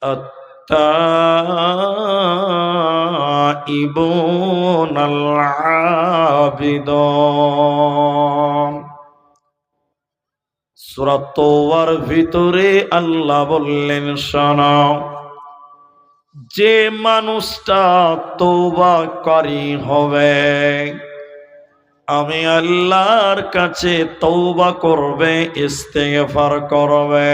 আত-তাইবুনাল আবিদুন। সূরা তাওবার ভিতরে আল্লাহ বললেন, শোনো, যে মানুষটা তওবাকারী হবে, আমি আল্লাহর কাছে তওবা করবে, ইস্তেগফার করবে,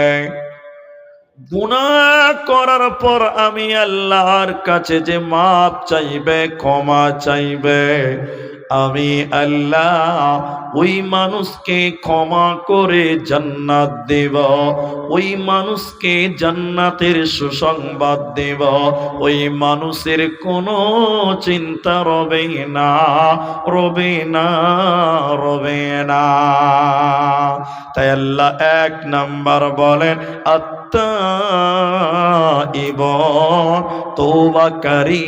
গুনাহ করার পর আমি আল্লাহর কাছে যে মাপ চাইবে, ক্ষমা চাইবে, আমি আল্লাহ ওই মানুষকে ক্ষমা করে জান্নাত দেব, ওই মানুষকে জান্নাতের সুসংবাদ দেব, ওই মানুষের কোনো চিন্তা রবে না, রবে না, রবে না। তাই আল্লাহ এক নাম্বার বলেন, আত-তাইবুন, তওবাকারী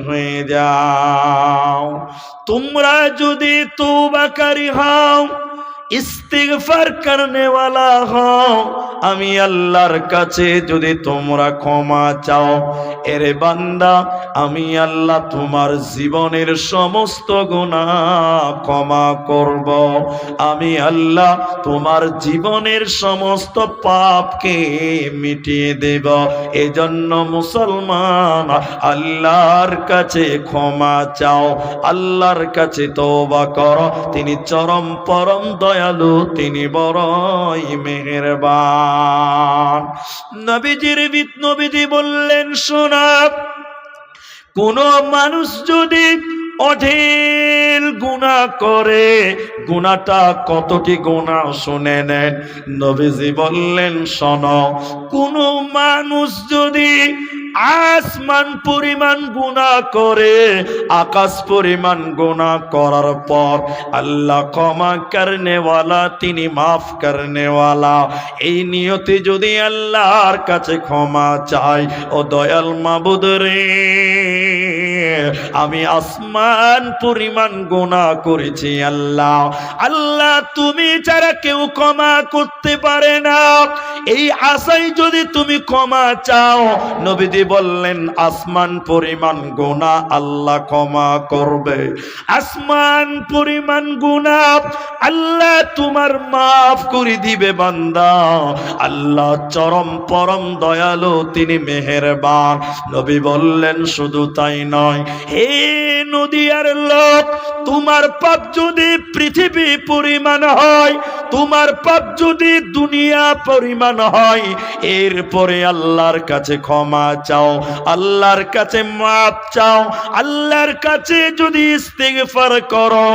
হয়ে যাও। তোমরা যদি তওবাকারী হও, ইস্তিগফার করনে ওয়ালা হও, আমি আল্লাহর কাছে যদি তোমরা ক্ষমা চাও, এরে বান্দা, আমি আল্লাহ তোমার জীবনের সমস্ত গুনাহ ক্ষমা করব, আমি আল্লাহ তোমার জীবনের সমস্ত পাপকে মিটিয়ে দেব। এজন্য মুসলমান, আল্লাহর কাছে ক্ষমা চাও, আল্লাহর কাছে তওবা করো, তিনি চরম পরম দয়ালু, তিনি বড়ই মেহেরবান। নবীজি বললেন, শোনা, কোন মানুষ যদি অঢেল গুনাহ করে, গুনাহটা কতটি গুনাহ শুনে নেন। নবীজি বললেন, শোনো, কোন মানুষ যদি আসমান পরিমাণ গুনাহ করে, আকাশ পরিমাণ গুনাহ করার পর আল্লাহ ক্ষমা করনে ওয়ালা, তিনি মাফ করনে ওয়ালা, এই নিয়তে যদি আল্লাহর কাছে ক্ষমা চাই, ও দয়াল মাবুদ রে, আমি আসমান পরিমাণ গুনাহ করেছি আল্লাহ, আল্লাহ তুমি ছাড়া কেউ ক্ষমা করতে পারে না, এই আশায় যদি তুমি ক্ষমা চাও, নবীজি বললেন, আসমান পরিমাণ গুনাহ আল্লাহ ক্ষমা করবে, আসমান পরিমাণ গুনাহ আল্লাহ তোমার মাফ করে দিবে বান্দা। আল্লাহ চরম পরম দয়ালু, তিনি মেহেরবান। নবী বললেন, শুধু তাই নয়, হে নদিয়ার লোক, তোমার পাপ যদি পৃথিবী পরিমাণ হয়, তোমার পাপ যদি দুনিয়া পরিমাণ হয়, এরপরে আল্লাহর কাছে ক্ষমা চাও, আল্লাহর কাছে মাপ চাও, আল্লাহর কাছে যদি ইস্তিগফার করো,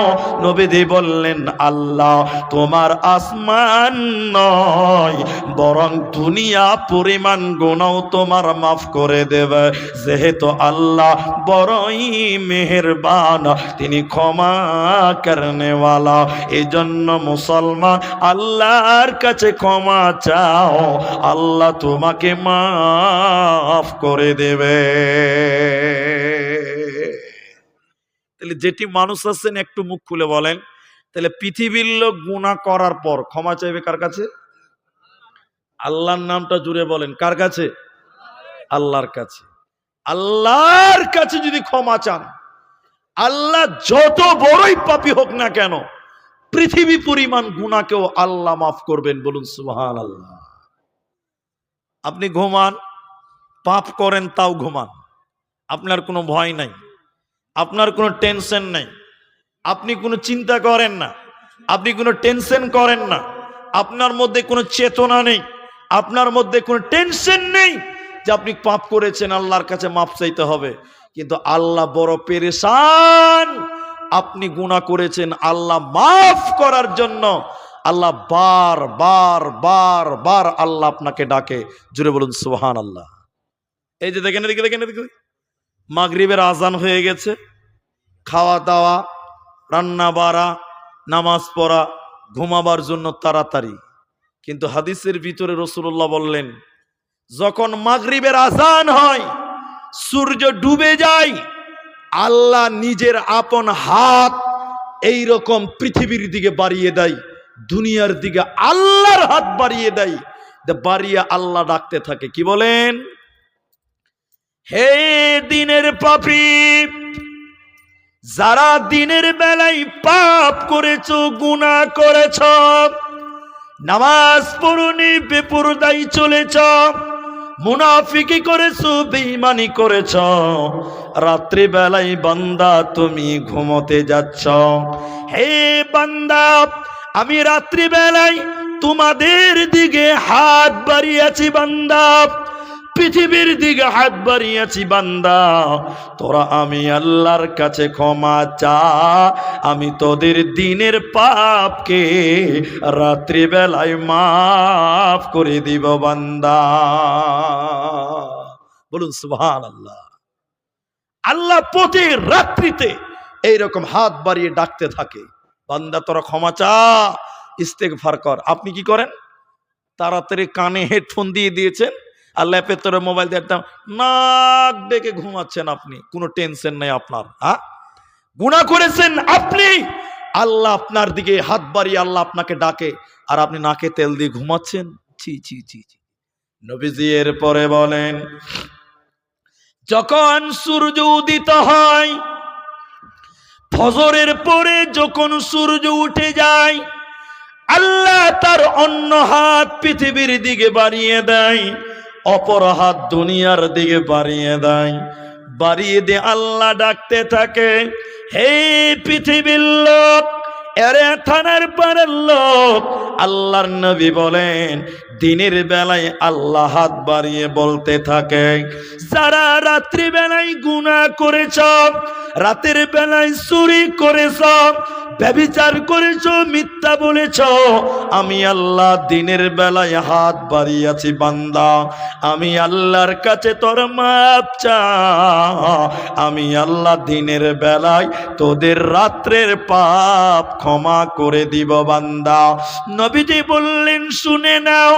নবীজি বললেন, আল্লাহ তোমার আসমান নয়, বরং দুনিয়া পরিমাণ গুনাহ তোমার মাফ করে দেবে, যেহেতু আল্লাহ বড়ই মেহেরবান, তিনি ক্ষমা করনে ওয়ালা। এজন্য মুসলমান, আল্লাহর কাছে ক্ষমা চাও, আল্লাহ তোমাকে মাফ করে দেবে। তাহলে যেটি মানুষ আছেন, একটু মুখ খুলে বলেন, তাহলে পৃথিবীর লোক গুনাহ করার পর ক্ষমা চাইবে কার কাছে? আল্লাহর নামটা জুড়ে বলেন, কার কাছে? আল্লাহর কাছে। আল্লাহর কাছে যদি ক্ষমা চান, আল্লাহ যত বড়ই পাপী হোক না কেন, পৃথিবী পরিমাণ গুনাহকেও আল্লাহ মাফ করবেন। বলুন সুবহানাল্লাহ। আপনি ঘুমান, পাপ করেন, তাও ঘুমান, আপনার কোনো ভয় নাই, আপনার কোনো টেনশন নাই, আপনি কোনো চিন্তা করেন না, আপনি কোনো টেনশন করেন না, আপনার মধ্যে কোনো চেতনা নেই, আপনার মধ্যে কোনো টেনশন নেই যে আপনি পাপ করেছেন, আল্লাহর কাছে মাফ চাইতে হবে। কিন্তু আল্লাহ বড় পেরেশান, আপনি গুনাহ করেছেন, আল্লাহ মাফ করার জন্য আল্লাহ বার বার বার বার আল্লাহ আপনাকে ডাকে। জুড়ে বলুন সুবহানাল্লাহ। এই যে দেখেন, এদিকে দেখেন, এদিকে মাগরিবের আজান হয়ে গেছে, খাওয়া দাওয়া, রান্না বাড়া, নামাজ পড়া, ঘুমাবার জন্য তাড়াতাড়ি। কিন্তু হাদিসের ভিতরে রাসূলুল্লাহ বললেন, যখন মাগরিবের আজান হয়, সূর্য ডুবে যায়, আল্লাহ নিজের আপন হাত এই রকম পৃথিবীর দিকে বাড়িয়ে দেয়, দুনিয়ার দিকে আল্লাহর হাত বাড়িয়ে দেয়, বাড়িয়ে আল্লাহ ডাকতে থাকে, কি বলেন? হে দিনের পাপী, যারা দিনের বেলায় পাপ করেছো, গুনাহ করেছো, নামাজ পড়নি, বেপরদাই চলেছ, মুনাফিকি করেছো, বেঈমানি করেছ, রাত্রি বেলায় বান্দা তুমি ঘুমোতে যাচ্ছ। হে বান্দা, আমি রাত্রি বেলায় তোমাদের দিকে হাত বাড়িয়েছি বান্দা, পৃথিবীর দিকে হাত বাড়িয়েছি বান্দা, তোরা আমি আল্লাহর কাছে ক্ষমা চা, আমি তোদের দিনের পাপকে রাত্রি বেলায় মাফ করে দিব বান্দা। বলুন সুবহানাল্লাহ। আল্লাহ প্রতি রাত্রিতে এইরকম হাত বাড়িয়ে ডাকতে থাকে, বান্দা তোরা ক্ষমা চা, ইস্তেগফার কর। আপনি কি করেন? তাড়াতাড়ি কানে হেডফোন দিয়ে দিয়েছেন, আর ল্যাপের তোরে মোবাইল দিয়ে নাক ডেকে ঘুমাচ্ছেন, আপনি কোনো টেনশন নেই আপনার। গুনাহ করেছেন আপনি, আল্লাহ আপনার দিকে হাত বাড়িয়ে আল্লাহ আপনাকে ডাকে, আর আপনি নাকে তেল দিয়ে ঘুমাচ্ছেন। ছি ছি ছি ছি। নবীজি এর পরে বলেন, যখন সূর্য উদিত হয়, ফজরের পরে যখন সূর্য উঠে যায়, আল্লাহ তার অন্য হাত পৃথিবীর দিকে বাড়িয়ে দেয়, অপর হাত দুনিয়ার দিকে বাড়িয়ে দেয়। বাড়িয়ে দিয়ে আল্লাহ ডাকতে থাকে, হে পৃথিবীর লোক, এরে থানার পাড়ার লোক। আল্লাহর নবী বলেন, দিনের বেলায় আল্লাহ হাত বাড়িয়ে বলতে থাকে, যারা রাত্রি বেলায় গুনাহ করেছ, রাতের বেলায় চুরি করেছ, ব্যভিচার করেছ, মিথ্যা বলেছ, আমি আল্লাহ দিনের বেলায় হাত বাড়িয়েছি বান্দা, আমি আল্লাহর কাছে তোর মাপ চা, আমি আল্লাহ দিনের বেলায় তোদের রাত্রের পাপ ক্ষমা করে দিব বান্দা। নবীজি বললেন, শুনে নাও,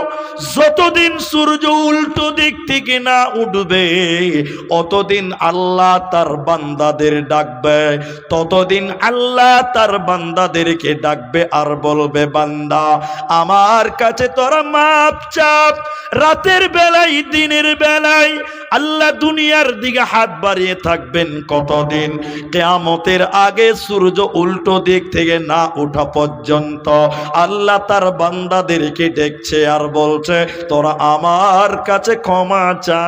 যতদিন সূর্য উল্টো দিক থেকে না উঠবে, অতদিন আল্লাহ তার বান্দাদের ডাকবে, ততদিন আল্লাহ তার বান্দাদেরকে ডাকবে আর বলবে, বান্দা আমার কাছে তোরা মাপ চাপ। রাতের বেলায়, দিনের বেলায় আল্লাহ দুনিয়ার দিকে হাত বাড়িয়ে থাকবেন কতদিন? কিয়ামতের আগে সূর্য উল্টো দিক থেকে না ওঠা পর্যন্ত আল্লাহ তার বান্দাদেরকে দেখছে আর বলছে, তোরা আমার কাছে ক্ষমা চা,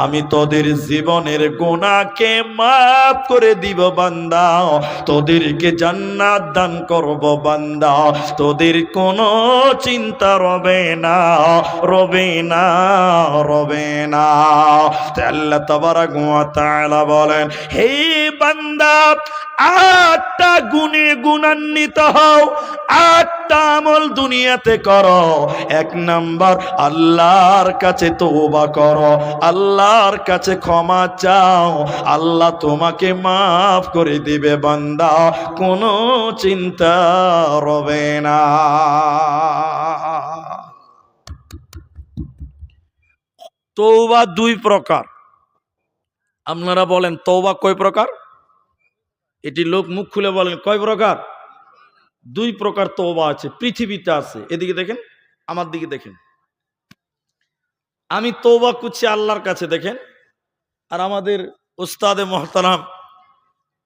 আমি তোদের জীবনের গুনাহকে মাফ করে দিব বান্দা, তোদেরকে জান্নাত দান করব বান্দা, তোদের কোনো চিন্তা রবে না, রবে না, রবে না। আল্লাহ তাবারাক ওয়া তাআলা বলেন, হে বান্দা, 8টা গুণে গুণান্বিত হও, 8টা আমল দুনিয়াতে করো। 1 নাম্বার, আল্লাহর কাছে তওবা করো, আল্লাহর কাছে ক্ষমা চাও, আল্লাহ তোমাকে মাফ করে দিবে বান্দা, কোনো চিন্তা রবে না। তওবা 2 প্রকার। আপনারা বলেন তওবা কয় প্রকার? এটি লোক মুখ খুলে বলেন কয় প্রকার? 2 প্রকার তওবা আছে, পৃথিবীতে আছে। এদিকে দেখেন, আমার দিকে দেখেন। আমি তওবা করছি আল্লাহর কাছে, দেখেন, আর আমাদের উস্তাদে মুহতারাম,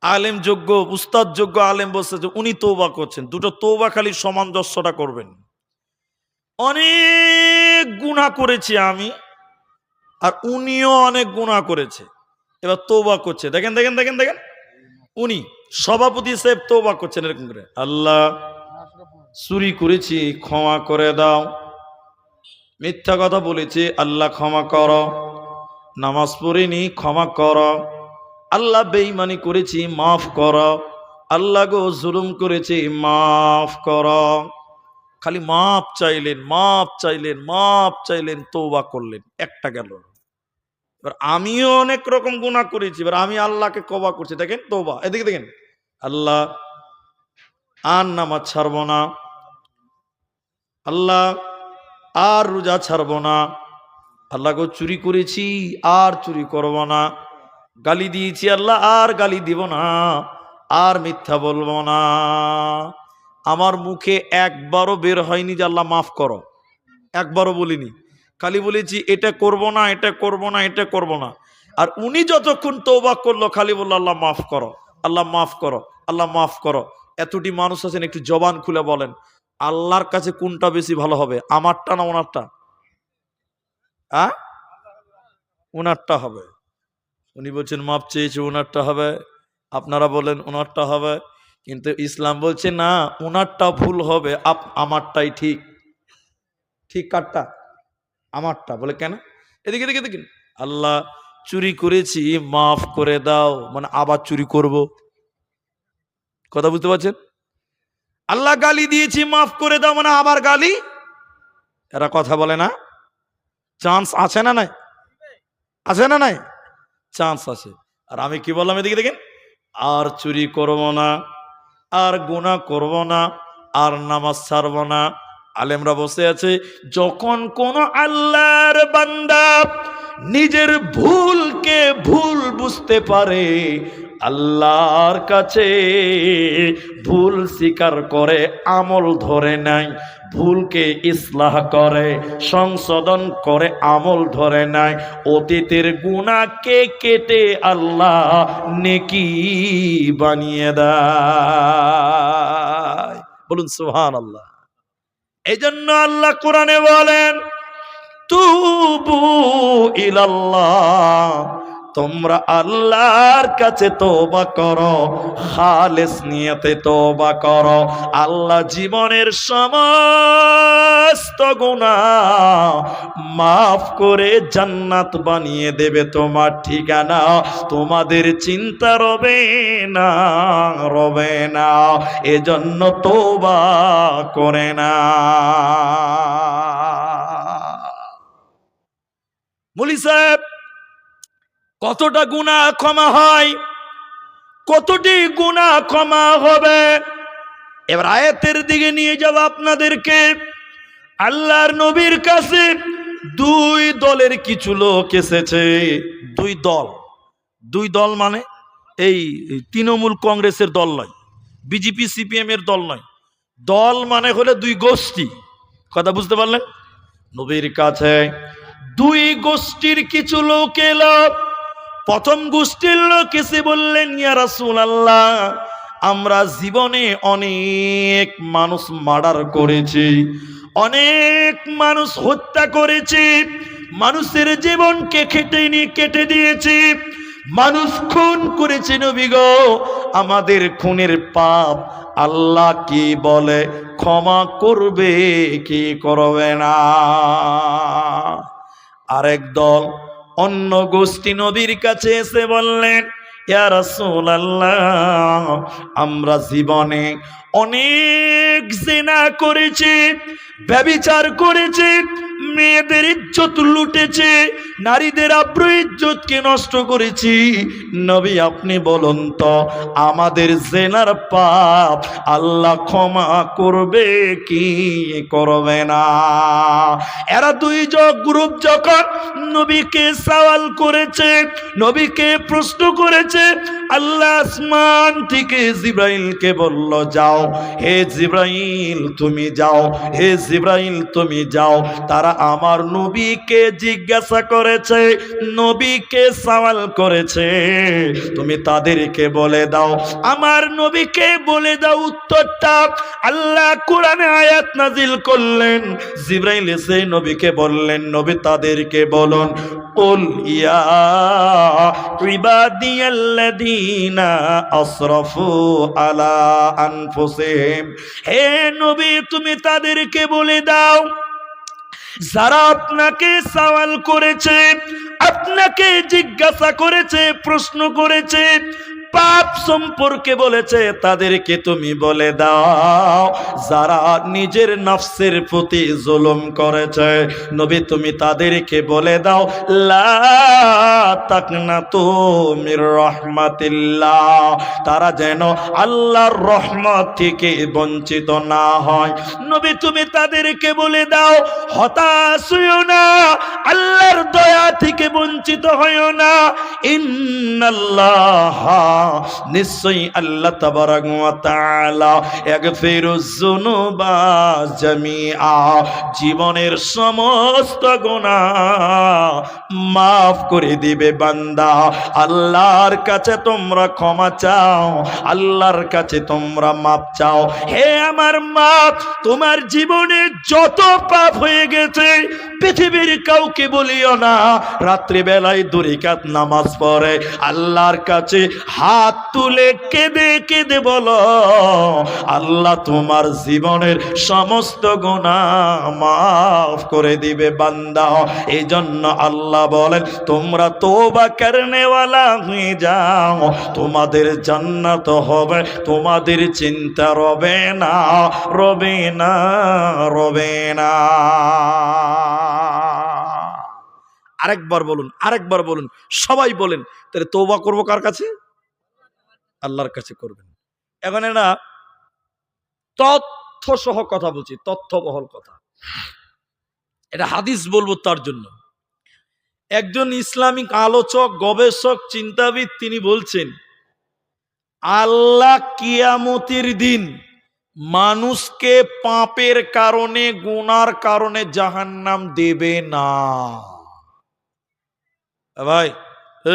আলেম যোগ্য, উস্তাদ যোগ্য আলেম বসে, উনি তওবা করছেন। দুটো তওবা খালি সামঞ্জস্যটা করবেন। অনেক গুনাহ করেছি আমি, আর উনিও অনেক গুনাহ করেছে, এবার তওবা করছে। দেখেন দেখেন দেখেন দেখেন, উনি সভাপতি সাহেব তওবা করছেন এরকম করে, আল্লাহ চুরি করেছি ক্ষমা করে দাও, মিথ্যা কথা বলেছি আল্লাহ ক্ষমা করো, নামাজ পড়িনি ক্ষমা করো, আল্লাহ বেঈমানি করেছি মাফ করো, আল্লাহ গো জুলুম করেছি মাফ করো। খালি মাপ চাইলেন, মাপ চাইলেন, মাপ চাইলেন, তওবা করলেন, একটা গেল। এবার আমিও অনেক রকম গুনাহ করেছি, এবার আমি আল্লাহকে তওবা করছি। দেখেন তওবা, এদিকে দেখেন, আল্লাহ আর নামাজ ছাড়বো না, আল্লাহ আর রোজা ছাড়বো না, আল্লাহ গো চুরি করেছি আর চুরি করব না, গালি দিয়েছি আল্লাহ আর গালি দিব না, আর মিথ্যা বলবো না। আমার মুখে একবারও বের হয়নি যে আল্লাহ মাফ করো, একবারও বলিনি, খালি বলেছি এটা করব না, এটা করব না, এটা করব না। আর উনি যতক্ষণ তওবা করলো খালি বললো আল্লাহ মাফ করো, আল্লাহ মাফ করো, আল্লাহ মাফ করো। এতটি মানুষ আছেন, একটু জবান খুলে বলেন আল্লাহর কাছে কোনটা বেশি ভালো হবে, আমারটা না ওনারটা? ওনারটা হবে। উনি বলছেন মাপ চেয়েছে, ওনারটা হবে। আপনারা বলেন ওনারটা হবে। কিন্তু ইসলাম বলছে না, ওনারটা ভুল হবে, আমারটাই ঠিক। ঠিক কারটা? আমারটা। বলে কেন? এদিকে এদিকে দেখেন, আল্লাহ চুরি করেছি মাফ করে দাও, মানে আবার চুরি করব। কথা বুঝতে পারছেন? আল্লাহ গালি দিয়েছি মাফ করে দাও, মানে আবার গালি। এরা কথা বলে না? চান্স আছে না নাই? আছে না নাই? চান্স আছে। আর আমি কি বললাম এদিকে দেখেন, আর চুরি করব না, আর গুনাহ করব না, আর নামাজ ছাড়ব না। আলেমরা বসে আছে, যখন কোন আল্লাহর বান্দা নিজের ভুলকে ভুল বুঝতে পারে, আল্লাহর কাছে ভুল স্বীকার করে, আমল ধরে নাই, ভুলকে ইসলাহ করে, সংশোধন করে, আমল ধরে নাই, অতীতের গুনাহকে কেটে আল্লাহ নেকি বানিয়ে দেয়। বলুন সুবহানাল্লাহ। এই জন্য আল্লাহ কোরআনে বলেন তুবু ইলাল্লাহ, তোমরা আল্লাহর কাছে তওবা করো, খালেস নিয়তে তওবা করো। আল্লাহ জীবনের সমস্ত গুনাহ মাফ করে জান্নাত বানিয়ে দেবে তোমার ঠিকানা। তোমাদের চিন্তা রবে না, রবে না। এজন্য তওবা করে না। মুলি সাহেব, কতটা গুনাহ ক্ষমা হয়, কতটি গুনাহ ক্ষমা হবে? এবার আয়াতের দিকে নিয়ে যাব আপনাদেরকে। আল্লাহর নবীর কাছে দুই দলের কিছু লোক এসেছে। দুই দল মানে এই তৃণমূল কংগ্রেসের দল নয়, বিজেপি সিপিএম এর দল নয়। দল মানে হলে দুই গোষ্ঠী। কথা বুঝতে পারলেন? নবীর কাছে দুই গোষ্ঠীর কিছু লোক এলো। প্রথম গোষ্ঠীর লোক এসে বললেন, ইয়া রাসূলুল্লাহ, আমরা জীবনে অনেক মানুষ মার্ডার করেছি, অনেক মানুষ হত্যা করেছি, মানুষের জীবনকে কেটে দিয়েছি, মানুষ খুন করেছে। নবী গো, আমাদের খুনের পাপ আল্লাহ কি বলে ক্ষমা করবে কি করবে না? আরেক দল অন্য গোষ্ঠী নবীর কাছে এসে বললেন, ইয়া রাসূলুল্লাহ, আমরা জীবনে অনেক জিনা করেছি, ব্যভিচার করেছি, মেয়েদের ইজ্জত লুটেছে, নারীদের আব্রু ইজ্জতকে নষ্ট করেছি। নবী আপনি বলুন তো, আমাদের জিনার পাপ আল্লাহ ক্ষমা করবে কি করবে না? এরা দুই গ্রুপ যখন নবীকে সওয়াল করেছে, নবীকে প্রশ্ন করেছে, আল্লাহ আসমান থেকে জিবরাইলকে বলল, যাও হে জিবরাইল তুমি যাও, হে জিবরাইল তুমি যাও। তারা আমার নবীকে জিজ্ঞাসা করেছে, নবীকে সওয়াল করেছে, তুমি তাদেরকে বলে দাও, আমার নবীকে বলে দাও উত্তরটা। আল্লাহ কোরআনে আয়াত নাজিল করলেন, জিবরাইল এসে নবীকে বললেন, নবী তাদেরকে বলুন, কুল ইয়া ইবাদিয়াল্লাযীনা আসরাফু আলা আনফুসিহিম, হে নবী তুমি তাদেরকে বলে দাও যারা আপনাকে সওয়াল করেছে, আপনাকে জিজ্ঞাসা করেছে, প্রশ্ন করেছে, পাপ সম্পর্কে বলেছে, তাদেরকে তুমি বলে দাও যারা নিজের নফসের প্রতি জুলুম করেছে, নবী তুমি তাদেরকে বলে দাও লা তাকনাতু মির রাহমাতিল্লাহ, তারা যেন আল্লাহর রহমত থেকে বঞ্চিত না হয়। নবী তুমি তাদেরকে বলে দাও হতাশ হইও না, আল্লাহর দয়া থেকে বঞ্চিত বঞ্চিত হইও না। ইন্নাল্লাহ, নিশ্চয়ই আল্লাহ তাবারাক ওয়া তাআলা ইয়াগফিরুজ যুনুবা জামিআ, জীবনের সমস্ত গুনাহ মাফ করে দিবে বান্দা। আল্লাহর কাছে তোমরা ক্ষমা চাও, আল্লাহর কাছে তোমরা মাপ চাও। হে আমার মা, তোমার জীবনে যত পাপ হয়ে গেছে পৃথিবীর কাউকে বলিও না। রাত্রি বেলায় 2 রাকাত নামাজ পড়ে আল্লাহর কাছে হাত তুলে কেঁদে কেঁদে বলো, আল্লাহ তোমার জীবনের সমস্ত গুনাহ মাফ করে দিবে বান্দা। এই জন্য আল্লাহ বলেন, তোমরা তওবা করনেওয়ালা হয়ে যাও, তোমাদের জান্নাত হবে, তোমাদের চিন্তা রবে না, রবে না, রবে না। আরেকবার বলুন, আরেকবার বলুন, সবাই বলেন। তাহলে তওবা করবো কার কাছে? আল্লাহর কাছে করবেন। এখন না তথ্য সহ কথা বলছি, তথ্যবহল কথা। এটা হাদিস বলবো তার জন্য। একজন ইসলামিক আলোচক, গবেষক, চিন্তাবিদ তিনি বলছেন, আল্লাহ কিয়ামতের দিন মানুষকে পাপের কারণে, গুনার কারণে জাহান্নাম দেবে না। ভাই,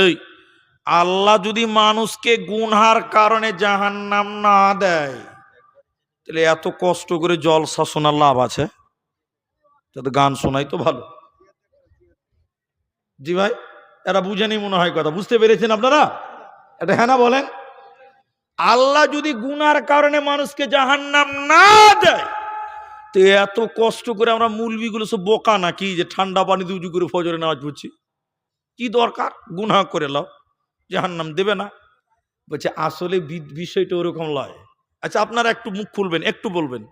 এই আল্লাহ যদি মানুষকে গুনহার কারণে জাহান্নাম না দেয়, তাহলে এত কষ্ট করে জলসা শোনার লাভ আছে? যাতে গান শোনাই তো ভালো। জি ভাই, এরা বুঝেনি মনে হয় কথা। বুঝতে পেরেছেন আপনারা? এটা হ্যাঁ না বলেন? আল্লাহ যদি গুনার কারণে মানুষকে জাহান্নাম না দেয়, তো এত কষ্ট করে আমরা মুলবিগুলো সব বোকা নাকি যে ঠান্ডা পানি দিয়ে উজু করে ফজরে নামাজ পড়ছি? কি দরকার? গুনাহ করে লাও, জাহান্নাম দেবে না। বলছে আসলে বিষয়টা ওরকম লয়। আচ্ছা, আপনারা একটু মুখ খুলবেন, একটু বলবেন।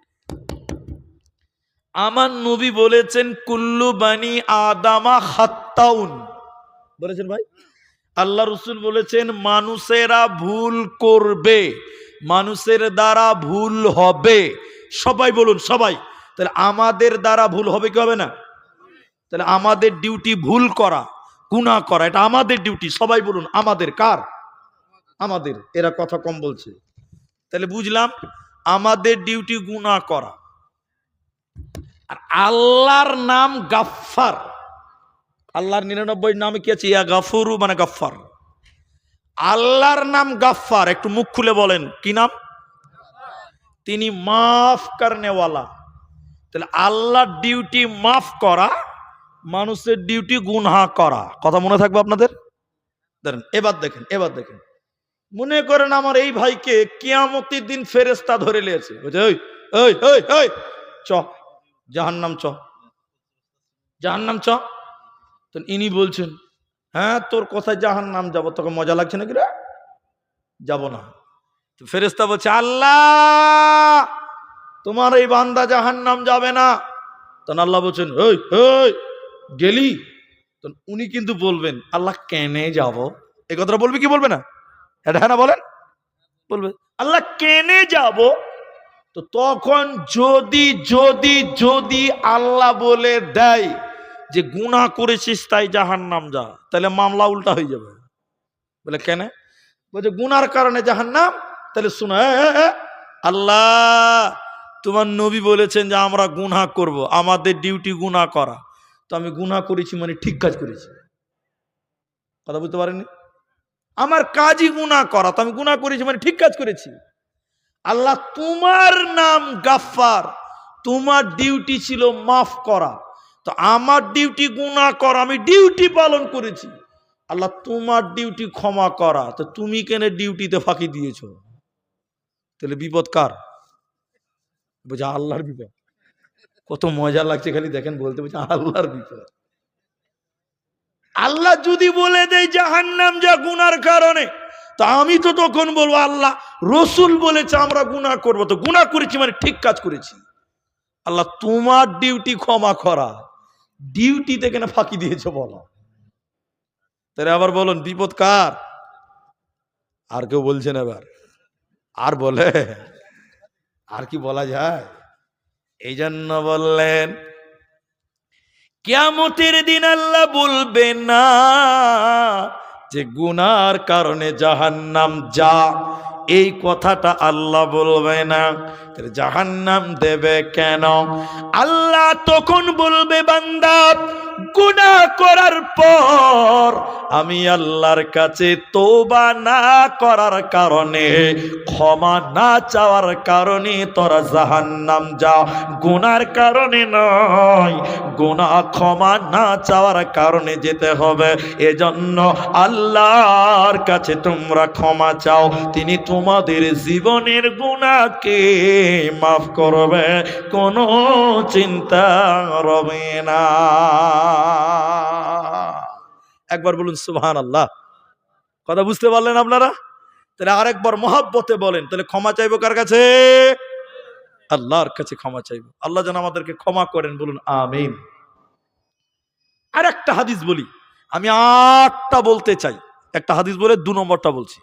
আমার নবী বলেছেন, কুল্লু বানি আদামা খাত্তাউন, বলেছেন ভাই। আল্লাহ রসুল বলেছেন, মানুষেরা ভুল করবে, মানুষের দ্বারা ভুল হবে। সবাই বলুন, সবাই। তাহলে আমাদের দ্বারা ভুল হবে কি হবে না? তাহলে আমাদের ডিউটি ভুল করা, গুনাহ করা, এটা আমাদের ডিউটি। সবাই বলুন আমাদের। কার? আমাদের। এরা কথা কম বলছে। তাহলে বুঝলাম আমাদের ডিউটি গুনাহ করা। আর আল্লাহর নাম গাফফার। আল্লাহর 99 নামে কি আছে? ইয়া গাফুরু মানে গাফফার। আল্লাহর নাম গাফফার। একটু মুখ খুলে বলেন, কি নাম? তিনি মাফ করনেওয়ালা। তাহলে আল্লাহর ডিউটি মাফ করা, মানুষের ডিউটি গুনাহ করা। কথা মনে থাকবে আপনাদের? দেখেন, এবার দেখেন, এবার দেখেন। মনে করেন আমার এই ভাইকে কিয়ামতের দিন ফেরেশতা ধরে নিয়েছে, বলছে ওই ওই ওই ওই চ জাহান্নাম, চ জাহান্নাম চ। তো ইনি বলছেন, হ্যাঁ তোর কোথায় জাহান্নাম যাব, তোকে মজা লাগছে নাকি রে? যাব না। তো ফেরেশতা বলছে, আল্লাহ তোমার এই বান্দা জাহান্নাম যাবে না। তখন আল্লাহ বলছেন, ওই ওই গেলি? তো উনি কিন্তু বলবেন, আল্লাহ কেনে যাব? এই কথাটা বলবে কি বলবে না? এটা হ্যাঁ না বলেন? বলবে, আল্লাহ কেনে যাব? তো তখন যদি যদি যদি আল্লাহ বলে দেয় যে গুনাহ করেছিস তাই জাহান্নাম যা, তাহলে মামলা উল্টা হয়ে যাবে। বলে কেন? বলছে গুনার কারণে জাহান্নাম। তাহলে শোনো, আল্লাহ তোমার নবী বলেছেন যে আমরা গুনাহ করব, আমাদের ডিউটি গুনাহ করা। তো আমি গুনাহ করেছি মানে ঠিক কাজ করেছি। কথা বুঝতে পারেননি? আমার কাজই গুনাহ করা, তো আমি গুনাহ করেছি মানে ঠিক কাজ করেছি। আল্লাহ তোমার নাম গাফফার, তোমার ডিউটি ছিল মাফ করা, তো আমার ডিউটি গুনাহ করা, আমি ডিউটি পালন করেছি। আল্লাহ তোমার ডিউটি ক্ষমা করা, তো তুমি কেন ডিউটিতে ফাঁকি দিয়েছো? তাহলে বিপদ কার? বলছে আল্লাহর বিপদ। কত মজা লাগছে খালি দেখেন বলতে, বলছে আল্লাহর বিপদ। আল্লাহ যদি বলে দেয় জাহান্নাম যা গুনার কারণে, তা আমি তো তখন বলবো আল্লাহ রসুল বলেছে আমরা গুনাহ করবো, তো গুনাহ করেছি মানে ঠিক কাজ করেছি। আল্লাহ তোমার ডিউটি ক্ষমা করা, ডিউটিতে কেন ফাঁকি দিয়েছো বলো? তাহলে আবার বলুন বিপদ কার? আর কেউ বলছেন এবার? আর বলে? আর কি বলা যায়? এই জন্য বললেন কিয়ামতের দিন আল্লাহ বলবে না যে গুনার কারণে জাহান্নাম যা, এই কথাটা আল্লাহ বলবে না। জাহান্নাম দেবে কেন? আল্লাহ তখন বলবে বান্দা গুনাহ করার পর আমি আল্লাহর কাছে তওবা না করার কারণে, ক্ষমা না চাওয়ার কারণে তোরা জাহান্নাম যা, গুনার কারণে নয়, গুনাহ ক্ষমা না চাওয়ার কারণে যেতে হবে। এজন্য আল্লাহর কাছে তোমরা ক্ষমা চাও, তিনি তোমাদের জীবনের গুনাহকে মাফ করবে, কোনো চিন্তা রবে না। একবার বলুন সুবহানাল্লাহ। কথা বুঝতে পারলেন আপনারা? তাহলে আরেকবার মহাব্বতে বলেন, তাহলে ক্ষমা চাইবো কার কাছে? আল্লাহর কাছে ক্ষমা চাইবো। আল্লাহ যেন আমাদেরকে ক্ষমা করেন, বলুন আমিন। আর একটা হাদিস বলি, আমি 8টা বলতে চাই, একটা হাদিস বলে 2 নম্বরটা বলছি।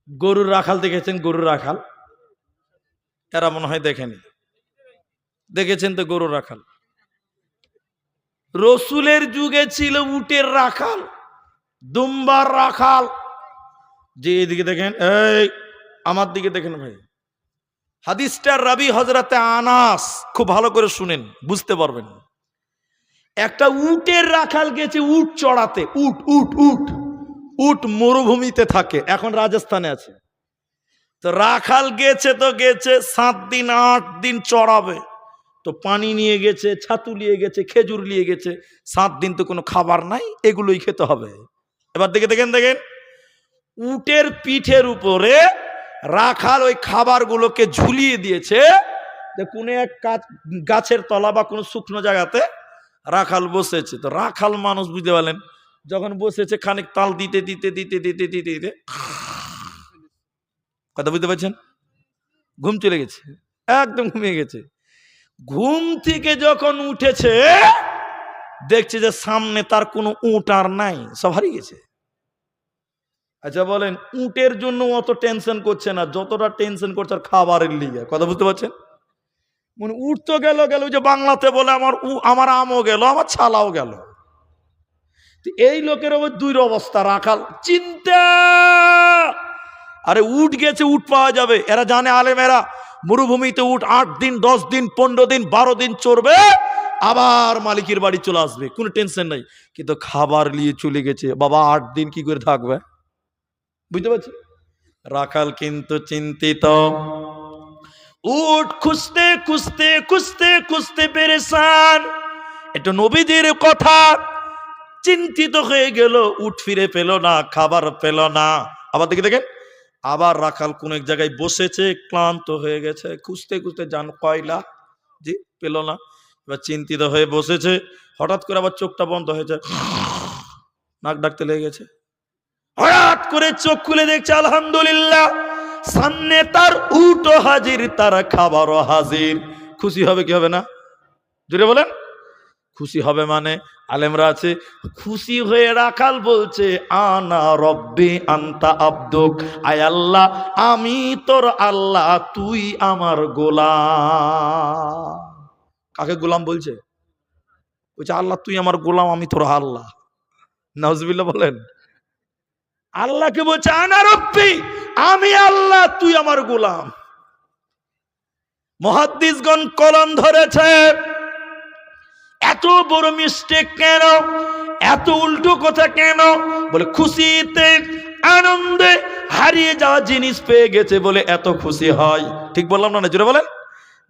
গরুর রাখাল দেখেছেন? গরুর রাখাল এরা মনে হয় দেখেনি, দেখেছেন তো গরুর রাখাল? রসুলের যুগে ছিল উটের রাখাল, দুম্বার রাখাল। যে এদিকে দেখেন, এই আমার দিকে দেখেন ভাই, হাদিসটার রাবি হযরতে আনাস, খুব ভালো করে শুনেন, বুঝতে পারবেন। একটা উটের রাখাল গেছে উট চড়াতে, উট উট উট উট মরুভূমিতে থাকে, এখন রাজস্থানে আছে। তো রাখাল গেছে তো গেছে 7 দিন 8 দিন চড়াবে, তো পানি নিয়ে গেছে, ছাতু নিয়ে গেছে, খেজুর নিয়ে গেছে। 7 দিন তো কোনো খাবার নাই, এগুলোই খেতে হবে। এবার দেখেন উটের পিঠের উপরে রাখাল ওই খাবারগুলোকে ঝুলিয়ে দিয়েছে। কোনো এক গাছের তলা বা কোনো শুকনো জায়গাতে রাখাল বসেছে। তো রাখাল মানুষ, বুঝতে পারলেন, যখন বসেছে খানিক তাল দিতে দিতে দিতে দিতে দিতে দিতে কথা বুঝতে পারছেন, ঘুম চলে গেছে, একদম ঘুমিয়ে গেছে। ঘুম থেকে যখন উঠেছে দেখছে যে সামনে তার কোনো উট আর নাই, সব হারিয়ে গেছে। আচ্ছা বলেন, উটের জন্য অত টেনশন করছে না যতটা টেনশন করছে আর খাবারের লিগে। কথা বুঝতে পারছেন? মানে উট তো গেল, যে বাংলাতে বলে আমার আমও গেল, আমার ছালাও গেল। এই লোকের দুই অবস্থা, রাখাল চিন্তা, আরে উট গেছে, উট পাওয়া যাবে। এরা জানে, আলেমেরা, মরুভূমিতে উট 8 দিন 10 দিন 15 দিন 12 দিন চড়বে, আবার মালিকের বাড়ি চলে আসবে, কোনো টেনশন নাই। কিন্তু খাবার নিয়ে চলে গেছে, বাবা 8 দিন কি করে থাকবে? বুঝতে পারছি। রাখাল কিন্তু চিন্তিত, উট খুঁজতে খুঁজতে খুঁজতে খুঁজতে পেরেছান। এটা নবীদের কথা, চিন্তিত হয়ে গেল, উট ফিরে পেল না, খাবার পেল না। আবার দেখেন, আবার রাখাল কোন এক জায়গায় বসেছে, ক্লান্ত হয়ে গেছে, খুঁজতে খুঁজতে যান কয়লা, জি পেল না। এবার চিন্তিত হয়ে বসেছে, হঠাৎ করে আবার চোখটা বন্ধ হয়েছে, নাক ডাকতে লেগে গেছে। হঠাৎ করে চোখ খুলে দেখছে, আলহামদুলিল্লাহ, সামনে তার উটও হাজির, তার খাবারও হাজির। খুশি হবে কি হবে না? জুড়ে বলেন। খুশি হবে মানে, আলেমরা আছে, খুশি হয়ে রাখাল বলছে, আনা রব্বি আনতা আব্দুক, আয় আল্লাহ আমি তোর আল্লাহ, তুই আমার গোলাম। কাকে গোলাম বলছে? বলছে আল্লাহ তুই আমার গোলাম, আমি তোর আল্লাহ। নাউজুবিল্লাহ বলেন। আল্লাহকে বলছে আনা রব্বি, আমি আল্লাহ, তুই আমার গোলাম। মুহাদ্দিসগণ কলম ধরেছে, এত বড় মিস্টেক কেন, এত উল্টো কথা কেন? বলে খুশিতে আনন্দে হারিয়ে যাওয়া জিনিস পেয়ে গেছে বলে এত খুশি হয়। ঠিক বললাম না? জোরে বলেন।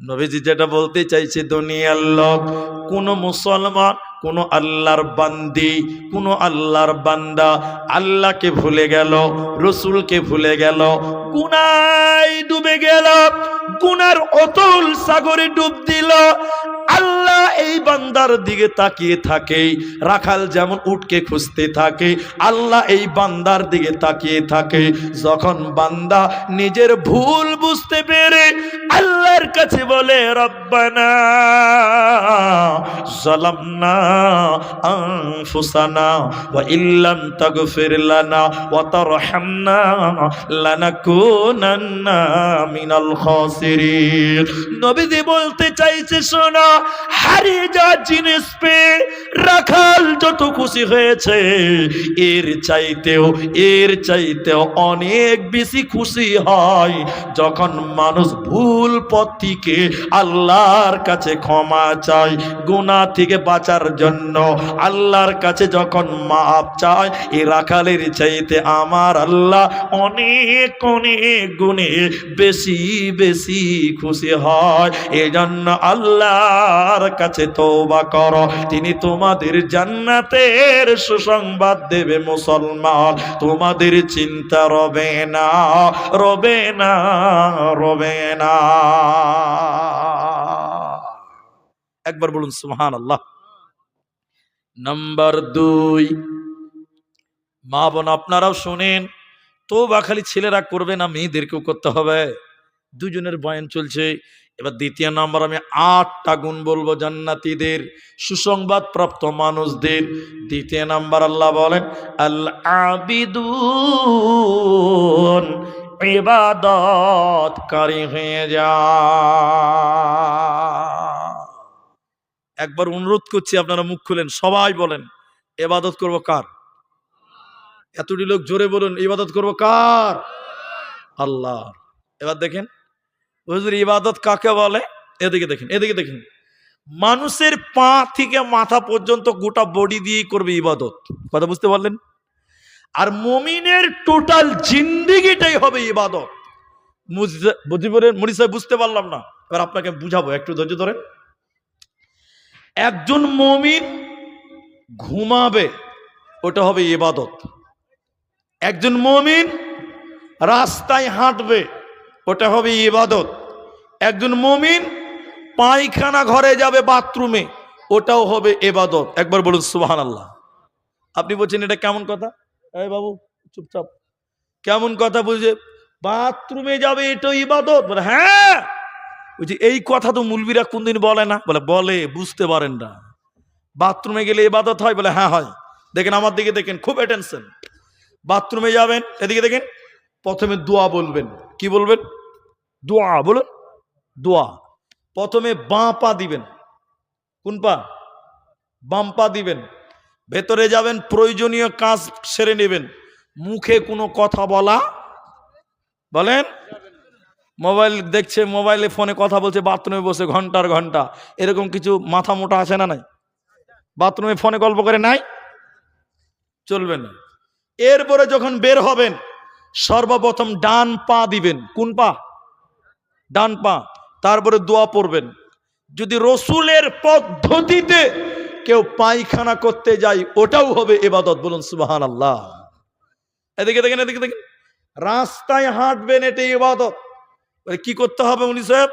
নবীজি যেটা বলতে চাইছে, দুনিয়ার লোক, কোন মুসলমান, কোন আল্লাহর বান্দি, কোন আল্লাহর বান্দা আল্লাহকে ভুলে গেল, রসুলকে ভুলে গেল, গুনায় ডুবে গেল, গুনার অতল সাগরে ডুব দিল, আল্লাহ এই বান্দার দিকে তাকিয়ে থাকে। রাখাল যেমন উটকে খুঁজতে থাকে, আল্লাহ এই বান্দার দিকে তাকিয়ে থাকে। যখন বান্দা নিজের ভুল বুঝতে পেরে আল্লাহর কাছে বলে, রব্বানা যালামনা আনফুসানা ওয়া ইল্লাম তাগফির লানা ওয়া তারহামনা লানাকুনান্না মিনাল খাসিরিন। নবীজি বলতে চাইছে, শোনো, হারিয়ে যাওয়া জিনিস পেয়ে রাখাল যত খুশি হয়েছে, এর চাইতেও অনেক বেশি খুশি হয় যখন মানুষ ভুল পথ থেকে আল্লাহর কাছে ক্ষমা চায়, গুনাহ থেকে বাঁচার জন্য আল্লাহর কাছে যখন মাপ চায়। এই রাখালের চাইতে আমার আল্লাহ অনেক অনেক গুণে বেশি বেশি খুশি হয়। এজন্য আল্লাহর কাছে তওবা করো, তিনি তোমাদের জান্নাতের সুসংবাদ দেবে। মুসলমান, তোমাদের চিন্তা রবে না, রবে না, রবে না। একবার বলুন সুবহানাল্লাহ। নাম্বার 2, মা বোন আপনারাও শুনেন, তওবা খালি ছেলেরা করবে না, মেয়েদেরকেও করতে হবে। দুজনের বয়ান চলছে। এবার দ্বিতীয় নাম্বার, আমি 8টা গুণ বলবো জান্নাতীদের, সুসংবাদ প্রাপ্ত মানুষদের। দ্বিতীয় নাম্বার আল্লাহ বলেন, আল আবিদুন ইবাদতকারী হয়ে যা। একবার অনুরোধ করছি, আপনারা মুখ খুলেন, সবাই বলেন ইবাদত করব কার? এতটি লোক জোরে বলুন, ইবাদত করব কার? আল্লাহ। এবার দেখেন হুজুর ইবাদত কাকে বলে? এদিকে দেখেন, এদিকে দেখেন। মানুষের পা থেকে মাথা পর্যন্ত গোটা বডি দিয়েই করবে ইবাদত। কথা বুঝতে পারলেন? আর মুমিনের টোটাল জিন্দেগিটাই হবে ইবাদত। মুড়ি সাহেব বুঝতে পারলাম না, এবার আপনাকে বুঝাবো, একটু ধৈর্য ধরেন। একজন মুমিন ঘুমাবে, ওটা হবে ইবাদত। একজন মুমিন রাস্তায় হাঁটবে, ওটা হবে ইবাদত। একজন মুমিন পায়খানা ঘরে যাবে, বাথরুমে, ওটাও হবে ইবাদত। একবার বলুন সুবহানাল্লাহ। আপনি বলছেন এটা কেমন কথা? এই বাবু চুপচাপ, কেমন কথা বুঝে? বাথরুমে যাবে, এটাও ইবাদত? বলে হ্যাঁ। বুঝি এই কথা তো মুলবিরা কোনদিন বলে না। বলে বুঝতে পারেন না। বাথরুমে গেলে ইবাদত হয়? বলে হ্যাঁ হয়। দেখেন আমার দিকে দেখেন, খুব অ্যাটেনশন। বাথরুমে যাবেন, এদিকে দেখেন, প্রথমে দোয়া বলবেন। কি বলবেন? দোয়া বলুন, দোয়া। প্রথমে বাঁ পা দিবেন। কোন পা? বাম পা দিবেন। ভেতরে যাবেন, প্রয়োজনীয় কাজ সেরে নেবেন। মুখে কোনো কথা বলা, বলেন, মোবাইল দেখছে, মোবাইলে ফোনে কথা বলছে, বাথরুমে বসে ঘন্টার ঘন্টা, এরকম কিছু মাথা মোটা আছে না নাই? বাথরুমে ফোনে গল্প করে নাই, চলবে না। এরপরে যখন বের হবেন, সর্বপ্রথম ডান পা দিবেন। কোন পা? ডান পা। তারপরে দোয়া পড়বেন। যদি রসুলের পদ্ধতিতে কেউ পায়খানা করতে যায়, ওটাও হবে ইবাদত। বলুন সুবহানাল্লাহ। এদিকে দেখেন, এদিকে দেখেন, রাস্তায় হাঁটবেন, এটা ইবাদত। কি করতে হবে উনি সাহেব?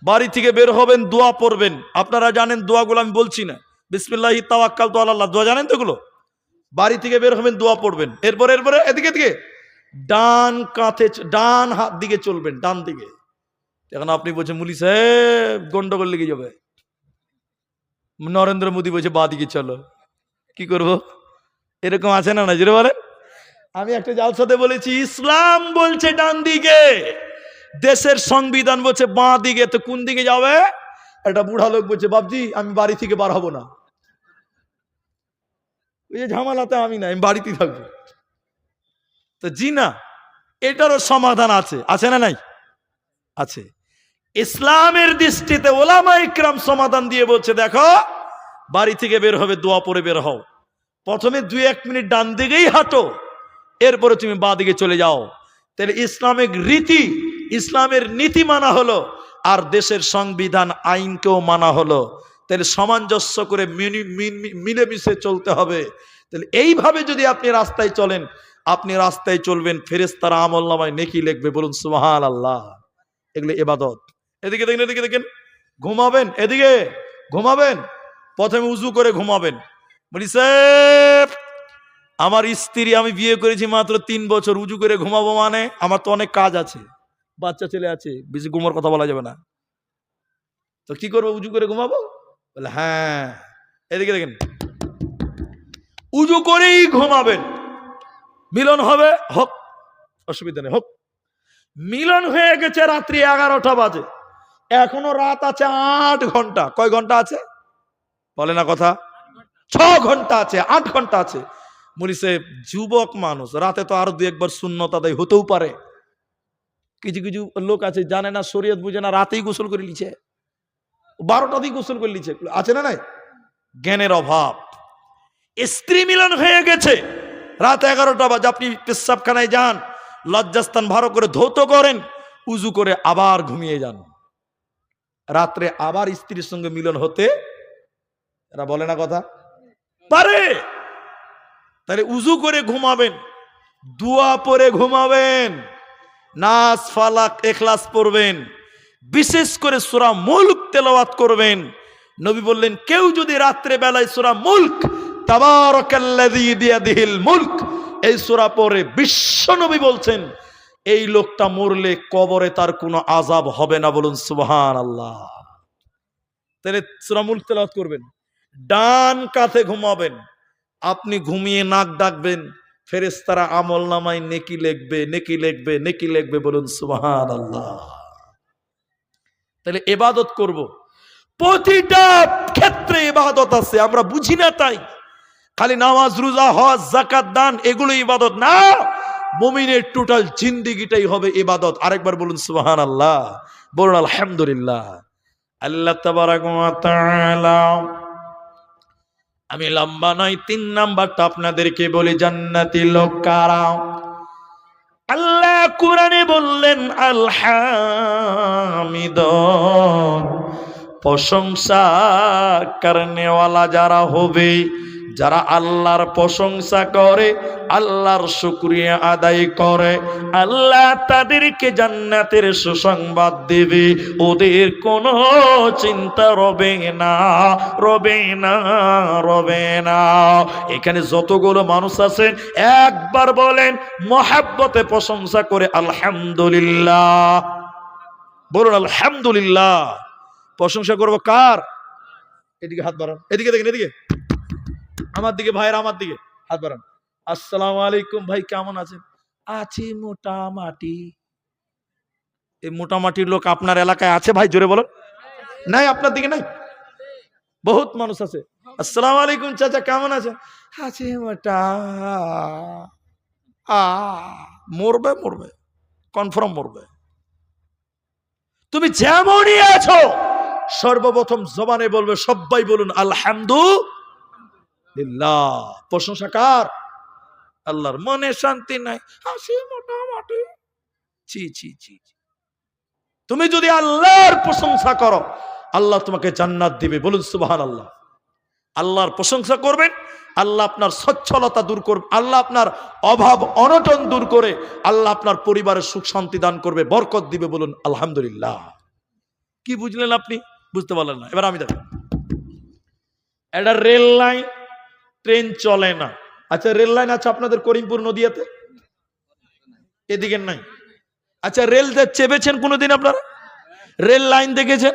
বাড়ি থেকে বের হবেন, দোয়া পড়বেন। আপনারা জানেন দোয়াগুলো, আমি বলছি না। বিসমিল্লাহি তাওয়াক্কালতু আলাল্লাহ, দোয়া জানেন তো এগুলো? বাড়ি থেকে বের হবেন, দোয়া পড়বেন। এরপরে এদিকে এদিকে ডান কাঁধে, ডান হাত দিকে চলবেন, ডান দিকে। এখন আপনি বলছেন মুলি সাহেব গন্ডগোল লেগে যাবে। নরেন্দ্র মোদী বলছে বা দিকে চলো, কি করব? এরকম আছে না? না জোরে বলেন। আমি একটা জালসাতে বলেছি, ইসলাম বলছে ডান দিকে, দেশের সংবিধান বলছে বাঁ দিকে, তো কোন দিকে যাবে? একটা বুড়া লোক বলছে, বাবজি আমি বাড়ি থেকে বার হবো না। ওই যে ঝামেলাতে আমি না, আমি বাড়িতেই থাকবো। তো জি না, এটারও সমাধান আছে, আছে না নাই? আছে। ইসলামের দৃষ্টিতে ওলামা ইকরাম সমাধান দিয়ে বলছে, দেখো বাড়ি থেকে বের হবে, দোয়া পড়ে বের হও। প্রথমে 2-1 মিনিট ডান দিকেই হাঁটো, এরপরে তুমি বাঁ দিকে চলে যাও। তাহলে ইসলামিক রীতি, ইসলামের নীতি মানা হলো, আর দেশের সংবিধান আইনকেও মানা হলো। তাহলে সামঞ্জস্য করে মিলেমিশে চলতে হবে। তাহলে এইভাবে যদি আপনি রাস্তায় চলেন, আপনি রাস্তায় চলবেন, ফেরেশতারা আমলনামায় নেকি লিখবে। বলুন সুবহানাল্লাহ। এগুলো ইবাদত। এদিকে দেখেন, এদিকে দেখেন, ঘুমাবেন, এদিকে ঘুমাবেন, প্রথমে উজু করে ঘুমাবেন। বলি স্যার আমার স্ত্রী, আমি বিয়ে করেছি মাত্র 3 বছর, উজু করে ঘুমাবো মানে? আমার তো অনেক কাজ আছে, বাচ্চা ছেলে আছে, বেশি ঘুমার কথা বলা যাবে না। তো কি করবো? উজু করে ঘুমাবো? বলে হ্যাঁ। এদিকে দেখেন, উজু করেই ঘুমাবেন। মিলন হবে, হোক, অসুবিধা নেই, হোক। মিলন হয়ে গেছে রাত্রি 11টা বাজে, এখনো রাত আছে 8 ঘন্টা। কয় ঘন্টা আছে? বলে না কথা? 6 ঘন্টা আছে, 8 ঘন্টা আছে। বলিছে যুবক মানুষ, রাতে তো আরো 2-1 বার সুন্নত আদায় হতেও পারে। কিছু কিছু লোক আছে জানে না, শরীয়ত বুঝে না, রাতেই গোসল করে লিছে, 12টাতেই গোসল করে লিছে, আছে না? নাই, জ্ঞানের অভাব। স্ত্রী মিলন হয়ে গেছে, রাত 11টা বাজে, আপনি পেশাবখানায় যান, লজ্জাস্থান ভালো করে ধৌত করেন, উজু করে আবার ঘুমিয়ে যান, রাত্রে আবার স্ত্রীর সঙ্গে মিলন হতে এরা বলে না কথা পারে। তাহলে উজু করে ঘুমাবেন, দোয়া পড়ে ঘুমাবেন, নাস ফালাক ইখলাস পড়বেন, বিশেষ করে সূরা মুলক তেলাওয়াত করবেন। নবী বললেন কেউ যদি রাত্রে বেলায় সূরা মুলক, তাবারাকাল্লাযী বিয়াদিহিল মুলক, এই সূরা পড়ে, বিশ্ব নবী বলছেন এই লোকটা মরলে কবরে তার কোনো আযাব হবে না। বলুন সুবহানাল্লাহ। তাহলে সূরা মুলক তেলাওয়াত করবেন, ডান কাঁধে ঘুমাবেন, আপনি ঘুমিয়ে নাক ডাকবেন, ফেরেশতারা আমলনামায় নেকি লিখবে, নেকি লিখবে, নেকি লিখবে। বলুন সুবহানাল্লাহ। তাহলে ইবাদত করব, প্রতিটা ক্ষেত্রে ইবাদত আছে, আমরা বুঝি না তাই। খালি নামাজ, রোজা, হজ, যাকাত, দান এগুলো ইবাদত না, মুমিনের টোটাল জিন্দেগিটাই হবে ইবাদত। আরেকবার বলুন সুবহানাল্লাহ, বলুন আলহামদুলিল্লাহ। আল্লাহ তাবারাক ওয়া তাআলা, আমি লম্বা নয়, 3 নাম্বারটা আপনাদেরকে বলি, জান্নাতি লোক কারা? আল্লাহ কোরআনে বললেন আল হামিদুন, প্রশংসা করনেওয়ালা যারা হবে, যারা আল্লাহর প্রশংসা করে, আল্লাহর শুকরিয়া আদায় করে, আল্লাহ তাদেরকে জান্নাতের সুসংবাদ দেবে, ওদের কোনো চিন্তা রবে না, রবে না, রবে না। এখানে যতগুলো মানুষ আছেন একবার বলেন মহব্বতে প্রশংসা করে আলহামদুলিল্লাহ। বলুন আলহামদুলিল্লাহ। প্রশংসা করবো কার? এদিকে হাত বাড়ান, এদিকে দেখেন, এদিকে আমার দিকে, ভাইয়ের আমার দিকে হাত বাড়ান। আসসালামু আলাইকুম ভাই, কেমন আছেন? আছি মোটামুটি। এই মোটামুটির লোক আপনার এলাকায় আছে ভাই? জোরে বলেন। নাই, আপনার দিকে নাই, বহুত মানুষ আছে। আসসালামু আলাইকুম চাচা, কেমন আছেন? আছি মোটা। মরবে, মরবে, কনফার্ম মরবে। তুমি যেমনই আছো সর্বপ্রথম জবানে বলবে, সবাই বলুন আলহামদুলিল্লাহ। প্রশংসা কার? আল্লাহর। মনে শান্তি নাই, হাসি মোটামুটি, ছি ছি ছি। তুমি যদি আল্লাহর প্রশংসা করো, আল্লাহ তোমাকে জান্নাত দিবে। বলুন সুবহানাল্লাহ। আল্লাহর প্রশংসা করবেন, আল্লাহ আপনার সচ্ছলতা দূর করবে, আল্লাহ আপনার অভাব অনটন দূর করে, আল্লাহ আপনার পরিবারের সুখ শান্তি দান করবে, বরকত দিবে। বলুন আলহামদুলিল্লাহ। কি বুঝলেন আপনি? বুঝতে পারলেন না? এবার আমি দেখেন, একটা রেল লাইন, ট্রেন চলে না। আচ্ছা, রেল লাইন আছে আপনাদের করিমপুর নদিয়াতে? এদিকে নাই। আচ্ছা, রেল চেপেছেন কোনোদিন আপনারা? রেল লাইন দেখেছেন?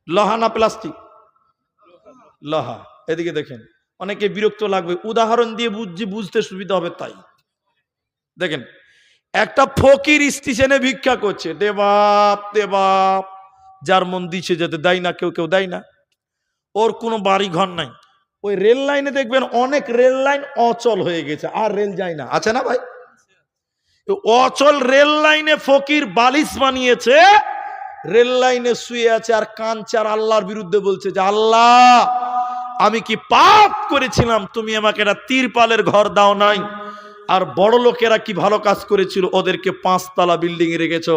লোহা না প্লাস্টিক? লোহা। এদিকে দেখেন, অনেকে বিরক্ত লাগবে, উদাহরণ দিয়ে বুঝতে সুবিধা হবে তাই। দেখেন, একটা ফকির স্টেশনে ভিক্ষা করছে, দেবাপ দেবাপ, যার মন দিচ্ছে যেতে, দেয় না, কেউ কেউ দেয় না, ওর কোনো বাড়ি ঘর নাই। ওই রেল লাইনে দেখবেন অনেক রেল লাইন অচল হয়ে গেছে, আর রেল যায় না, আছে না ভাই? অচল রেল লাইনে ফকির বালিশ বানিয়েছে, রেল লাইনে শুয়ে আছে আর কাঁদছে, আর আল্লাহর বিরুদ্ধে বলছে যে আল্লাহ, আমি কি পাপ করেছিলাম, তুমি আমাকে একটা তিরপালের ঘর দাও নাই? আর বড় লোকেরা কি ভালো কাজ করেছিল, ওদেরকে 5 তলা বিল্ডিং এ রেখেছো।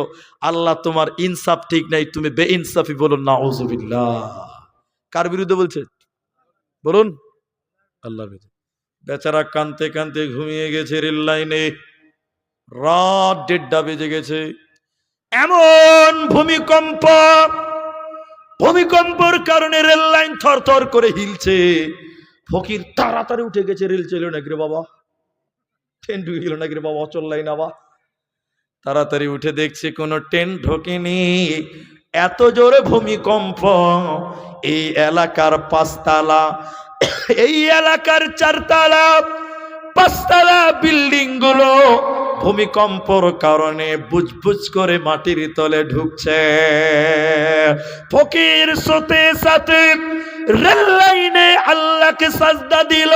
আল্লাহ, তোমার ইনসাফ ঠিক নাই, তুমি বেইনসাফি। বলুন নাউজুবিল্লাহ। কার বিরুদ্ধে বলছে? বলুন আল্লাহর বিরুদ্ধে। বেচারা কানতে কানতে ঘুমিয়ে গেছে রেল লাইনে, রাত 1:30 বেজে গেছে। এমন ভূমিকম্প, ভূমিকম্পর কারণে রেল লাইন থরথর করে হিলছে। ফকির তাড়াতাড়ি উঠে গেছে, রেল চলে নাকি রে বাবা, ট্রেন ঢুকে গেল নাকি রে বাবা, অচল লাইন আবার। তাড়াতাড়ি উঠে দেখছে কোনো ট্রেন ঢোকেনি। এত জোরে ভূমিকম্প, এই এলাকার 5 তলা, এই এলাকার 4 তলা, 5 তলা বিল্ডিং গুলো ভূমিকম্পর কারণে বুজবুজ করে মাটির তলে ঢুকছে। ফকির সাথে সাথে রেল লাইনে আল্লাহকে সাজদা দিল,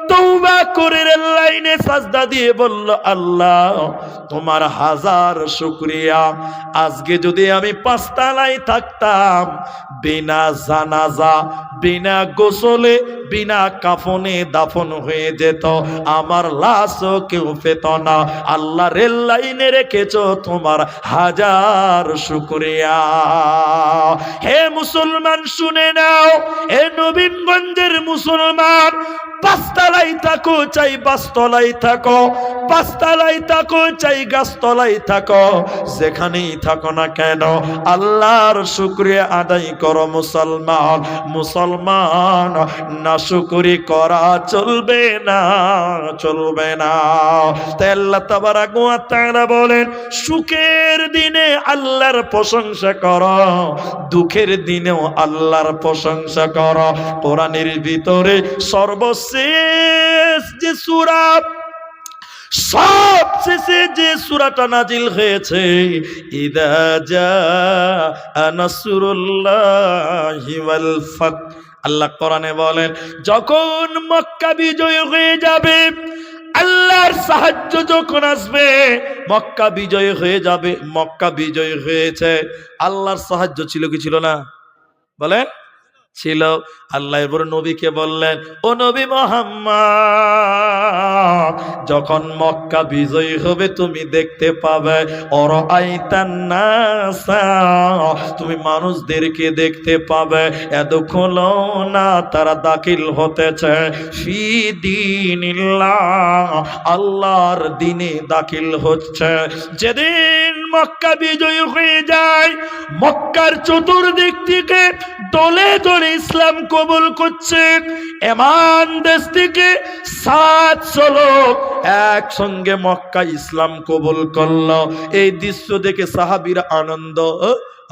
তওবা করে রেল লাইনে সাজদা দিয়ে বলল, আল্লাহ তোমার হাজার শুকরিয়া, আজকে যদি আমি পাঁচতলায় থাকতাম, বিনা জানাজা, বিনা গোসলে, বিনা কাফনে দাফন হয়ে যেত, আমার লাশও কেউ পেত না। আল্লাহ রেল লাইনে রেখেছো, তোমার হাজার শুকরিয়া। হে মুসলমান শুনে নাও, হে নবীনগঞ্জের মুসলমান, পাঁচতলায় থাকো চাই বাসতলায় থাকো, পাঁচতলায় থাকো চাই গাছতলায় থাকো, যেখানেই থাকো না কেন আল্লাহর শুকরিয়া আদায় করো মুসলমান। মুসলমান না শুকরি করা চলবে না, চলবে না। তাই আল্লাহ তাবারাক ওয়া তাআলা বলেন, সুখের দিনে আল্লাহর প্রশংসা করো, দুঃখের দিনেও আল্লাহর প্রশংসা করো। কোরআনের ভিতরে সর্বশেষ যে সূরা, সবশেষে যে সূরাটা নাজিল হয়েছে, ইদা জাআ নাসরুল্লাহি ওয়াল ফাত, আল্লাহ কোরআনে বলেন, যখন মক্কা বিজয় হয়ে যাবে, আল্লাহর সাহায্য যখন আসবে, মক্কা বিজয় হয়ে যাবে। মক্কা বিজয় হয়েছে, আল্লাহর সাহায্য ছিল কি ছিল না? বলেন ছিল। আল্লাহ এবার নবীকে বললেন, ও নবী মুহাম্মদ, যখন মক্কা বিজয়ী হবে তুমি দেখতে পাবে, অরাআইতান্নাসা, তুমি মানুষদেরকে দেখতে পাবে, ইয়াদখুলুনা, তারা দাখিল হতেছে, ফি দীনিল্লাহ, আল্লাহর দ্বীনে দাখিল হচ্ছে। যেদিন মক্কা বিজয়ী হয়ে যায়, মক্কার চতুর্দিক থেকে দলে দলে ইসলাম কবুল করছে। এমান দেশ থেকে 700 লোক একসঙ্গে মক্কা ইসলাম কবুল করলো। এই দৃশ্য দেখে সাহাবীরা আনন্দ,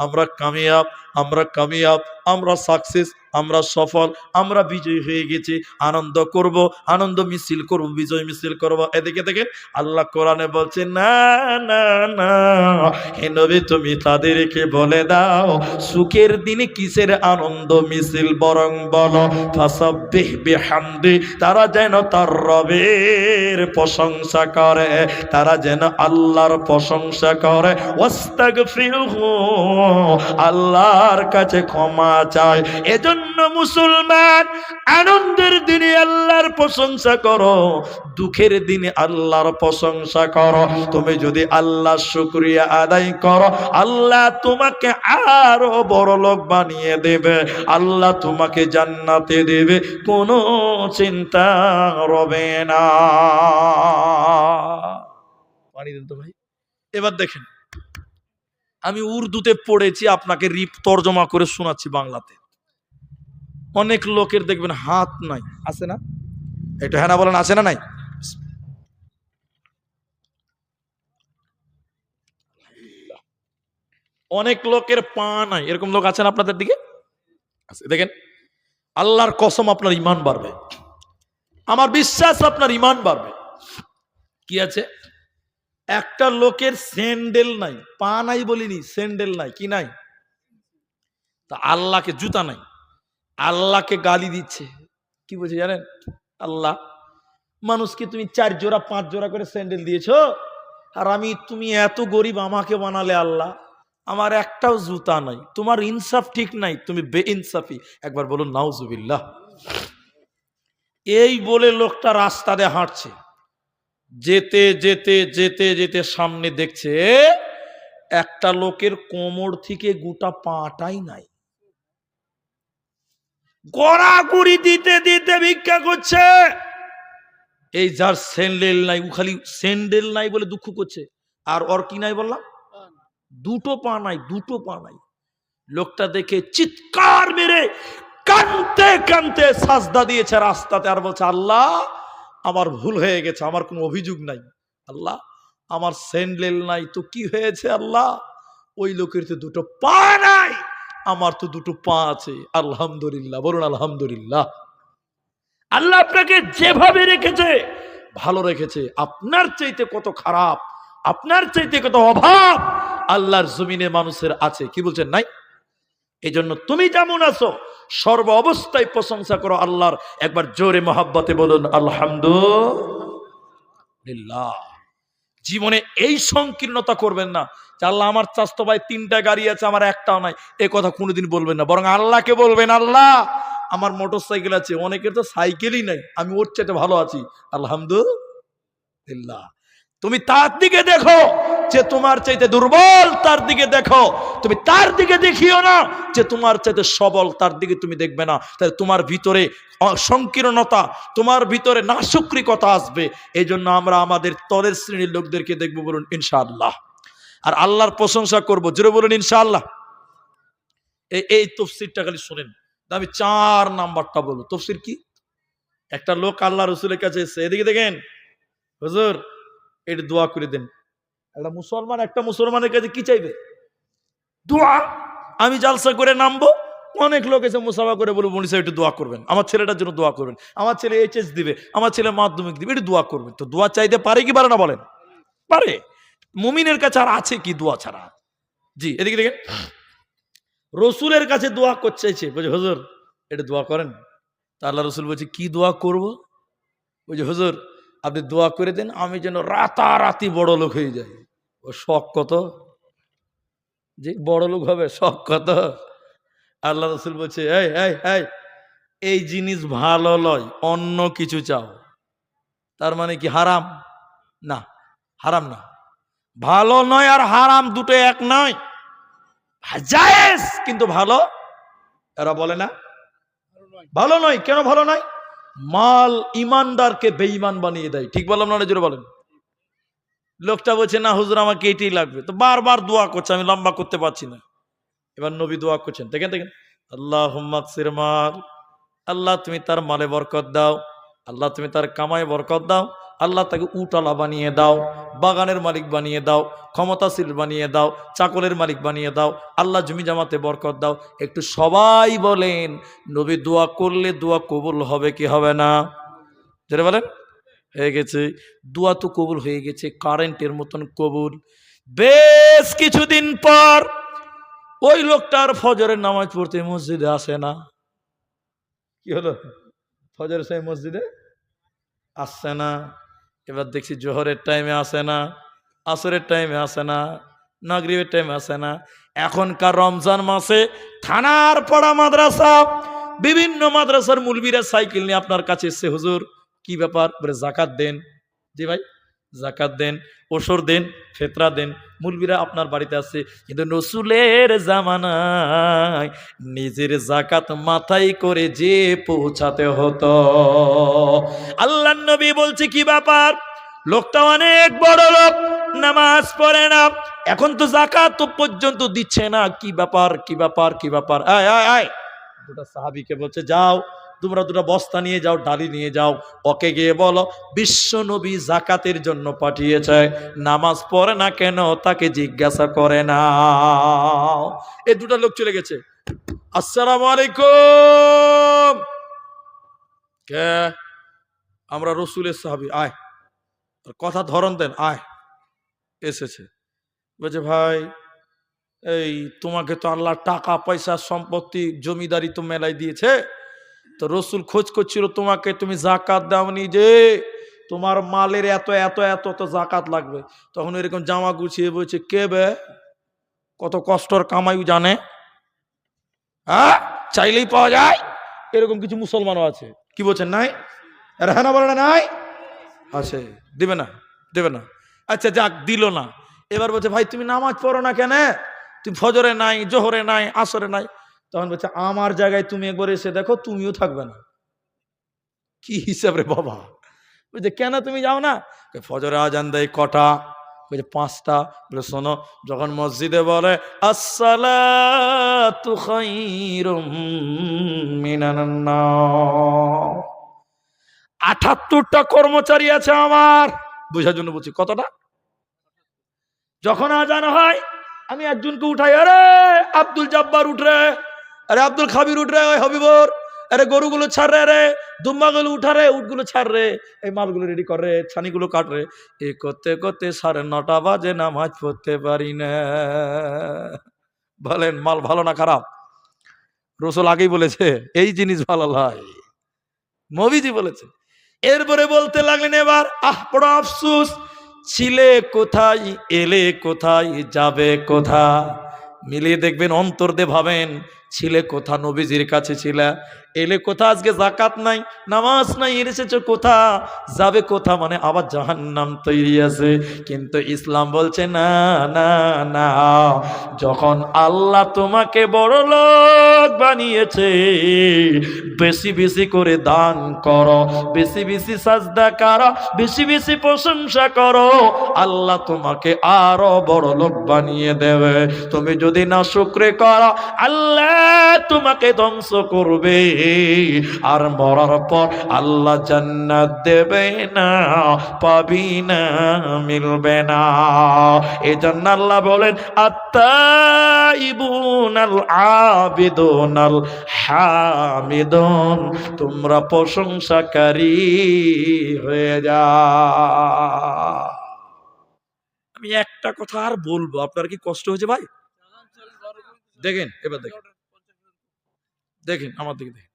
আমরা কামিয়াব, আমরা কামিয়াব, আমরা সাকসেস, আমরা সফল, আমরা বিজয় হয়ে গেছি, আনন্দ করব, আনন্দ মিছিল করব, বিজয় মিছিল করব। এদিকে দেখেন আল্লাহ কোরআনে বলছে, না না না, হে নবী তুমি তাদেরকে বলে দাও, সুখের দিনে কিসের আনন্দ মিছিল, বরং বলো ফাসাব্বিহ বিহামদি, তারা যেন তার রবের প্রশংসা করে, তারা যেন আল্লাহর প্রশংসা করে, ওয়াস্তাগফিরহু, আল্লাহর কাছে ক্ষমা চায়। এজন্য মুসলমান, আনন্দের দিনে আল্লাহর প্রশংসা করো, দুঃখের দিনে আল্লাহর প্রশংসা করো। তুমি যদি আল্লাহর শুকরিয়া আদায় করো, আল্লাহ তোমাকে আরো বড় লোক বানিয়ে দেবে, আল্লাহ তোমাকে জান্নাতে দেবে, কোনো চিন্তা রবে না। পানি দেন তো ভাই। এবার দেখেন, আমি উর্দুতে পড়েছি, আপনাকে তর্জমা করে শোনাচ্ছি বাংলাতে। অনেক লোকের দেখবেন হাত নাই, আছে না? একটু হ্যাঁ না বলেন, আছে না নাই? অনেক লোকের পা নাই, এরকম লোক আছেন আপনাদের দিকে? দেখেন, আল্লাহর কসম আপনার ঈমান বাড়বে, আমার বিশ্বাস আপনার ঈমান বাড়বে। কি আছে? একটা লোকের স্যান্ডেল নাই, পা নাই বলিনি, স্যান্ডেল নাই, কি নাই? তা আল্লাহকে জুতা নাই, আল্লাহকে গালি দিচ্ছে। কি বলছে জানেন? আল্লাহ, মানুষকে তুমি 4 জোড়া 5 জোড়া করে স্যান্ডেল দিয়েছো, আর তুমি এত গরিব, আমাকে বানালে আল্লাহ, আমার একটাও জুতা নাই, তোমার ইনসাফ ঠিক নাই, তুমি বেইনসাফি। একবার বলুন নাউজুবিল্লাহ। এই বলে লোকটা রাস্তা দিয়ে হাঁটছে, যেতে যেতে যেতে যেতে সামনে দেখছে একটা লোকের কোমর থেকে গোটা পাটাই নাই, গড়াগড়ি দিতে দিতে ভিক্ষা করছে। এই যার স্যান্ডেল নাই, ও খালি স্যান্ডেল নাই বলে দুঃখ করছে, আর ওর কি নাই বললাম? দুটো পা নাই, দুটো পা নাই। লোকটা দেখে চিৎকার মেরে কাঁদতে কাঁদতে সাজদা দিয়েছে রাস্তাতে, আর বলছে, আল্লাহ আমার ভুল হয়ে গেছে, আমার কোনো অভিযোগ নাই, আল্লাহ আমার স্যান্ডেল নাই তো কি হয়েছে, আল্লাহ ওই লোকের তো দুটো পা নাই, আমার তো দুটো পা আছে, আলহামদুলিল্লাহ। বলুন আলহামদুলিল্লাহ। আল্লাহ আপনাকে যেভাবে রেখেছে ভালো রেখেছে, আপনার চাইতে কত খারাপ, আপনার চাইতে কত অভাব আল্লাহর জমিনে মানুষের আছে, কি বলছেন নাই? এই জন্য তুমি যেমন আছো সর্ব অবস্থায় প্রশংসা করো আল্লাহর। একবার জোরে মহাব্বতে বলুন আলহামদুলিল্লাহ। জীবনে এই সংকীর্ণতা করবেন না যে আল্লাহ আমার চাস্তো ভাই 3টা গাড়ি আছে আমার একটাও নাই, এ কথা কোনোদিন বলবেন না। বরং আল্লাহকে বলবেন, আল্লাহ আমার মোটর সাইকেল আছে, অনেকের তো সাইকেলই নাই, আমি ওর চাইতে ভালো আছি, আলহামদুলিল্লাহ। তুমি তার দিকে দেখো যে তোমার চাইতে দুর্বল, তার দিকে দেখো। তুমি তার দিকে দেখিও না যে তোমার চাইতে সবল, তার দিকে তুমি দেখবে না। তাই তোমার ভিতরে সংকীর্ণতা, তোমার ভিতরে নাশুকরিকতা আসবে। এই জন্য আমরা আমাদের তলের শ্রেণীর লোকদেরকে দেখবো, বলুন ইনশাআল্লাহ। আর আল্লাহর প্রশংসা করবো, জোরে বলুন ইনশাআল্লাহ। এই তফসিরটা খালি শোনেন, আমি 4 নাম্বারটা বলবো। তফসির কি? একটা লোক আল্লাহ রসুলের কাছে এসে, এদিকে দেখেন হুজুর এটা দোয়া করে দেন। একটা মুসলমানের কাছে কি চাইবে? দোয়া। আমি জালসা করে নামবো, অনেক লোক এসে মুসাফা করে বলবো মনি সাহেব একটু দোয়া করবেন, আমার ছেলেটার জন্য দোয়া করবেন, আমার ছেলে এইচএস দিবে, আমার ছেলে মাধ্যমিক দিবে, একটু দোয়া করবেন। তো দোয়া চাইতে পারে কি পারে না বলেন? পারে। মুমিনের কাছে আর আছে কি দোয়া ছাড়া? জি, এদিকে দেখেন রসুলের কাছে দোয়া করতে চাইছে, বলছে হুজুর এটা দোয়া করেন। তা আল্লাহ রসুল বলছে কি দোয়া করবো? বলছে হুজুর আপনি দোয়া করে দেন আমি যেন রাতারাতি বড় লোক হয়ে যাই। ও শখ কত যে বড় লোক হবে, শখ কত? আল্লাহ রসুল বলছে এই এই এই এই জিনিস ভালো লয়, অন্য কিছু চাও। তার মানে কি হারাম? না, হারাম না। ভালো নয় আর হারাম দুটো এক নয়, জায়েজ কিন্তু ভালো। এরা বলে না ভালো নয়। কেন ভালো নয়? মাল ইমানদারকে বেঈমান বানিয়ে দেয়। ঠিক বললাম না? জোরে বলেন। লোকটা বলছে না হুজুর আমাকে এটাই লাগবে, তো বারবার দোয়া করছে, আমি লম্বা করতে পারছি না। এবার নবী দোয়া করছেন, দেখেন দেখেন আল্লাহুম্মা আকসির মাল, আল্লাহ তুমি তার মালে বরকত দাও, আল্লাহ তুমি তার কামায় বরকত দাও, আল্লাহ তাকে উটালা বানিয়ে দাও, বাগানের মালিক বানিয়ে দাও, ক্ষমতাশীল বানিয়ে দাও, চাকলের মালিক বানিয়ে দাও, আল্লাহ জমি জামাতে বরকত দাও। একটু সবাই বলেন নবী দোয়া করলে দোয়া কবুল হবে কি হবে না? যেটা বলেন হয়ে গেছে। দোয়া তো কবুল হয়ে গেছে, কারেন্টের মতন কবুল। বেশ কিছুদিন পর ওই লোকটার ফজরের নামাজ পড়তে মসজিদে আসে না। কি হলো? ফজরের সময় মসজিদে আসছে না। এবার দেখছি জোহরের টাইমে আসে না, আসরের টাইমে আসে না, মাগরিবের টাইমে আসে না। এখনকার রমজান মাসে থানার পাড়া মাদ্রাসা, বিভিন্ন মাদ্রাসার মুলবিরা সাইকেল নিয়ে আপনার কাছে এসছে, হুজুর কি ব্যাপার? বলে জাকাত দেন। জি ভাই জাকাত দেন, ওসর দেন, ফেতরা দেন। মুলবিরা আপনার বাড়িতে আসছে, কিন্তু রসুলের জামানায় নিজের জাকাত মাথায় করে যে পৌঁছাতে হতো। আল্লাহ নবী বলছে কি ব্যাপার? লোকটা অনেক বড় লোক, নামাজ পড়ে না, এখন তো জাকাত তো পর্যন্ত দিচ্ছে না, কি ব্যাপার কি ব্যাপার কি ব্যাপার? আয় আয় আয়। দুটা সাহাবীকে বলছে যাও তোমরা দুটো বস্তা নিয়ে যাও, ডালি নিয়ে যাও, ওকে গিয়ে বলো বিশ্ব নবী জাকাতের জন্য পাঠিয়েছে, নামাজ পড়ে না কেন তাকে জিজ্ঞাসা করে না। এই দুটা লোক চলে গেছে। আসসালামু আলাইকুম। কে? আমরা রসুলের সাহাবী। আয়, কথা ধরন দেন। আয়। এসেছে, বলছে ভাই এই তোমাকে তো আল্লাহ টাকা পয়সা সম্পত্তি জমিদারি তো মেলাই দিয়েছে, তো রসুল খোঁজ করছিল তোমাকে, তুমি জাকাত দাওনি, যে তোমার মালের এত এত এত তো জাকাত লাগবে। তখন এরকম জামা গুছিয়ে বলছে কে বে, কত কষ্টর কামাই জানে, হ্যাঁ চাইলেই পাওয়া যায়। এরকম কিছু মুসলমানও আছে। কি বলছেন নাই? হ্যাঁ না বলে না নাই আছে, দেবে না দেবে না। আচ্ছা যাক দিল না। এবার বলছে ভাই তুমি নামাজ পড়ো না কেন? তুমি ফজরে নাই, জোহরে নাই, আসরে নাই। তখন বলছে আমার জায়গায় তুমি একবার এসে দেখো, তুমিও থাকবে না। কি হিসাব রে বাবা? বলছে কেন তুমি যাও না? ফজরে আজান দেয় কটা? বলছে 5টা। বলে শোনো, যখন মসজিদে বলে আসসালাতু খায়রুম মিনান নাওম, 78টা কর্মচারী আছে আমার, বোঝার জন্য বলছি কতটা। যখন আজান হয় আমি একজনকে উঠাই, আরে আব্দুল জব্বার উঠ রে, আরে আব্দুল খাবির উঠ রে, ওই হবিবর, আরে গরুগুলো ছাড় রে, রে দুম্বাগুলো উঠা রে, উটগুলো ছাড় রে, এই মালগুলো রেডি কর রে, ছানিগুলো কাট রে। এ করতে করতে 9:30 বাজে, নামাজ পড়তে পারি না। বলেন মাল ভালো না খারাপ? রসুল আগেই বলেছে এই জিনিস ভালো নয়, নবীজি বলেছে। এরপরে বলতে লাগলেন এবার বড় আফসোস, ছিলে কোথায়, এলে কোথায়, যাবে কোথা। মিলিয়ে দেখবেন, অন্তর দিয়ে ভাবেন, ছিলে কোথা, নবীজির কাছে ছিলা, এলে কোথা, আজকে যাকাত নাই, নামাজ নাই, এসেছো কোথা, যাবে কোথা, মানে আবার জাহান্নাম তৈরি আছে। কিন্তু ইসলাম বলছে না না না, যখন আল্লাহ তোমাকে বড় লোক বানিয়েছে, বেশি বেশি করে দান করো, বেশি বেশি সাজদা করো, বেশি বেশি প্রশংসা করো, আল্লাহ তোমাকে আরো বড় লোক বানিয়ে দেবে। তুমি যদি না শুকরে করো, আল্লাহ তোমাকে ধ্বংস করবে, আর মরার পর আল্লাহ জান্নাত দেবে না, পাবি না, মিলবে না। এই জন্য আল্লাহ বলেন আত্তাইবুনাল আবিদুনাল হামিদুন, তোমরা প্রশংসাকারী হয়ে যাও। আমি একটা কথা আর বলবো, আপনার কি কষ্ট হয়েছে ভাই? দেখেন এবার দেখেন, দেখেন আমার দিকে দেখেন,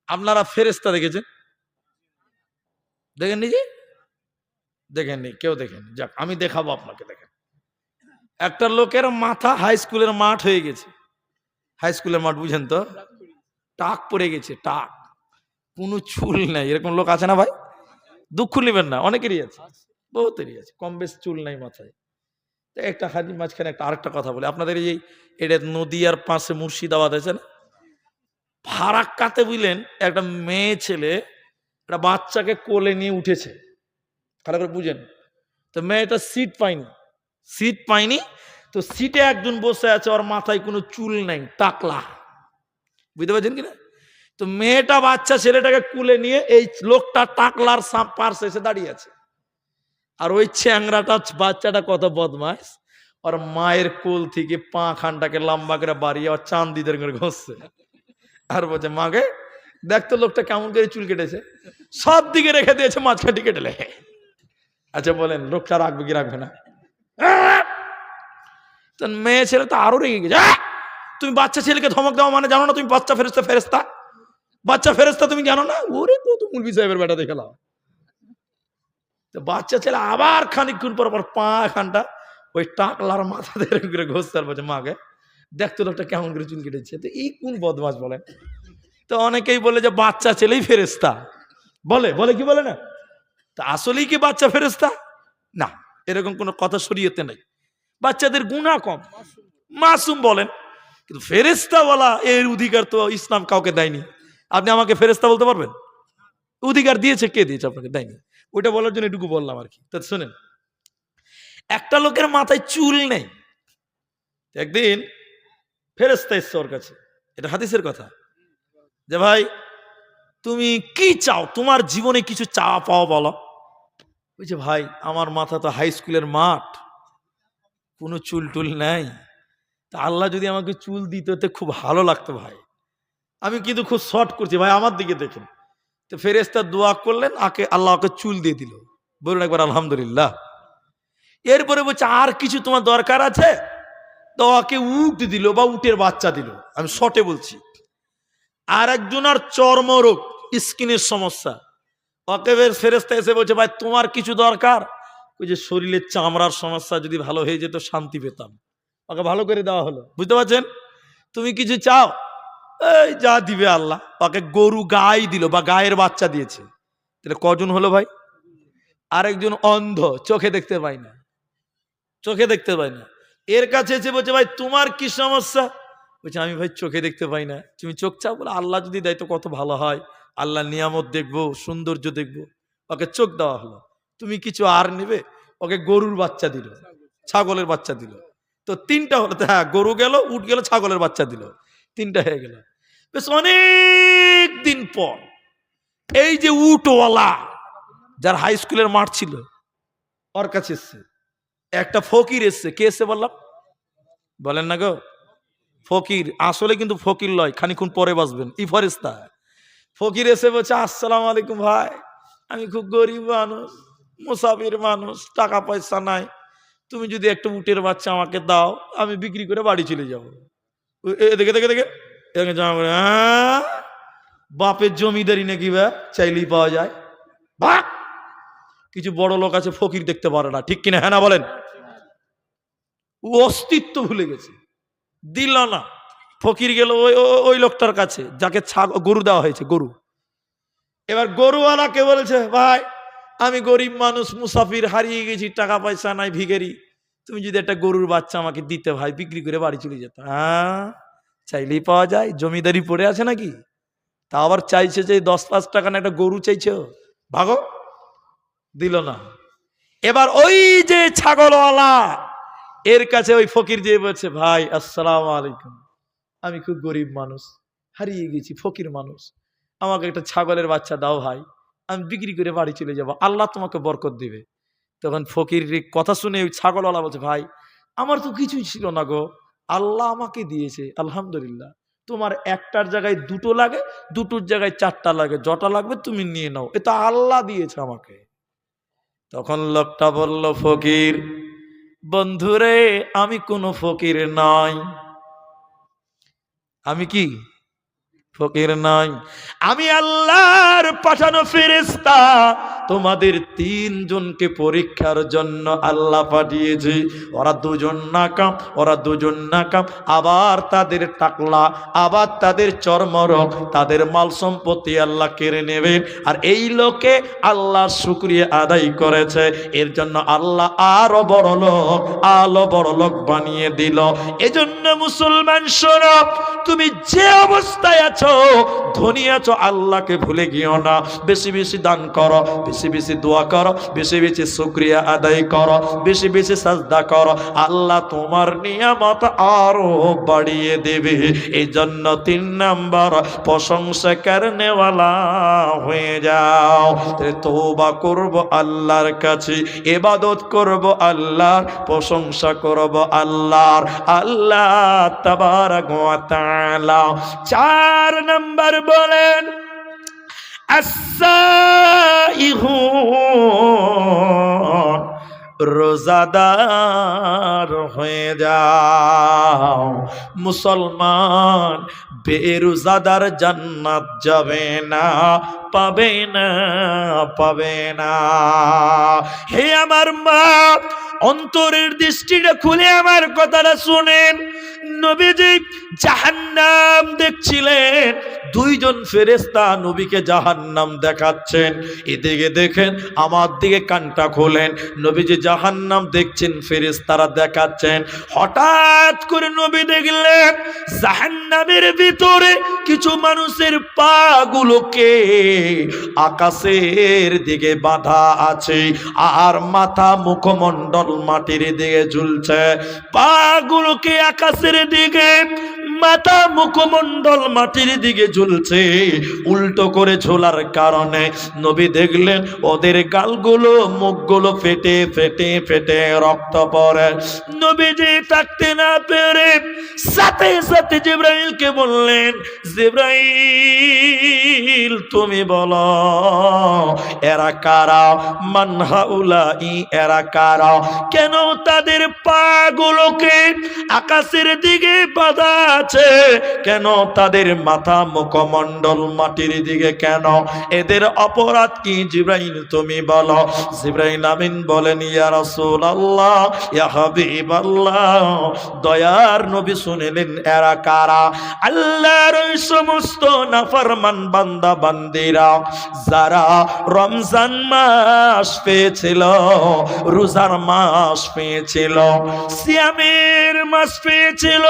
আপনারা ফেরেশতা দেখেছেন? দেখেন নিজে দেখেননি, কেউ দেখেননি, যাক আমি দেখাবো আপনাকে। দেখেন, একটা লোকের মাথা হাই স্কুলের মাঠ হয়ে গেছে, হাই স্কুলের মাঠ বুঝেন তো, টাক পড়ে গেছে, টাক, কোনো চুল নাই, এরকম লোক আছে না ভাই? দুঃখ নেবেন না, অনেকেরই আছে, বহুতেরই আছে, কম বেশ চুল নাই মাথায়। তো একটা হাজি মাঝখানে একটা আরেকটা কথা বলে, আপনাদের এই এটা নদীয়ার পাশে মুর্শিদাবাদ আছে না, ফারাক্কাতে বুঝলেন, একটা মেয়ে ছেলে একটা বাচ্চাকে কোলে নিয়ে উঠেছে, ভালো করে বুঝেন। তো মেয়েটা সিট পায়নি, সিট পায়নি, তো সিটে একজন বসে আছে, ওর মাথায় কোনো চুল নাই, টাকলা, বুঝতে পারছেন কিনা? তো মেয়েটা বাচ্চা ছেলেটাকে কুলে নিয়ে এই লোকটা টাকলার পার্শ্বে এসে দাঁড়িয়ে আছে, আর ওই চ্যাংরাটা বাচ্চাটা কত বদমাস, ওর মায়ের কোল থেকে পা খানটাকে লম্বা করে বাড়িয়ে ওর চান্দিদের করে ঘষছে, আর বলছে মাকে দেখতো লোকটা কেমন করে চুল কেটেছে, সব দিকে রেখে দিয়েছে, মাঝখানটি কেটেলে। আচ্ছা বলেন লোকটা রাখবে কি রাখবে না? তো মেয়ে ছেলে তো আরো রেগে গেছে, তুমি বাচ্চা ছেলেকে ধমক দেওয়া মানে জানো না তুমি বাচ্চা ফেরেশতা, ফেরেশতা বাচ্চা ফেরেশতা তুমি জানো না? ওরে তো মুলবি সাহেবের বেটা দেখালাম। তো বাচ্চা ছেলে আবার খানিকক্ষণ পর পর পা খানটা ওই টাকলার মাথা ধরে করে ঘষতে বলছে মাকে দেখতো লোকটা কেমন করে চুল কেটেছে। তো এই কোন বদমাস বলেন? তো অনেকেই বলে যে বাচ্চা ছেলেই ফেরেশতা, বলে বলে কি বলে না? তা আসলেই কি বাচ্চা ফেরেশতা? না, এরকম কোনো কথা শরীয়তে নাই। বাচ্চাদের গুনাহ কম, মাসুম বলেন, কিন্তু ফেরেশতা বলা এর অধিকার তো ইসলাম কাউকে দেয়নি। আপনি আমাকে ফেরেশতা বলতে পারবেন? অধিকার দিয়েছে কে? দিয়েছে আপনাকে? দেয়নি। ওইটা বলার জন্য এটুকু বললাম আর কি। তা শোনেন, একটা লোকের মাথায় চুল নেই, একদিন ফেরেশতা এসছে ওর কাছে, এটা হাদিসের কথা, যে ভাই তুমি কি চাও, তোমার জীবনে কিছু চাওয়া পাওয়া বলো। বলছে ভাই আমার মাথা তো হাই স্কুলের মাঠ, কোনো চুল টুল নাই, তা আল্লাহ যদি আমাকে চুল দিত তো খুব ভালো লাগতো ভাই, আমি কিন্তু খুব শর্ট করছি ভাই, আমার দিকে দেখেন। তো ফেরেশতা দোয়া করলেন, আল্লাহ ওকে চুল দিয়ে দিল। বলুন একবার আলহামদুলিল্লাহ। এরপরে বলছে আর কিছু তোমার দরকার আছে, তো ওকে উট দিল বা উটের বাচ্চা দিল, আমি শর্টে বলছি। আর একজনের চর্মরোগ, স্কিনের সমস্যা, ওকে ফেরেশতা এসে বলছে ভাই তোমার কিছু দরকার, ওই যে শরীরের চামড়ার সমস্যা যদি ভালো হয়ে যেত শান্তি পেতাম, ওকে ভালো করে দেওয়া হলো। বুঝতে পারছেন? তুমি কিছু চাও, এই যা দিবে আল্লাহ। ওকে গরু গাই দিল বা গায়ের বাচ্চা দিয়েছে, তাহলে কজন হলো ভাই? আরেকজন অন্ধ, চোখে দেখতে পাই না, চোখে দেখতে পাই না, এর কাছে এসে বলছে ভাই তোমার কি সমস্যা? বলছে আমি ভাই চোখে দেখতে পাই না, তুমি চোখ চাও? বলে আল্লাহ যদি দেয় তো কত ভালো হয়, আল্লাহ নিয়ামত দেখবো, সৌন্দর্য দেখবো। ওকে চোখ দেওয়া হলো। তুমি কিছু আর নেবে? ওকে গরুর বাচ্চা দিল, ছাগলের বাচ্চা দিল। তো তিনটা হলো, হ্যাঁ গরু গেল, উট গেল, ছাগলের বাচ্চা দিল, তিনটা হয়ে গেল। বেশ অনেক দিন পর এই যে উটওয়ালা, যার হাই স্কুলের মাঠ ছিল, ওর কাছে এসছে একটা ফকির এসছে। কে এসছে বললাম? বলেন না গো, ফকির। আসলে কিন্তু ফকির লয়, খানিক্ষণ পরে বাসবেন, ই ফেরেশতা। ফকির এসে বলছে আসসালামু আলাইকুম ভাই, আমি খুব গরিব মানুষ, মুসাফির মানুষ, টাকা পয়সা নাই, তুমি যদি একটা উটের বাচ্চা আমাকে দাও, আমি বিক্রি করে বাড়ি চলে যাবো। দেখে দেখে দেখে বাপের জমিদারি নাকি বা চাইলেই পাওয়া যায়। কিছু বড় লোক আছে ফকির দেখতে পারে না, ঠিক কিনা? হ্যাঁ না বলেন? ও অস্তিত্ব ভুলে গেছে, দিল না। ফকির গেল ওই ওই লোকটার কাছে যাকে গরু দেওয়া হয়েছে, গরু। এবার গরুওয়ালাকে বলেছে, ভাই আমি গরিব মানুষ, মুসাফির, হারিয়ে গেছি, টাকা পয়সা নাই, ভিখারি, তুমি যদি একটা গরুর বাচ্চা আমাকে দিতে ভাই, বিক্রি করে বাড়ি চলে যেত। হ্যাঁ, চাইলেই পাওয়া যায়? জমিদারি পড়ে আছে নাকি? তা আবার চাইছে যে 10-5 টাকা না একটা গরু চাইছে, ভাগো। দিল না। এবার ওই যে ছাগলওয়ালা, এর কাছে ওই ফকির যে বলছে, ভাই আসসালামু আলাইকুম, আমি খুব গরিব মানুষ, হারিয়ে গেছি, ফকির মানুষ, আমাকে একটা ছাগলের বাচ্চা দাও ভাই, আমি বিক্রি করে বাড়ি চলে যাব, আল্লাহ তোমাকে বরকত দিবে। তখন ফকির কথা শুনে ওই ছাগলওয়ালা বলছে, ভাই আমার তো কিছুই ছিল না গো, আল্লাহ আমাকে দিয়েছে, আলহামদুলিল্লাহ। তোমার একটার জায়গায় দুটো লাগে, দুটোর জায়গায় চারটা লাগে, যটা লাগবে তুমি নিয়ে নাও, এটা আল্লাহ দিয়েছে আমাকে। তখন লোকটা বলল, ফকির বন্ধুরে, আমি কোনো ফকির নয়। আমি কি ফকির নয়, আমি আল্লাহর পাঠানো ফেরেশতা। তোমাদের 3 জনকে পরীক্ষার জন্য আল্লাহ পাঠিয়েছে। ওরা দুজন নাকাম, আবার তাদের টাকলা, আবার তাদের চর্মরোগ, তাদের মাল সম্পত্তি আল্লাহ কেড়ে নেবেন। আর এই লোকে আল্লাহর শুকরিয়া আদায় করেছে, এর জন্য আল্লাহ আরো বড় লোক বানিয়ে দিল। এজন্য মুসলমান শোনো, তুমি যে অবস্থায় আছো, ধনী আছো, আল্লাহকে ভুলে গিয়েও না। বেশি বেশি দান করো, বেশি বেশি দোয়া করো, বেশি বেশি শুকরিয়া আদায় করো, বেশি বেশি সাজদা করো, আল্লাহ তোমার নিয়ামত আরো বাড়িয়ে দেবে। এই জন্য 3 নাম্বার, প্রশংসা করনেওয়ালা হয়ে যাও। তওবা করব আল্লাহর কাছে, ইবাদত করব আল্লাহর, প্রশংসা করব আল্লাহর, আল্লাহ তাবারক ওয়া তাআলা। 4 নাম্বার বলেন, আস-সাইহুন, রোজাদার হয়ে যাও। মুসলমান বেরোজাদার জান্নাত যাবে না, পাবে না। হে আমার মা, অন্তরের দৃষ্টিটা খুলে আমার কথাটা শুনেন। নবীজি জাহান্নাম দেখছিলেন, 2 জন ফেরেশতা নবীকে জাহান্নাম দেখাচ্ছেন। এদিকে দেখেন, আমার দিকে কানটা খোলেন, নবীজি জাহান্নাম দেখছেন, ফেরেশতারা দেখাচ্ছেন। হঠাৎ করে নবী দেখলেন জাহান্নামের ভিতরে কিছু মানুষের পা গুলোকে আকাশের দিকে বাঁধা আছে, আর মাথা মুখমণ্ডল মাটির দিকে ঝুলছে। পা গুলোকে আকাশের দিকে, মাথা মুখমণ্ডল মাটির দিকে ঝুলছে। উল্টো করে ঝোলার কারণে নবী দেখলেন ওদের গালগুলো, মুখগুলো ফেটে ফেটে ফেটে রক্ত পড়ে। নবীজি থাকতে না পেরে সাথে সাথে জিবরাইলকে বললেন, জিবরাইল তুমি বলো এরা কারা, মান হাউলাই, এরা কারা, কেন তাদের পা গুলোকে আকাশের দিকে বাঁধা আছে, কেন তাদের মাথা মুখমণ্ডল মাটির দিকে, কেন, এদের অপরাধ কি জিবরাইল তুমি বলো। জিবরাইল আমিন বলেন, ইয়া রাসূলুল্লাহ, ইয়া হাবিবাল্লাহ, দয়ার নবী শুনলেন এরা কারা। আল্লাহর ওই সমস্ত নাফরমান বান্দা বান্দিরা যারা রমজান মাস পেয়েছিল, রোজার মাস পেয়েছিল, সিয়ামের মাস পেয়েছিল,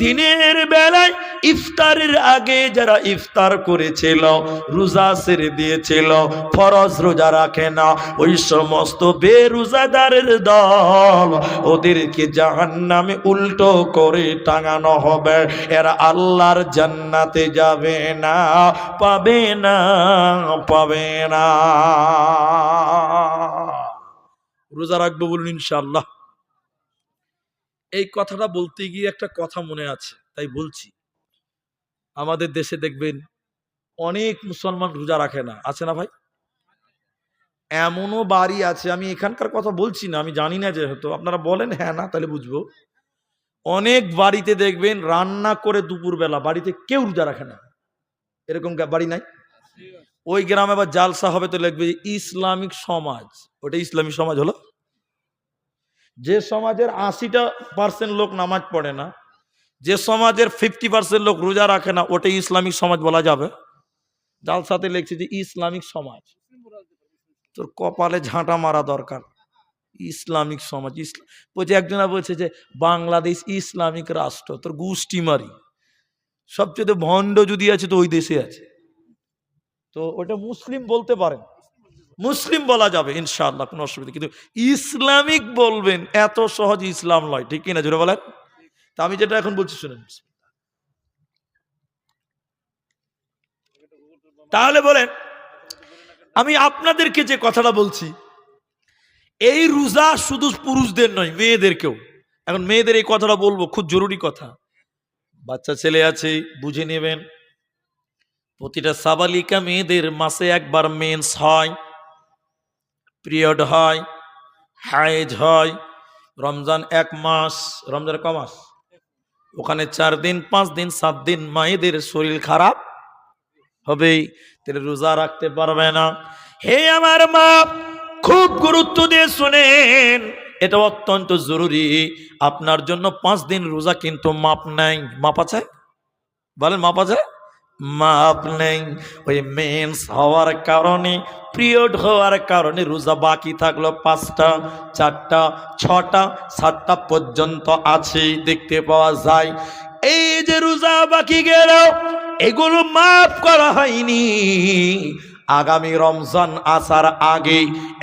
দিনের বেলায় ইফতারের আগে যারা ইফতার করেছিল, রোজা ছেড়ে দিয়েছিল, ফরজ রোজা রাখে না, ওই সমস্ত বেরোজাদারের দল, ওদেরকে জাহান্নামে উল্টো করে টাঙানো হবে। এরা আল্লাহর জান্নাতে যাবে না, পাবে না। রোজা রাখবো বলুন ইনশাআল্লাহ। এই কথাটা বলতে গিয়ে একটা কথা মনে আছে, তাই বলছি। আমাদের দেশে দেখবেন অনেক মুসলমান রোজা রাখে না, আছে না ভাই? এমনও বাড়ি আছে, আমি এখানকার কথা বলছি না, আমি জানি না, যেহেতু আপনারা বলেন হ্যাঁ না তাহলে বুঝবো। অনেক বাড়িতে দেখবেন রান্না করে দুপুরবেলা বাড়িতে কেউ রোজা রাখে না, এরকম বাড়ি নাই? ওই গ্রামে আবার জালসা হবে তো লিখবে ইসলামিক সমাজ। ওটা ইসলামিক সমাজ হলো? যে সমাজের 80% লোক নামাজ পড়ে না, যে সমাজের 50% লোক রোজা রাখে না, ওটা ইসলামিক সমাজ বলা যাবে? জালসাতে লিখছে যে ইসলামিক সমাজ। তোর কপালে ঝাঁটা মারা দরকার। ইসলামিক সমাজ বলছে, একজনা বলছে যে বাংলাদেশ ইসলামিক রাষ্ট্র, তোর গোষ্ঠী মারি। সবচেয়ে ভণ্ড যদি আছে তো ওই দেশে আছে। তো ওটা মুসলিম বলতে পারেন, মুসলিম বলা যাবে ইনশাআল্লাহ, কোনো অসুবিধা। কিন্তু ইসলামিক বলবেন এত সহজ ইসলাম নয়, ঠিক কিনা জোরে বলেন? তা আমি যেটা এখন বলছি শুনেন। তাহলে বলেন, আমি আপনাদেরকে যে কথাটা বলছি, এই রোজা শুধু পুরুষদের নয়, মেয়েদেরকেও। এখন মেয়েদের এই কথাটা বলবো, খুব জরুরি কথা। বাচ্চা ছেলে আছে, বুঝে নেবেন। প্রতিটা সাবালিকা মেয়েদের মাসে একবার মেন্স হয়, পিরিয়ড হয়, হায়েজ হয়। রমজান 1 মাস, রমজান ক মাস? ওখানে 4 দিন 5 দিন 7 দিন মায়েদের শরীর খারাপ হবেই, তাহলে রোজা রাখতে পারবে না। হে আমার মা, খুব গুরুত্ব দিয়ে শুনেন, এটা অত্যন্ত জরুরি। আপনার জন্য 5 দিন রোজা কিন্তু মাপ নাই। মাপ আছে? বলেন মাপ আছে? মাপ নেই। ওই মেন্স হওয়ার কারণে, পিরিয়ড হওয়ার কারণে রোজা বাকি থাকলো 5টা, 4টা, 6টা, 7টা পর্যন্ত আছে, দেখতে পাওয়া যায়। এই যে রোজা বাকি গেল, এগুলো মাফ করা হয়নি। আগামী রমজান আসার আগে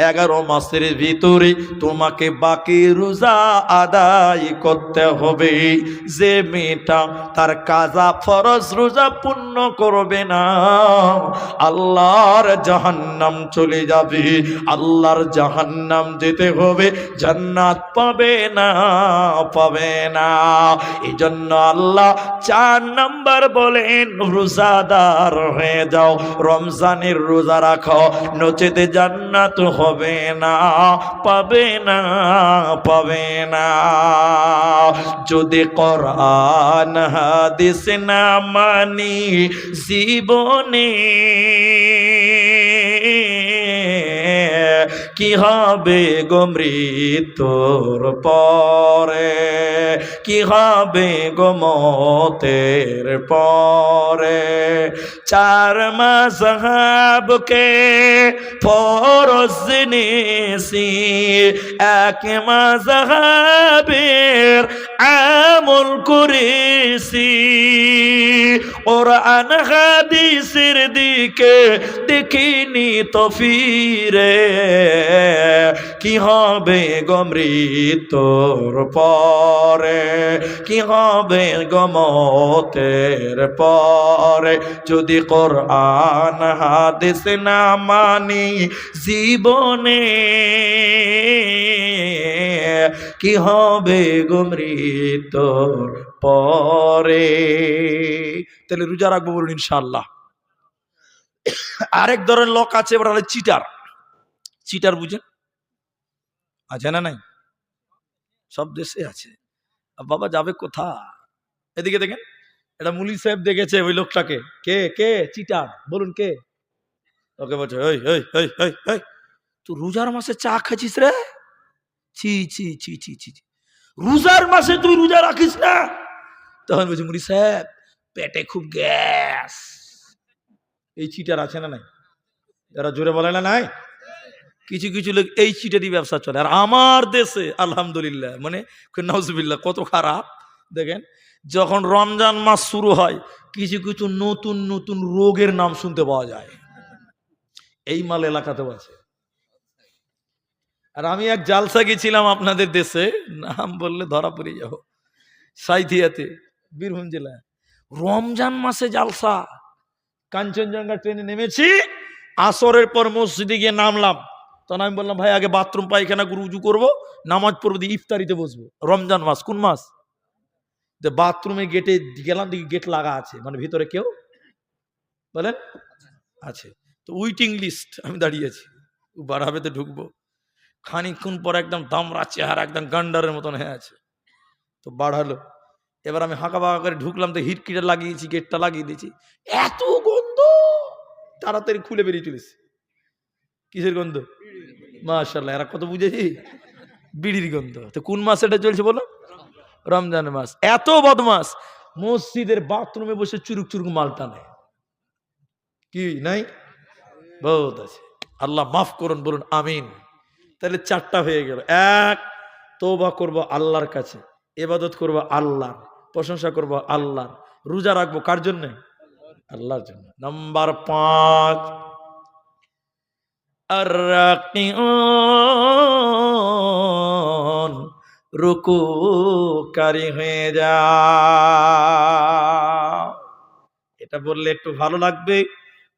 11 মাসের ভিতরে তোমাকে বাকি রোজা আদায় করতে হবে। যে মেয়েটা তার কাজা ফরজ রোজা পূর্ণ করবে না, আল্লাহর জাহান্নাম চলে যাবে। আল্লাহর জাহান্নাম যেতে হবে, জান্নাত পাবে না, পাবে না। এই জন্য আল্লাহ 4 নাম্বার বলেন, রোজাদার হয়ে যাও, রমজানের রোজা রাখো, নচেতে জান্নাত হবে না, পাবে না, পাবে না। যদি কোরআন হাদিস না মানি জীবনে, কি হবে গো মৃত্যুর পরে, কি হবে গো মতের পরে। 4 মাযহাবকে ফরজ জেনেছি, 1 মাযহাবের আমল করেছি। কোরআন হাদিসের দিকে দেখিনি তো ফিরে, কি হবে গো মৃত্যুর পরে, কি হবে গো মতের পরে। যদি কোরআন হাদিস না মানি জীবনে, কি হবে গো মৃত্যুর পরে। তাহলে রোজা রাখবো বলুন ইনশাআল্লাহ। আরেক ধরনের লোক আছে, ওরা হলো চিটার। চিটার বুঝেন? আছে না নাই? সব দেশে আছে। বাবা যাবে কোথা? এদিকে দেখেন, এটা মুলি সাহেব দেখেছে ওই লোকটাকে। কে কে চিটার বলুন কে? ওকে বলছে, ওই ওই ওই ওই ওই, তুই রোজার মাসে চা খাচ্ছিস রে? ছি ছি ছি ছি ছি, রোজার মাসে তুই রোজা রাখিস না? তখন বলছে, মুলি সাহেব পেটে খুব গ্যাস। এই চিটার আছে না নাই? যারা জোরে বলে না নাই? কিছু কিছু লোক এই চিটারই ব্যবসা চলে। আর আমার দেশে আলহামদুলিল্লাহ, মানে নাউজুবিল্লাহ, কত খারাপ দেখেন, যখন রমজান মাস শুরু হয় কিছু কিছু নতুন নতুন রোগের নাম শুনতে পাওয়া যায়। এই মাল এলাকাতেও আছে। আর আমি এক জালসা গেছিলাম আপনাদের দেশে, নাম বললে ধরা পড়ে যাবো, সাইথিয়াতে, বীরভূম জেলায়। রমজান মাসে জালসা। কাঞ্চনজঙ্ঘা ট্রেনে নেমেছি, আসরের পর মসজিদে গিয়ে নামলাম। তখন আমি বললাম, ভাই আগে বাথরুম পায়খানা উজু করবো, নামাজ পড়বো, দিয়ে ইফতারিতে বসবো। রমজান মাস কোন মাস? বাথরুমে গেটে গেলাম, দেখি গেট লাগা আছে, মানে ভিতরে কেউ বলেন আছে। তো উইটিং লিস্ট, আমি দাঁড়িয়েছি, বাড়াবে তো ঢুকবো। খানিকক্ষণ পর একদম দামরা চেহারা, একদম গান্ডারের মতন হয়ে আছে। তো বাড়ালো, এবার আমি হাঁকা বাঁকা করে ঢুকলাম, তো হিটকিটা লাগিয়েছি, গেটটা লাগিয়ে দিয়েছি, এত গন্ধ, তাড়াতাড়ি খুলে বেরিয়ে চলেছি। কিসের গন্ধ? মাশাআল্লাহ, এরা কত বুঝেছি, বিড়ির গন্ধ। তো কোন মাস এটা চলছে বলো? রমজান মাস। এত বদমাস, মসজিদের বাথরুমে বসে চুরুক চুরুক মাল টানে। কি নাই? বহুত আছে। আল্লাহ মাফ করুন, বলুন আমিন। তাহলে 4টা হয়ে গেল। এক, তওবা করব আল্লাহর কাছে, ইবাদত করব আল্লাহর, প্রশংসা করব আল্লাহর, রোজা রাখবো কার জন্য? আল্লাহর জন্য। নাম্বার 5, আর-রাকিউন, রুকুকারী হয়ে যাও। এটা বললে একটু ভালো লাগবে।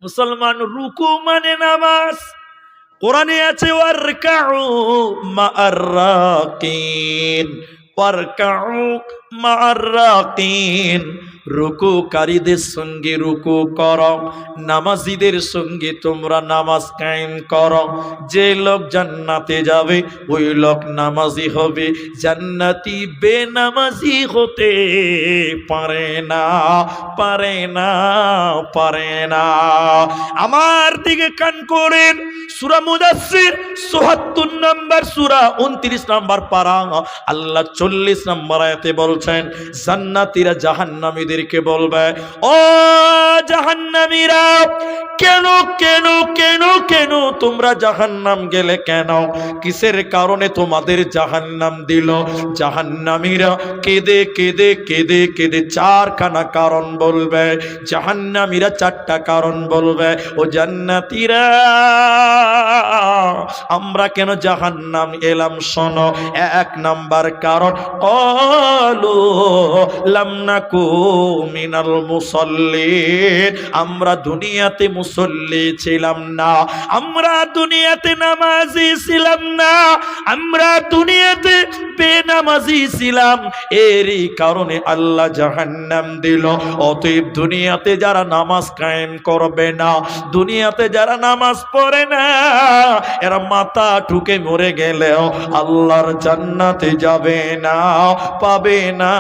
মুসলমান, রুকু মানে নামাজ। কোরআনে আছে ওয়ারকাউ মা'আর রাকিন, ওয়ারকাউ মা'আর রাকিন, রুকুকারীদের সঙ্গে রুকু করো, নামাজীদের সঙ্গে তোমরা নামাজ কায়েম করো। যে লোক জান্নাতে যাবে ওই লোক নামাজি হবে, জান্নাতি বেনামাজি হতে পারে না, পারে না, পারে না। আমার দিকে কান করেন, সূরা মুদাসসির ৭৪ নম্বর সূরা ২৯ নম্বর পারা, আল্লাহ ৪০ নম্বর আয়াতে বলছেন, জান্নাতীরা জাহান্নামীদেরকে বলবে, ও জাহান্নামীরা, কেন কেন কেন কেন তোমরা জাহান্নাম গেলে কেন? কিসের কারণে তোমাদের জাহান্নাম দিল? জাহান্নামীরা কেঁদে কেঁদে কেঁদে কেঁদে 4খানা কারণ বলবে। জাহান্নামীরা 4টা কারণ বলবে, ও জান্নাতীরা, আমরা কেন জাহান্নাম এলাম শোনো। 1 নাম্বার কারণ, ক্বালু লাম নাকু মিনাল মুসাল্লিন, আমরা দুনিয়াতে মুসল্লি ছিলাম না, আমরা দুনিয়াতে নামাজি ছিলাম না, আমরা দুনিয়াতে বেনামাজি ছিলাম, এরই কারণে আল্লাহ জাহান্নাম দিল। অতএব দুনিয়াতে যারা নামাজ কায়েম করবে না, দুনিয়াতে যারা নামাজ পড়ে না, এরা মাথা ঠুকে মরে গেলেও আল্লাহর জান্নাতে যাবে না, পাবে না,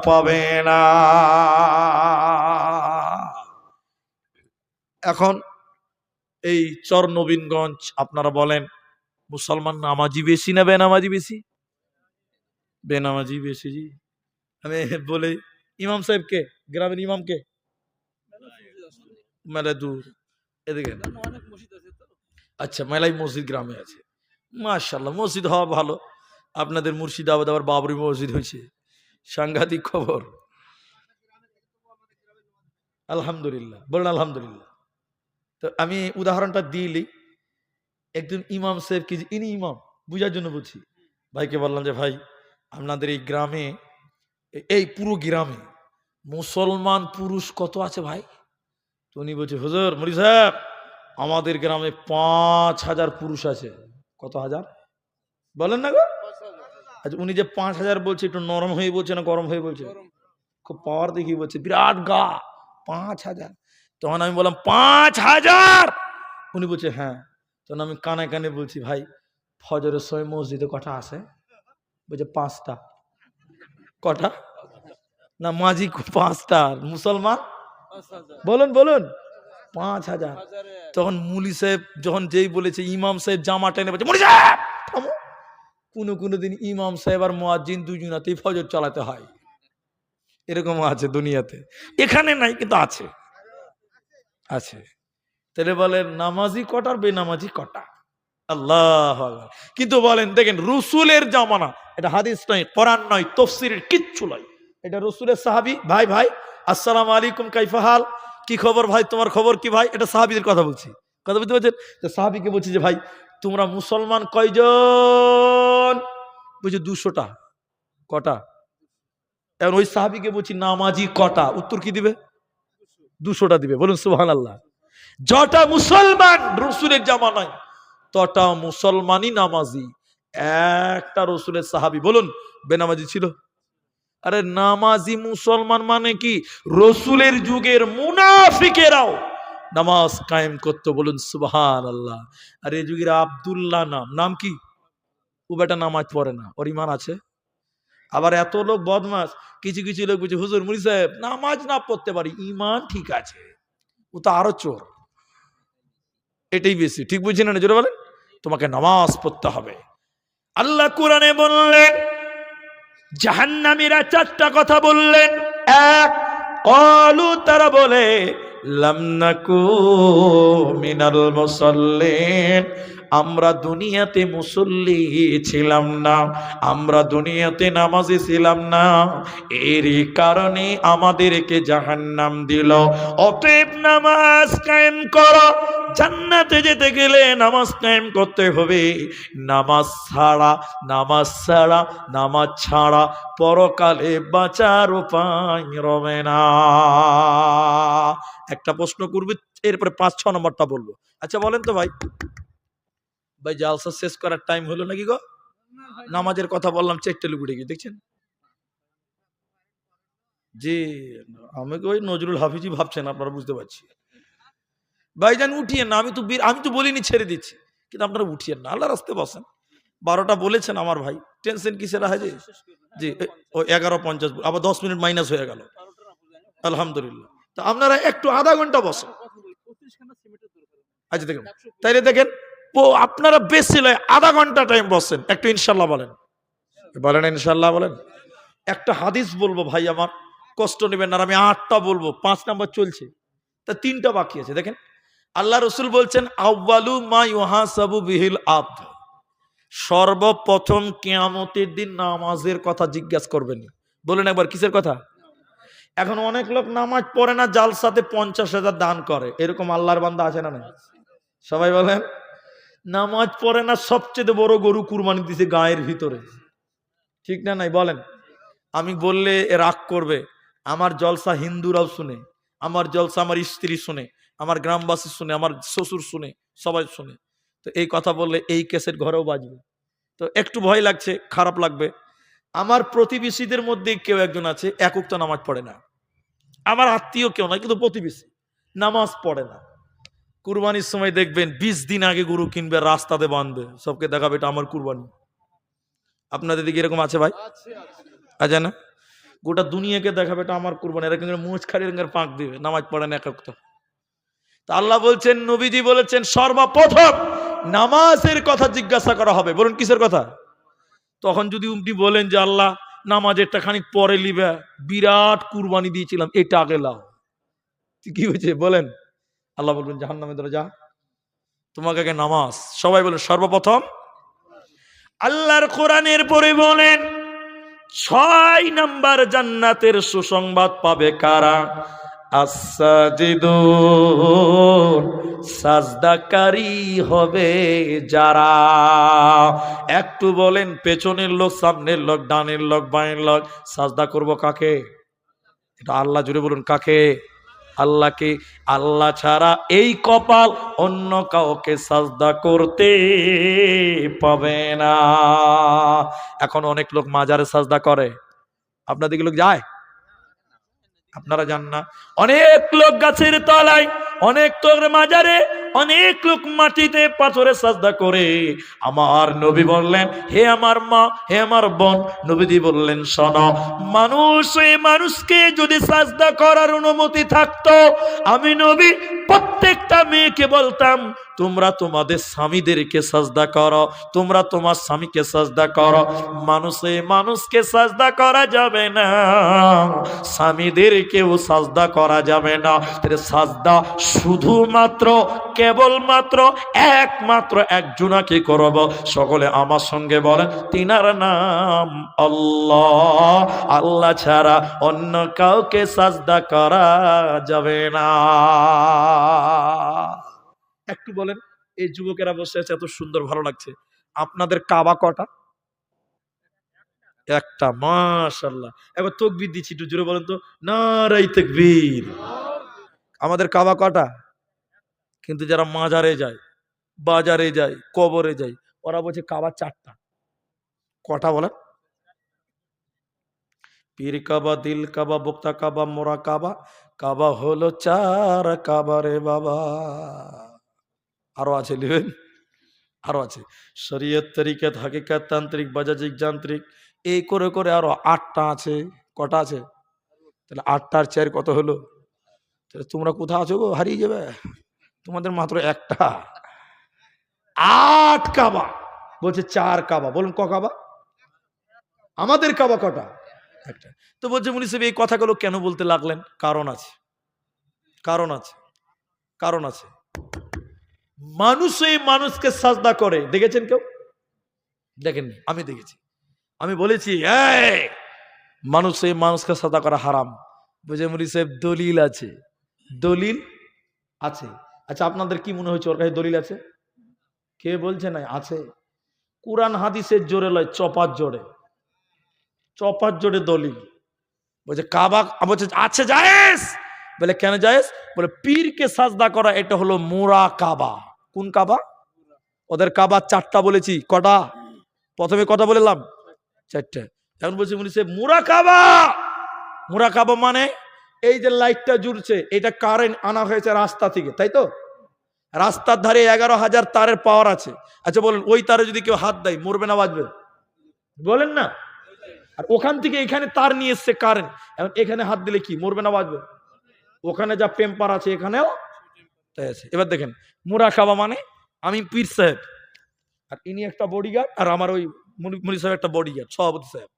পাবে না। এখন এই চর নবীনগঞ্জ আপনারা বলেন, মুসলমান নামাজি বেশি না বেনামাজি বেশি? বেনামাজি বেশি। জি, আমি বলে ইমাম সাহেবকে, গ্রামের ইমামকে, মেলা দূর এদিকে, আচ্ছা মেলাই মসজিদ গ্রামে আছে, মাশাআল্লাহ, মসজিদ হওয়া ভালো। আপনাদের মুর্শিদাবাদ আবার বাবরি মসজিদ হয়েছে, সাংঘাতিক খবর। আলহামদুলিল্লাহ, বলুন আলহামদুলিল্লাহ। তো আমি উদাহরণটা দিইলি, একজন ইমাম সাহেব, কি ইনি ইমাম, বুঝার জন্য বলছি। ভাইকে বললাম যে ভাই, আপনাদের এই গ্রামে, এই পুরো গ্রামে মুসলমান পুরুষ কত আছে ভাই? তো উনি বলছে, হুজুর মুরি সাহেব, আমাদের গ্রামে ৫,০০০ পুরুষ আছে। কত হাজার বলেন না গো? আচ্ছা, উনি যে ৫,০০০ বলছে, একটু নরম হয়ে বলছে না গরম হয়ে বলছে? খুব পাওয়ার দেখিয়ে বলছে, বিরাট গা, ৫,০০০। তখন আমি বললাম ৫,০০০? উনি বলছে হ্যাঁ। তখন আমি কানে কানে বলছি, ভাই ফজরের সময় মসজিদে কটা আসে? বলছে 5টা। কটা? না মাঝি 5টা, মুসলমান বলুন বলুন ৫,০০০। তখন মুলি সাহেব যখন যেই বলেছে, ইমাম সাহেব জামা টেনে বলছে, মুলি সাহেব থামো। কোনো দিন ইমাম সাহেব আর মুয়াজ্জিন দুজনাতেই ফজর চালাতে হয়, এরকম আছে দুনিয়াতে। এখানে নাই কিন্তু আছে, আছে। তাহলে বলেন নামাজি কটার বেনামাজি কটা? আল্লাহ। কিন্তু বলেন, দেখেন রসুলের জামানা, এটা হাদিস নয়, কোরআন নয়, তাফসীরের কিচ্ছু নয়, এটা রসুলের সাহাবী। ভাই ভাই আসসালামু আলাইকুম, কাইফা হাল, কি খবর ভাই, তোমার খবর কি ভাই? এটা সাহাবীদের কথা বলছি, কথা বুঝতে পারছেন? তো সাহাবীকে বলছি যে ভাই তোমরা মুসলমান কয়জন? বলছে 200টা। কটা? এখন ওই সাহাবীকে বলছি নামাজি কটা? উত্তর কি দিবে? 200টা দিবে। বলুন সুবহানাল্লাহ। যটা মুসলমান রসুলের জামানায়, তটা মুসলমানই নামাজি। একটা রসুলের সাহাবী বলুন বেনামাজি ছিল? আরে নামাজি মুসলমান মানে কি? রসুলের যুগের মুনাফিকেরাও নামাজ কায়েম করতো। বলুন সুবহানাল্লাহ। আর এই যুগের আব্দুল্লাহ নাম কি? ও বেটা নামাজ পড়ে না, ওর ঈমান আছে? আবার এত লোক বদমাস, কিছু কিছু লোক বুঝে হুজুর মুড়ি সাহেব নামাজ না পড়তে পারি, ইমান ঠিক আছে, ও তো আরো চোর। এটাই বেশি ঠিক বুঝছি না? জোরে বলেন। তোমাকে নামাজ পড়তে হবে। আল্লাহ কোরআনে বললেন জাহান্নামীরা চারটা কথা বললেন। এক, ক্বালু, তারা বলে লাম নাকু মিনাল মুসাল্লিন, আমরা দুনিয়াতে মুসল্লি ছিলাম না, আমরা দুনিয়াতে নামাজি ছিলাম না, এরই কারণে আমাদেরকে জাহান্নাম দিল। অতএব নামাজ কায়েম করো, জান্নাতে যেতে গেলে নামাজ কায়েম করতে হবে। নামাজ ছাড়া, নামাজ ছাড়া, নামাজ ছাড়া পরকালে বাঁচার উপায় রবে না। একটা প্রশ্ন করবে, এরপরে 5-6 নম্বরটা বলবো। আচ্ছা বলেন তো ভাই, ভাই জালসা শেষ করার টাইম হলো নাকি গো? নামাজের কথা বললাম, চেকটা লুকুড়ে গিয়ে দেখছেন জি। আমাকে ওই নজরুল হাফিজি ভাবছেন আপনারা, বুঝতে পারছি। ভাইজান উঠিয়েন না, আমি তো বলিনি ছেড়ে দিচ্ছি, কিন্তু আপনারা উঠিয়েন না, আল্লাহ রাস্তে বসেন। 12টা বলেছেন আমার ভাই, টেনশন কিসের আছে? জি, ও 11:50, আবার 10 মিনিট মাইনাস হয়ে গেল। আলহামদুলিল্লাহ। তো আপনারা একটু আধা ঘন্টা বসেন। আচ্ছা দেখেন, তাইলে দেখেন আপনারা বেশি নয় আধা ঘন্টা টাইম বসেন, একটু ইনশাল্লাহ বলেন, বলেন ইনশাল্লাহ বলেন। একটা হাদিস বলবো ভাই, আমার কষ্ট নেবেন না, আমি 8টা বলবো, 5 নাম্বার চলছে, তা 3টা বাকি আছে। দেখেন আল্লাহ রসুল বলছেন আউয়ালু মা ইউহাসাবু বিহিল আবদ, সর্বপ্রথম কিয়ামতের দিন নামাজের কথা জিজ্ঞাসা করবেন। বলেন একবার কিসের কথা? এখন অনেক লোক নামাজ পড়ে না, জালসাতে 50,000 দান করে, এরকম আল্লাহর বান্দা আছে না? সবাই বলেন। নামাজ পড়ে না, সবচেয়ে বড় গরু কুরবানি দিছে গায়ের ভিতরে, ঠিক না? নাই বলেন। আমি বললে রাগ করবে, আমার জলসা হিন্দুরাও শুনে, আমার জলসা আমার স্ত্রী শুনে, আমার গ্রামবাসী শুনে, আমার শ্বশুর শুনে, সবাই শুনে। তো এই কথা বললে এই কেসের ঘরেও বাজবে, তো একটু ভয় লাগছে, খারাপ লাগবে। আমার প্রতিবেশীদের মধ্যে কেউ একজন আছে এক ওয়াক্ত নামাজ পড়ে না, আমার আত্মীয় কেউ না, কিন্তু প্রতিবেশী নামাজ পড়ে না। কুরবানির সময় দেখবেন 20 দিন আগে গরু কিনবে, রাস্তাতে বাঁধবে, সবকে দেখাবে এটা আমার কুরবানি। আপনাদের দিকে এরকম আছে ভাই? আছে না? গোটা দুনিয়াকে দেখাবে এটা আমার কুরবানি, এরকম মুছ খাড়ি রঙের পাক দিবে, নামাজ পড়ে না এক ওয়াক্ত। তা আল্লাহ বলছেন, নবীজি বলেছেন সর্বপ্রথম নামাজের কথা জিজ্ঞাসা করা হবে। বলুন কিসের কথা? তখন যদি উনি বলেন যে আল্লাহ নামাজেরটা খানিক পরে লিবে, বিরাট কুরবানি দিয়েছিলাম, এটা আগে লাও, কি হয়েছে বলেন? আল্লাহ বলবেন জাহান্নামে ধরে যা, তোমাকে আগে নামাজ। সবাই বলেন সর্বপ্রথম। আল্লাহর কোরআনের পরে বলেন 6 নাম্বার জান্নাতের সুসংবাদ পাবে কারা? আস-সাজিদুন, সাজদাকারী হবে যারা। একটু বলেন, পেছনের লোক, সামনের লোক, ডানের লোক, বাঁয়ের লোক, সাজদা করব কাকে? এটা আল্লাহ জুড়ে বলুন কাকে? আল্লাহকে। আল্লাহ ছাড়া এই কপাল অন্য কাউকে সাজদা করতে পাবে না। এখন অনেক লোক মাজারে সাজদা করে, আপনাদের লোক যায়? আপনারা যান না? অনেক লোক গাছের তলায়, অনেক লোক মাজারে, অনেক লোক মাটিতে পাথরে সাজদা করে। আমার নবী বললেন, হে আমার মা, হে আমার বোন, নবীজি বললেন শোনো, মানুষকে যদি সাজদা করার অনুমতি থাকতো, আমি নবী প্রত্যেকটা মেয়েকে বলতাম তোমরা তোমাদের স্বামীদেরকে সাজদা করো, তোমরা তোমার স্বামীকে সাজদা করো। মানুষকে সাজদা করা যাবে না, স্বামীদেরকেও সাজদা করা যাবে না। সাজদা শুধুমাত্র কেবলমাত্র একমাত্র একজনাকে করব। সকলে আমার সঙ্গে বলেন, তিনার নাম আল্লাহ। আল্লাহ ছাড়া অন্য কাউকে সাজদা করা যাবে না। একটু বলেন, এই যুবকেরা বসে আছে এত সুন্দর, ভালো লাগছে, আপনাদের কাবা কটা? একটা, মাশাআল্লাহ। এবার তাকবীর দিচ্ছি, একটু জোরে বলেন তো, নারাই তাকবীর। আমাদের কাবা কটা? কিন্তু যারা মাজারে যায়, বাজারে যায়, কবরে যায়, ওরা বলছে কাবা 4টা। কটা বলেন? পীর কাবা, দিল কাবা, বক্তা কাবা, মোরা কাবা, কাবা হলো 4 কাবা রে বাবা। আরো আছে, নেবেন? আরো আছে শরীয়ত, তরিকত, হাকিকত, তান্ত্রিক, বাজাজিক, যান্ত্রিক, এই করে করে আরো 8টা আছে। কটা আছে? তাহলে 8টার 4 কত হলো? তাহলে তোমরা কোথাও আছো গো? হারিয়ে যাবে। তোমাদের মাত্র একটা। 8 কাবা বলছে 4 কাবা। বলুন ক কাবা? আমাদের কাবা কটা? একটা। তো বলছে মুনি সাহেব এই কথাগুলো কেন বলতে লাগলেন? কারণ আছে, কারণ আছে, কারণ আছে। মানুষ এই মানুষকে সাজদা করে, দেখেছেন কেউ? দেখেননি? আমি দেখেছি। আমি বলেছি এই মানুষ এই মানুষকে সাজদা করা হারাম। বুঝে মুনি সাহেব দলিল আছে, দলিল আছে। আচ্ছা আপনাদের কি মনে হচ্ছে ওর কাছে দলিল আছে? কে বলছে না আছে? কুরআন হাদিসের জোরে লয়, চপার জোরে, চপার জোরে দলিল। বলছে কাবা, বলছে আছে জায়েজ। বলে কেন জায়েজ? বলে পীরকে সাজদা করা এটা হলো মুরা কাবা। কোন কাবা? ওদের কাবা 4টা বলেছি। কটা? প্রথমে কটা বললাম? 4টা। এখন বলছি মুনি সাহেব মুরা কাবা। মুরা কাবা মানে এই যে লাইটটা জ্বলছে এটা কারেন্ট আনা হয়েছে রাস্তা থেকে, তাই তো? রাস্তার ধারে 11,000 তারের পাওয়ার আছে। আচ্ছা বলেন ওই তারে যদি কেউ হাত দেয় মরবে না বাঁচবে? বলেন না। আর ওখান থেকে এখানে তার নিয়ে এসছে কারেন্ট, এখন এখানে হাত দিলে কি মরবে না বাঁচবে? ওখানে যা টেম্পার আছে এখানেও তাই আছে। এবার দেখেন মুরাকাবা মানে আমি পীর সাহেব আর ইনি একটা বডিগার্ড আর আমার ওই মুনি সাহেব একটা বডিগার্ড, সভাপতি সাহেব,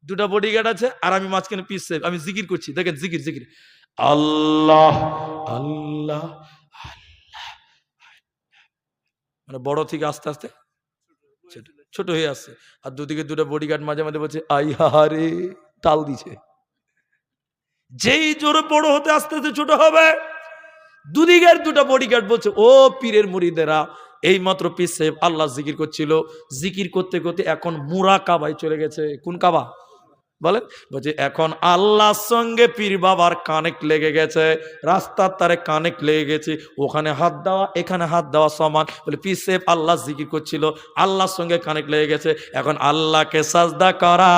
দুটা বডিগার্ড আছে আর আমি মাঝখানে পীর সাহেব। আমি জিকির করছি, দেখেন জিকির জিকির আল্লাহ আল্লাহ আল্লাহ, মানে বড় থেকে আস্তে আস্তে ছোট হয়ে আসছে। আর দুদিকে দুটো বডিগার্ড মাঝে মাঝে বলছে আই হারে, তাল দিছে। যেই জোরে বড় হতে আস্তে আস্তে ছোট হবে, দুদিকের দুটো বডিগার্ড বলছে ও পীরের মুরিদেরা, এই মাত্র পীর সাহেব আল্লাহ জিকির করছিল, জিকির করতে করতে এখন মুরা কাবায় চলে গেছে। কোন কাবা? বলেন। বলছে এখন আল্লাহর সঙ্গে পীর বাবার কানেক্ট লেগে গেছে, রাস্তার তারে কানেক্ট লেগে গেছে, ওখানে হাত দেওয়া এখানে হাত দেওয়া সমান। বলে পীর সাহেব আল্লাহ জিকির করছিল, আল্লাহর সঙ্গে কানেক্ট লেগে গেছে, এখন আল্লাহকে সাজদা করা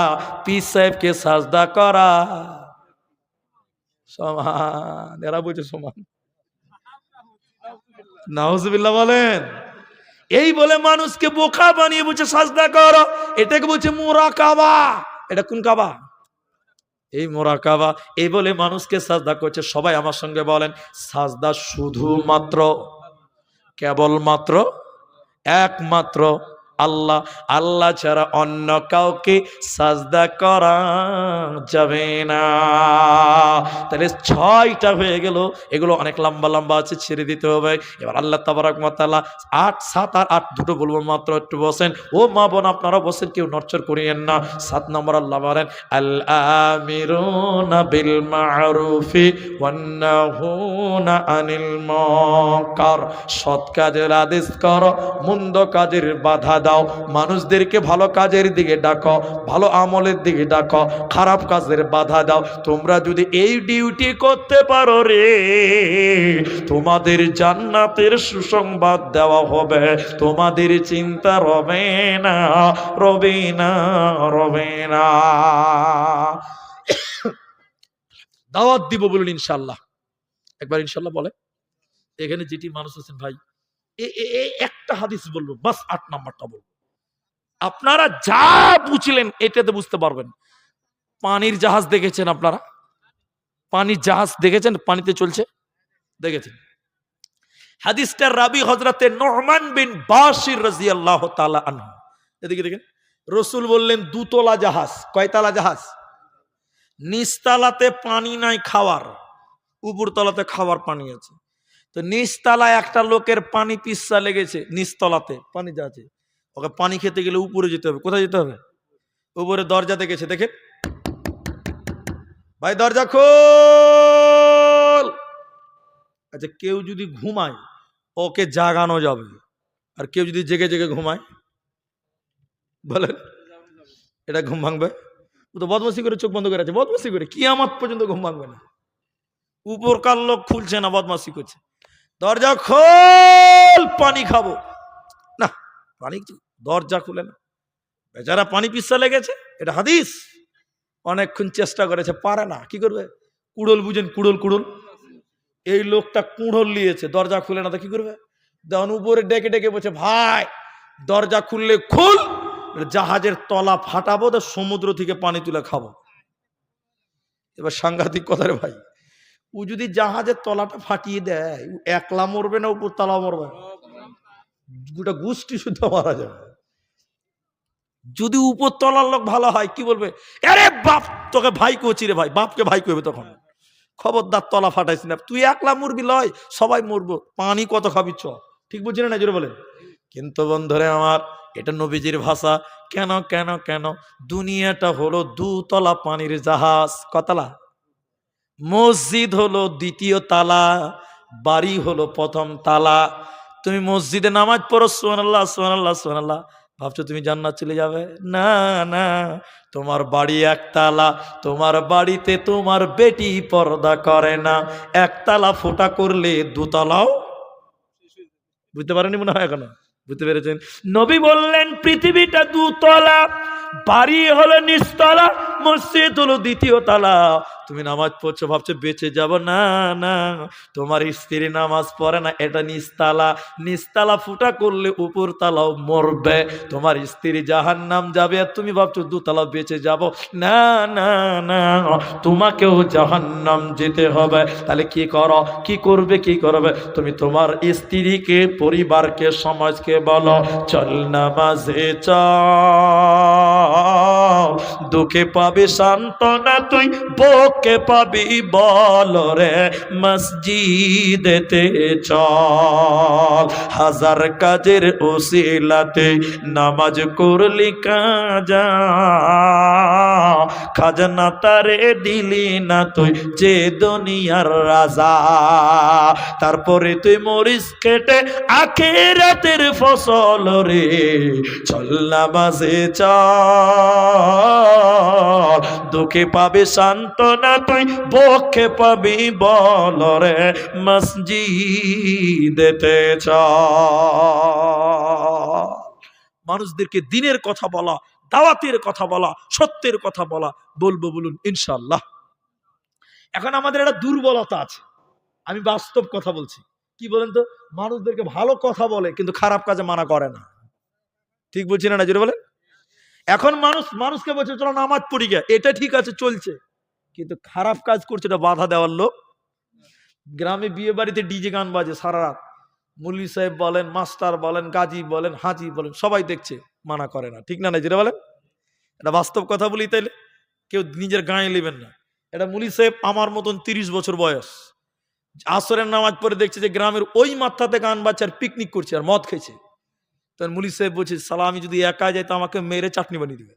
পীর সাহেবকে সাজদা করা সমান। এরা বলছে সমান। নাউজুবিল্লাহ বলেন। এই বলে মানুষকে বোকা বানিয়ে বলছে সাজদা করো, এটাকে বলছে মুরাকাবা। এটা কোন কাবা? এই মুরাকাবা। এই বলে মানুষকে সাজদা করছে। সবাই আমার সঙ্গে বলেন সাজদা শুধুমাত্র কেবলমাত্র একমাত্র আল্লাহ, আল্লাহ ছাড়া অন্য কাউকে সাজদা করা যাবে না। তাহলে 6টা হয়ে গেল, এগুলো অনেক লম্বা লম্বা আছে, ছেড়ে দিতে হবে। এবার আল্লাহ তাবারাক ওয়া তাআলা 8, 7 আর 8 দুটো বলবো মাত্র, একটু বসেন। ও মা বোন আপনারা বসেন, কেউ নড়চড় করিয়েন না। 7 নম্বর আল্লাহ বলেন আল আমিরুনা বিল মারুফি ওয়ান নাহুনা আনিল মুনকার। সৎ কাজের আদেশ করো, মন্দ কাজের বাধা দাও। মানুষদেরকে ভালো কাজের দিকে ডাকো, ভালো আমলের দিকে ডাকো, খারাপ কাজের বাধা দাও। তোমরা যদি এই ডিউটি করতে পারো রে, তোমাদের জান্নাতের সুসংবাদ দেওয়া হবে, তোমাদের চিন্তা রবে না, রবে না, রবে না। দাওয়াত দিব বলুন ইনশাআল্লাহ। একবার ইনশাআল্লাহ বলে। এখানে যেটি মানুষ আছেন ভাই, একটা হাদিস বলবো বাস, 8 নাম্বারটা বলবো। আপনারা যা বুঝলেন এটাতে বুঝতে পারবেন। পানির জাহাজ দেখেছেন আপনারা? পানির জাহাজ দেখেছেন? পানিতে চলছে দেখেছেন? হাদিসটার রাবি হযরতে নুমান বিন বাশির রাদিয়াল্লাহু তাআলা আনহু। এদিকে দেখেন, রাসূল বললেন দুতলা জাহাজ। কয়তলা জাহাজ? নিচতলাতে পানি নাই খাওয়ার, উপরতলাতে খাওয়ার পানি আছে। তো নিচতলায় একটা লোকের পানি পিচ্ছা লেগেছে, নিচতলাতে পানি যাচ্ছে, ওকে পানি খেতে গেলে উপরে যেতে হবে। কোথায় যেতে হবে? উপরে দরজাতে গেছে, দেখেন ভাই দরজা খোল। আচ্ছা কেউ যদি ঘুমায় ওকে জাগানো যাবে, আর কেউ যদি জেগে জেগে ঘুমায় বলেন এটা ঘুম ভাঙবে? ও তো বদমাশি করে চোখ বন্ধ করে আছে, বদমাশি করে কিয়ামত পর্যন্ত ঘুম ভাঙবে না। উপরকার লোক খুলছে না, বদমাশি করছে। দরজা খোল, পানি খাবো না, পানি দরজা খুলে না, বেচারা পানি পিচ্ছা লেগেছে। এটা হাদিস। অনেকক্ষণ চেষ্টা করেছে, পারে না, কি করবে? কুড়োল বুঝেন, কুড়োল, কুড়োল। এই লোকটা কুড়োল নিয়েছে, দরজা খুলে না, তো কি করবে? দেন উপরে ডেকে ডেকে বলছে ভাই দরজা খুললে খুল, জাহাজের তলা ফাটাবো, তো সমুদ্র থেকে পানি তুলে খাবো। এবার সাংঘাতিক কথা রে ভাই, ও যদি জাহাজের তলাটা ফাটিয়ে দেয়, ও একলা মরবে না উপর তলা মরবে? গোটা গোষ্ঠী শুদ্ধ মারা যাবে। যদি উপর তলার লোক ভালো হয়, কি বলবে? আরে বাপ, তোকে ভাই কচি রে ভাই, বাপকে ভাই কইবে তখন। খবরদার তলা ফাটাইছি না, তুই একলা মরবি লয়, সবাই মরবো, পানি কত খাবি চ। ঠিক বুঝছি না জোরে বলেন? কিন্তু বন্ধুরে আমার, এটা নবীজির ভাষা। কেন কেন কেন? দুনিয়াটা হলো দুতলা পানির জাহাজ। কতলা? মসজিদ হলো দ্বিতীয় তালা, বাড়ি হলো প্রথম তালা। তুমি মসজিদে নামাজ পড়ো, সুবহানাল্লাহ সুবহানাল্লাহ সুবহানাল্লাহ, ভাবছো তুমি জান্নাত চলে যাবে? না না, তোমার বাড়ি একতলা, তোমার বাড়িতে তোমার বেটি পর্দা করে না, একতলা ফোঁটা করলে দুতলাও। বুঝতে পারেনি মনে হয় এখনো? বুঝতে পেরেছেন? নবী বললেন পৃথিবীটা দুতলা, বাড়ি হলো নিচতলা, মসজিদ হলো দ্বিতীয় তলা। তুমি নামাজ পড়ছো, ভাবছো বেঁচে যাব? না না, তোমার স্ত্রী নামাজ পড়ে না, এটা নিচতলা, নিচতলা ফুটা করলে উপর তালাও মরবে, তোমার স্ত্রী জাহান্নাম যাবে, আর তুমি ভাবছো দুতলা বেঁচে যাব? না না না, তোমাকেও জাহান্নাম যেতে হবে। তাহলে কি করো, কি করবে, কি করবে? তুমি তোমার স্ত্রীকে, পরিবারকে, সমাজকে বলো, চল নামাজে চল, দুঃখে পাবি সান্ত্বনা তুই, বউকে পাবি বল রে, মসজিদেতে চল, হাজার কাজের ওসিলাতে নামাজ করলি কাজা, খাজনা তারে দিলি না তুই যে দুনিয়ার রাজা, তারপরে তুই মরিস কেটে আখিরাতের ফসল রে, চল নামাজে চল, দুঃখে পাবে সান্ত্বনা তুই, বউকে পাবি বল রে, মসজিদেতে চল। মানুষদেরকে দিনের কথা বলা, দাওয়াতের কথা বলা, সত্যের কথা বলা, বলবো বলুন ইনশাআল্লাহ। এখন আমাদের একটা দুর্বলতা আছে, আমি বাস্তব কথা বলছি। কি বলেন তো? মানুষদেরকে ভালো কথা বলে কিন্তু খারাপ কাজে মানা করে না। ঠিক বলছি না জোরে বলেন? এখন মানুষকে বলছে চলো নামাজ পড়ি গে, এটা ঠিক আছে চলছে, কিন্তু খারাপ কাজ করছে এটা বাধা দেওয়ার লোক। গ্রামে বিয়ে বাড়িতে ডিজে গান বাজে সারা রাত, মুল্লি সাহেব বলেন, মাস্টার বলেন, গাজী বলেন, হাজি বলেন, সবাই দেখছে, মানা করে না। ঠিক না জোরে বলেন? এটা বাস্তব কথা বলি, তাইলে কেউ নিজের গায়ে নেবেন না। এটা মুল্লি সাহেব আমার মতন 30 বছর বয়স, আসরের নামাজ পড়ে দেখছে যে গ্রামের ওই মাথাতে গান বাজছে আর পিকনিক করছে আর মদ খেয়েছে। তখন মুল্লি সাহেব বলছে, সালা আমি যদি একা যাই তো আমাকে মেরে চাটনি বানিয়ে দিবে।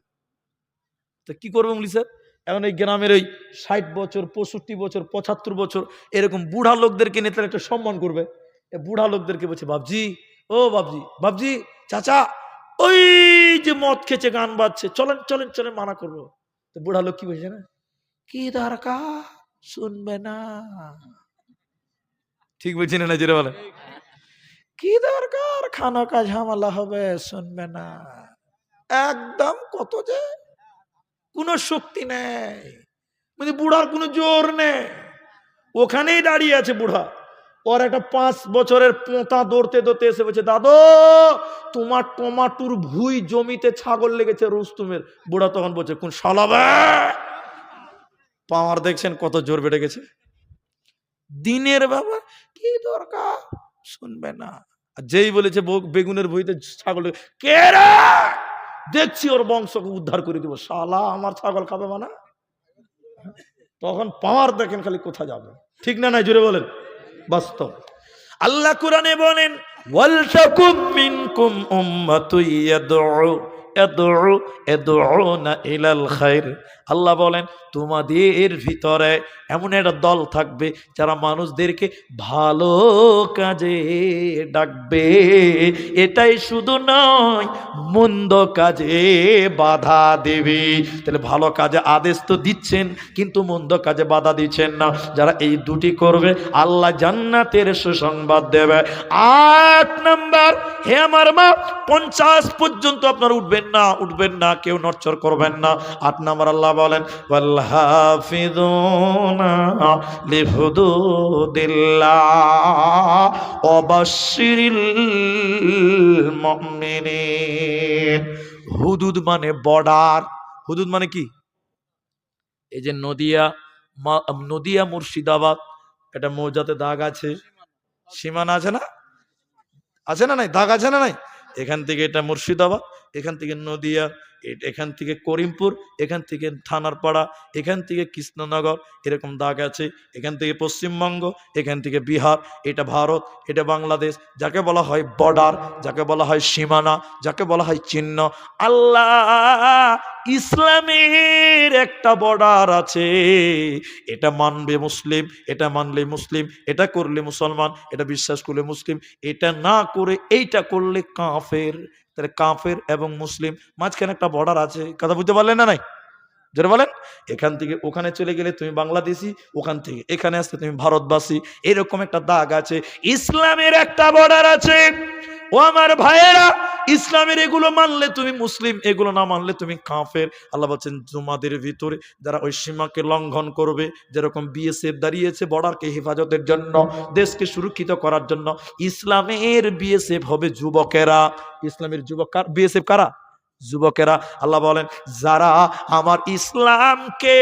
তো কি করবে মুল্লি সাহেব? এখন এই গ্রামের ওই 60 বছর, 65 বছর, 75 বছর এরকম বুড়া লোকদেরকে নিয়ে তারা একটা সম্মান করবে। বুড়া লোকদেরকে বলছে, বাবজি, ও বাবজি, বাবজি, চাচা, ওই যে মদ খেয়েছে গান বাজছে, চলেন চলেন চলেন, মানা করবো। তো বুড়া লোক কি বলছে না, কি দরকার, শুনবে না। ঠিক বলছি না জেরে বলেন? কি দরকার, খানা কা ঝামেলা হবে, শুনবে না। একদম কত যে কোনো শক্তি নেই, মানে বুড়ার কোনো জোর নেই, ওখানেই দাঁড়িয়ে আছে বুড়া। ওর একটা 5 বছরের পোঁতা দৌড়তে দৌড়তে এসে বলছে, দাদু তোমার টমাটুর ভুই জমিতে ছাগল লেগেছে রুস্তুমের। বুড়া তখন বলছে, কোন শালাবে, পাওয়ার দেখছেন কত জোর বেড়ে গেছে। দিনের বাবা, কি দরকার, শুনবে না। যেই বলেছে বেগুনের ভুইতে ছাগল, কে রে, দেখছি ওর বংশকে উদ্ধার করে দিব, শালা আমার ছাগল খাবে মানে। তখন পাওয়ার দেখেন খালি কোথায় যাবে। ঠিক না নাই জোরে বলেন? বাস্তব। আল্লাহ কোরআনে বলেন, ওয়াল তাকুম মিনকুম উম্মাতুন ইয়াদউনা ইলাল খায়র। আল্লাহ বলেন তোমাদের ভিতরে এমন একটা দল থাকবে যারা মানুষদেরকে ভালো কাজে ডাকবে। এটাই শুধু নয়, মন্দ কাজে বাধা দেবে। তাহলে ভালো কাজে আদেশ তো দিচ্ছেন, কিন্তু মন্দ কাজে বাধা দিচ্ছেন না। যারা এই দুটি করবে আল্লাহ জান্নাতের সুসংবাদ দেবে। 8 নাম্বার, হে আমার মা, 50 পর্যন্ত আপনারা উঠবেন না, কেউ নড়চড় করবেন না। 8 নাম্বার আল্লাহ বলেন ওয়াল হাফিজুনা লিহুদুদিল্লাহ ওয়াবাশশিরিল মুমিনিন। হুদুদ মানে বর্ডার। হুদুদ মানে কি? এই যে নদিয়া মুর্শিদাবাদ, এটা মৌজাতে দাগ আছে, সীমানা আছে না? আছে না নাই? দাগ আছে না নাই? এখান থেকে এটা মুর্শিদাবাদ, এখান থেকে নদিয়া, এখান থেকে করিমপুর, এখান থেকে থানারপাড়া, এখান থেকে কৃষ্ণনগর, এরকম দাগ আছে। এখান থেকে পশ্চিমবঙ্গ, এখান থেকে বিহার, এটা ভারত, এটা বাংলাদেশ। যাকে বলা হয় বর্ডার, যাকে বলা হয় সীমানা, যাকে বলা হয় চিহ্ন। আল্লাহ ইসলামের একটা বর্ডার আছে, এটা মানবে মুসলিম, এটা মানলে মুসলিম, এটা করলে মুসলমান, এটা বিশ্বাস করলে মুসলিম, এটা না করে এইটা করলে কাফের। তাহলে কাফের এবং মুসলিম মাঝখানে একটা বর্ডার আছে। কথা বুঝতে পারলেন না নাই? যারা বলেন এখান থেকে ওখানে চলে গেলে তুমি বাংলাদেশি, ওখান থেকে এখানে আসতে তুমি ভারতবাসী, এরকম একটা দাগ আছে। ইসলামের একটা বর্ডার আছে। ও আমার ভাইয়েরা, ইসলামের এগুলো মানলে তুমি মুসলিম, এগুলো না মানলে তুমি কাফের। আল্লাহ বলছেন তোমাদের ভিতরে যারা ওই সীমাকে লঙ্ঘন করবে, যেরকম বিএসএফ দাঁড়িয়েছে বর্ডারকে হেফাজতের জন্য, দেশকে সুরক্ষিত করার জন্য, ইসলামের বিএসএফ হবে যুবকেরা। ইসলামের যুবক বিএসএফ কারা? যুবকেরা। আল্লাহ বলেন যারা আমার ইসলামকে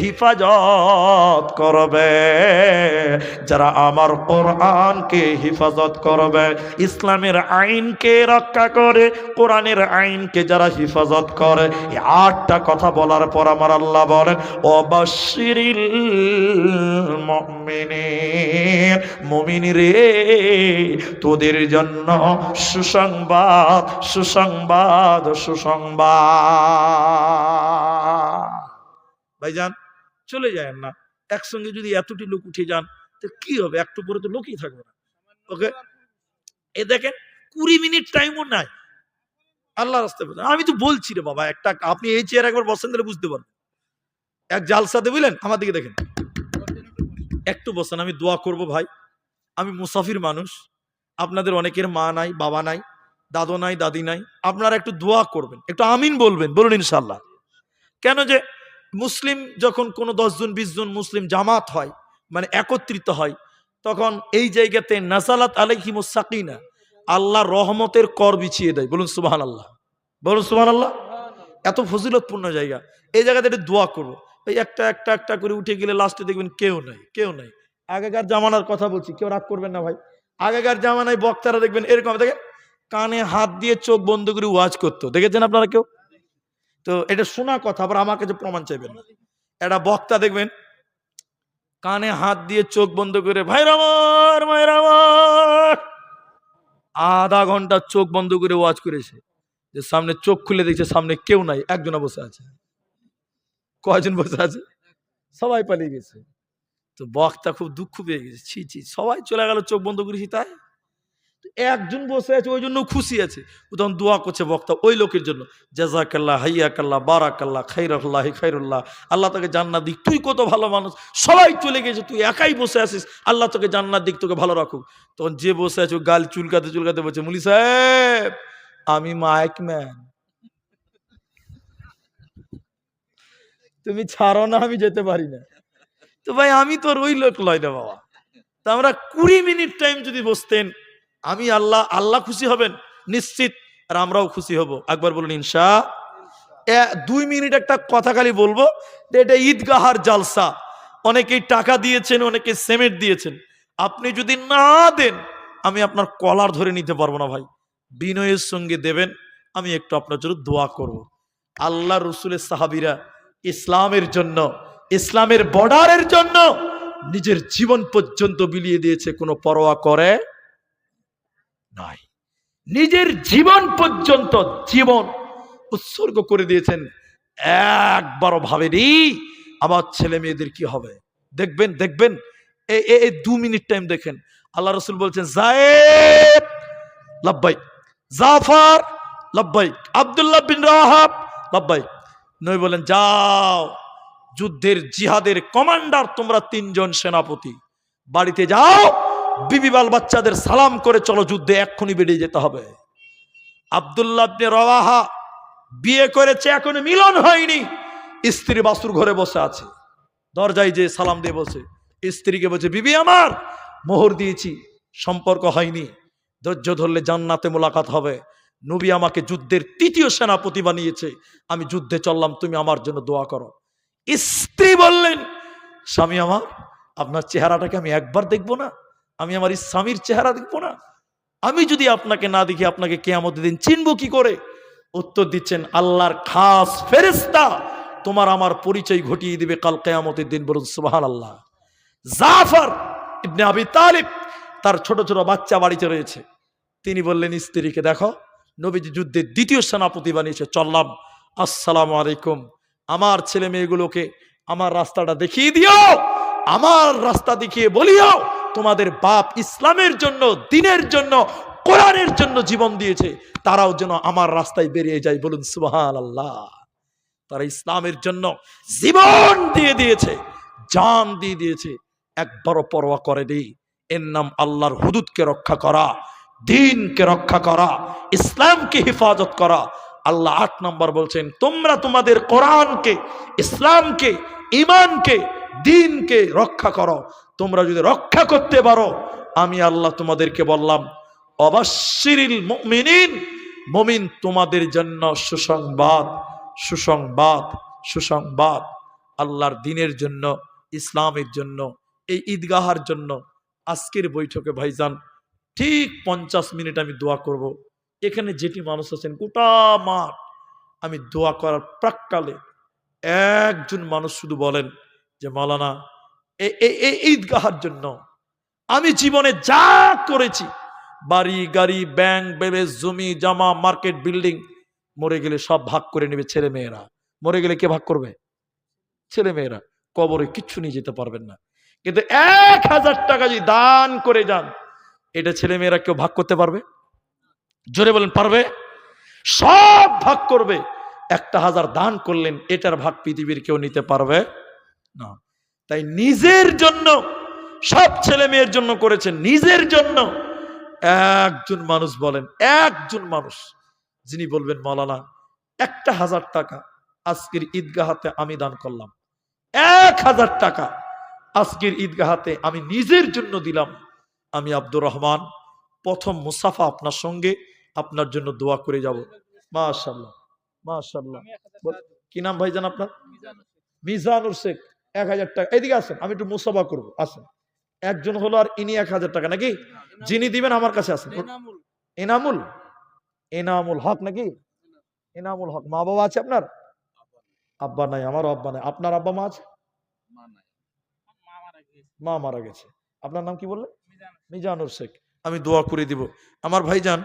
হিফাজত করবে, যারা আমার কোরআনকে হিফাজত করবে, ইসলামের আইনকে রক্ষা করে, কোরআনের আইনকে যারা হিফাজত করে, এই 8টা কথা বলার পর আমার আল্লাহ বলেন ওয়াবাশশিরিল মুমিনিন, মুমিন রে তোদের জন্য সুসংবাদ, সুসংবাদ, সুসংবাদ। ভাইজান চলে যায় না, একসঙ্গে যদি এতটি লোক উঠে যান তো কি হবে? একটু পরে তো লোকই থাকবে না। ওকে, এ দেখেন 20 মিনিট টাইমও নাই আল্লাহ রাস্তায়। আমি তো বলছি রে বাবা, একটা আপনি এই চেয়ার একবার বসেন দিলে বুঝতে পারবেন। এক জালসাতে বুঝলেন, আমার দিকে দেখেন, একটু বসেন, আমি দোয়া করব ভাই। আমি মুসাফির মানুষ, আপনাদের অনেকের মা নাই, বাবা নাই, দাদু নাই, দাদি নাই, আপনারা একটু দোয়া করবেন, একটু আমিন বলবেন, বলুন ইনশাল্লাহ। কেন যে মুসলিম যখন কোনো 10 জন 20 জন মুসলিম জামাত হয়, মানে একত্রিত হয়, তখন এই জায়গাতে নাসালাত আলাইহিমুস সাকিনা, আল্লাহ রহমতের কর বিছিয়ে দেয়। বলুন সুবহানাল্লাহ, বলুন সুবহানাল্লাহ। এত ফজিলতপূর্ণ জায়গা, এই জায়গাতে একটু দোয়া করবো। এই একটা একটা একটা করে উঠে গেলে লাস্টে দেখবেন কেউ নাই, কেউ নাই। আগেকার জামানার কথা বলছি, কেউ রাগ করবেন না ভাই। আগেকার জামানায় বক্তারা দেখবেন এরকম, দেখেন কানে হাত দিয়ে চোখ বন্ধ করে ওয়াজ করতো, দেখেছেন আপনারা কেউ? তো এটা শোনা কথা, আবার আমার কাছে প্রমাণ চাইবেন না। একটা বক্তা দেখবেন কানে হাত দিয়ে চোখ বন্ধ করে ভাইরা আমার, ভাইরা আমার, আধা ঘন্টা চোখ বন্ধ করে ওয়াজ করেছে। যে সামনে চোখ খুলে দেখছে সামনে কেউ নাই, একজনা বসে আছে। কয়জন বসে আছে? সবাই পালিয়ে গেছে। তো বক্তা খুব দুঃখ পেয়ে গেছে, ছি ছি, সবাই চলে গেল, চোখ বন্ধ করেছি তাই একজন বসে আছে, ওই জন্য খুশি আছে। ও তখন দোয়া করছে বক্তা ওই লোকের জন্য, জাযাকাল্লাহ, হাইয়াকাল্লাহ, বারাকাল্লাহ, খাইরুল্লাহ, খাইরুল্লাহ, আল্লাহ তোকে জান্নাত দিক, তুই কত ভালো মানুষ, সবাই চলে গেছে, তুই একাই বসে আছিস, আল্লাহ তোকে জান্নাত দিক, তোকে ভালো রাখুক। তখন যে বসে আছে গাল চুলকাতে চুলকাতে বলছে, মুলি সাহেব আমি মাইক ম্যান, তুমি ছাড়ো না, আমি যেতে পারি না। তো ভাই আমি তোর ওই লোক লয় না বাবা। তা আমরা 20 মিনিট টাইম যদি বসতেন, আমি আল্লাহ, আল্লাহ খুশি হবেন নিশ্চিত, আর আমরাও খুশি হব। একবার বলুন ইনশা। 2 মিনিট একটা কথা খালি বলবো, এটা ঈদগাহার জালসা, অনেকেই টাকা দিয়েছেন, অনেকে সিমেন্ট দিয়েছেন, আপনি যদি না দেন আমি আপনার কলার ধরে নিতে পারবো না ভাই। বিনয়ের সঙ্গে দেবেন, আমি একটু আপনার জন্য দোয়া করব। আল্লাহ রসুলের সাহাবীরা ইসলামের জন্য, ইসলামের বর্ডারের জন্য নিজের জীবন পর্যন্ত বিলিয়ে দিয়েছে, কোনো পরোয়া করে নাই। নিজের জীবন পর্যন্ত জীবন উৎসর্গ করে দিয়েছেন, একবারও ভাবেনি আমার ছেলে মেয়েদের কি হবে। দেখবেন দেখবেন এই 2 মিনিট টাইম দেখেন, আল্লাহ রসুল বলছেন যায়েদ লাব্বাইক, জাফর লাব্বাইক, আব্দুল্লাহ বিন রাহাব লাব্বাইক। নবী বলেন যাও, যুদ্ধের জিহাদের কমান্ডার তোমরা 3 জন সেনাপতি, বাড়িতে যাও, বিবি বাল বাচ্চাদের সালাম করে চলো, যুদ্ধে এক্ষুনি বেরিয়ে যেতে হবে। আব্দুল্লাহ ইবনে রাওয়াহা বিয়ে করেছে, এখনো মিলন হয়নি, স্ত্রী বাসুর ঘরে বসে আছে, দরজায় যে সালাম দিয়ে বসে, স্ত্রীকে বলছে, বিবি আমার মোহর দিয়েছি, সম্পর্ক হয়নি, ধৈর্য ধরলে জান্নাতে মোলাকাত হবে। নবী আমাকে যুদ্ধের ৩য় সেনাপতি বানিয়েছে, আমি যুদ্ধে চললাম, তুমি আমার জন্য দোয়া করো। স্ত্রী বললেন, স্বামী আমার, আপনার চেহারাটাকে আমি একবার দেখবো না? আমি আমার স্বামীর চেহারা দেখবো না? আমি যদি আপনাকে না দেখি আপনাকে কিয়ামতের দিন চিনবো কি করে? উত্তর দিচ্ছেন, আল্লাহর খাস ফেরেশতা তোমার আমার পরিচয় ঘটিয়ে দিবে কাল কিয়ামতের দিন। বলুন সুবহানাল্লাহ। জাফর ইবনে আবি তালিব, তার ছোট ছোট বাচ্চা বাড়িতে রয়েছে, তিনি বললেন স্ত্রীকে, দেখো নবীজি যুদ্ধের ২য় সেনাপতি বানিয়েছে, চললাম, আসসালামু আলাইকুম, আমার ছেলে মেয়েগুলোকে আমার রাস্তাটা দেখিয়ে দিও, আমার রাস্তা দেখিয়ে বলিও তোমাদের বাপ ইসলামের জন্য, দ্বীনের জন্য, কোরআনের জন্য জীবন দিয়েছে, তারাও যেন আমার রাস্তায় বেরিয়ে যায়। বলুন সুবহানাল্লাহ। তারা ইসলামের জন্য জীবন দিয়ে দিয়েছে, জান দিয়ে দিয়েছে, একবারও পরোয়া করেনি। এর নাম আল্লাহর হুদুদকে রক্ষা করা, দ্বীনকে রক্ষা করা, ইসলামকে হেফাজত করা। আল্লাহ ৮ নম্বর বলছেন, তোমরা তোমাদের কোরআনকে, ইসলামকে, ঈমানকে, দ্বীনকে রক্ষা করো। তোমরা যদি রক্ষা করতে পারো, আমি আল্লাহ তোমাদেরকে বললাম, অবাশশিরিল মুমিনিন, মুমিন তোমাদের জন্য সুসংবাদ, সুসংবাদ, সুসংবাদ। আল্লাহর দ্বীনের জন্য, ইসলামের জন্য, এই ঈদগাহার জন্য আজকের বৈঠকে ভাইজান ঠিক 50 মিনিট আমি দোয়া করব। এখানে যেটি মানুষ আছেন গোটা মাঠ, আমি দোয়া করার প্রাক্কালে একজন মানুষ শুধু বলেন যে মাওলানা এই ঈদগাহার জন্য আমি জীবনে যা করেছি, বাড়ি গাড়ি, ব্যাংক ব্যালেন্স, জমি জামা, মার্কেট বিল্ডিং, মরে গেলে সব ভাগ করে নেবে ছেলে মেয়েরা। মরে গেলে কে ভাগ করবে? ছেলে মেয়েরা। কবরে কিচ্ছু নিয়ে যেতে পারবেন না, কিন্তু 1000 টাকা যদি দান করে যান, এটা ছেলে মেয়েরা কেউ ভাগ করতে পারবে? জোরে বলেন, পারবে? সব ভাগ করবে। 1000 দান করলেন, এটার ভাগ পৃথিবীর কেউ নিতে পারবে না। তাই নিজের জন্য, সব ছেলে মেয়ের জন্য করেছেন, নিজের জন্য একজন মানুষ বলেন, একজন মানুষ যিনি বলবেন মাওলানা 1000 টাকা আজকের ঈদগাহাতে আমি দান করলাম, 1000 টাকা আজকের ঈদগাহাতে আমি নিজের জন্য দিলাম, আমি আব্দুর রহমান প্রথম মুসাফা আপনার সঙ্গে আপনার জন্য দোয়া করে যাব। মাশাআল্লাহ, মাশাআল্লাহ। কি নাম ভাইজান আপনার? মিজানুর শেখ। 1000 টাকা। এদিকে আসেন, আমি একটু মুসাফা করবো, আসেন। একজন হলো, আর ইনি 1000 টাকা নাকি? যিনি দিবেন আমার কাছে আসেন। এনামুল, এনামুল হক নাকি? এনামুল হক। মা বাবা আছে আপনার? আব্বা নাই, আমারও আব্বা নাই। আপনার আব্বা মা আছে? মা মারা গেছে। আপনার নাম কি বললেন? মিজানুর শেখ। আমি দোয়া করে দিব। আমার ভাইজান,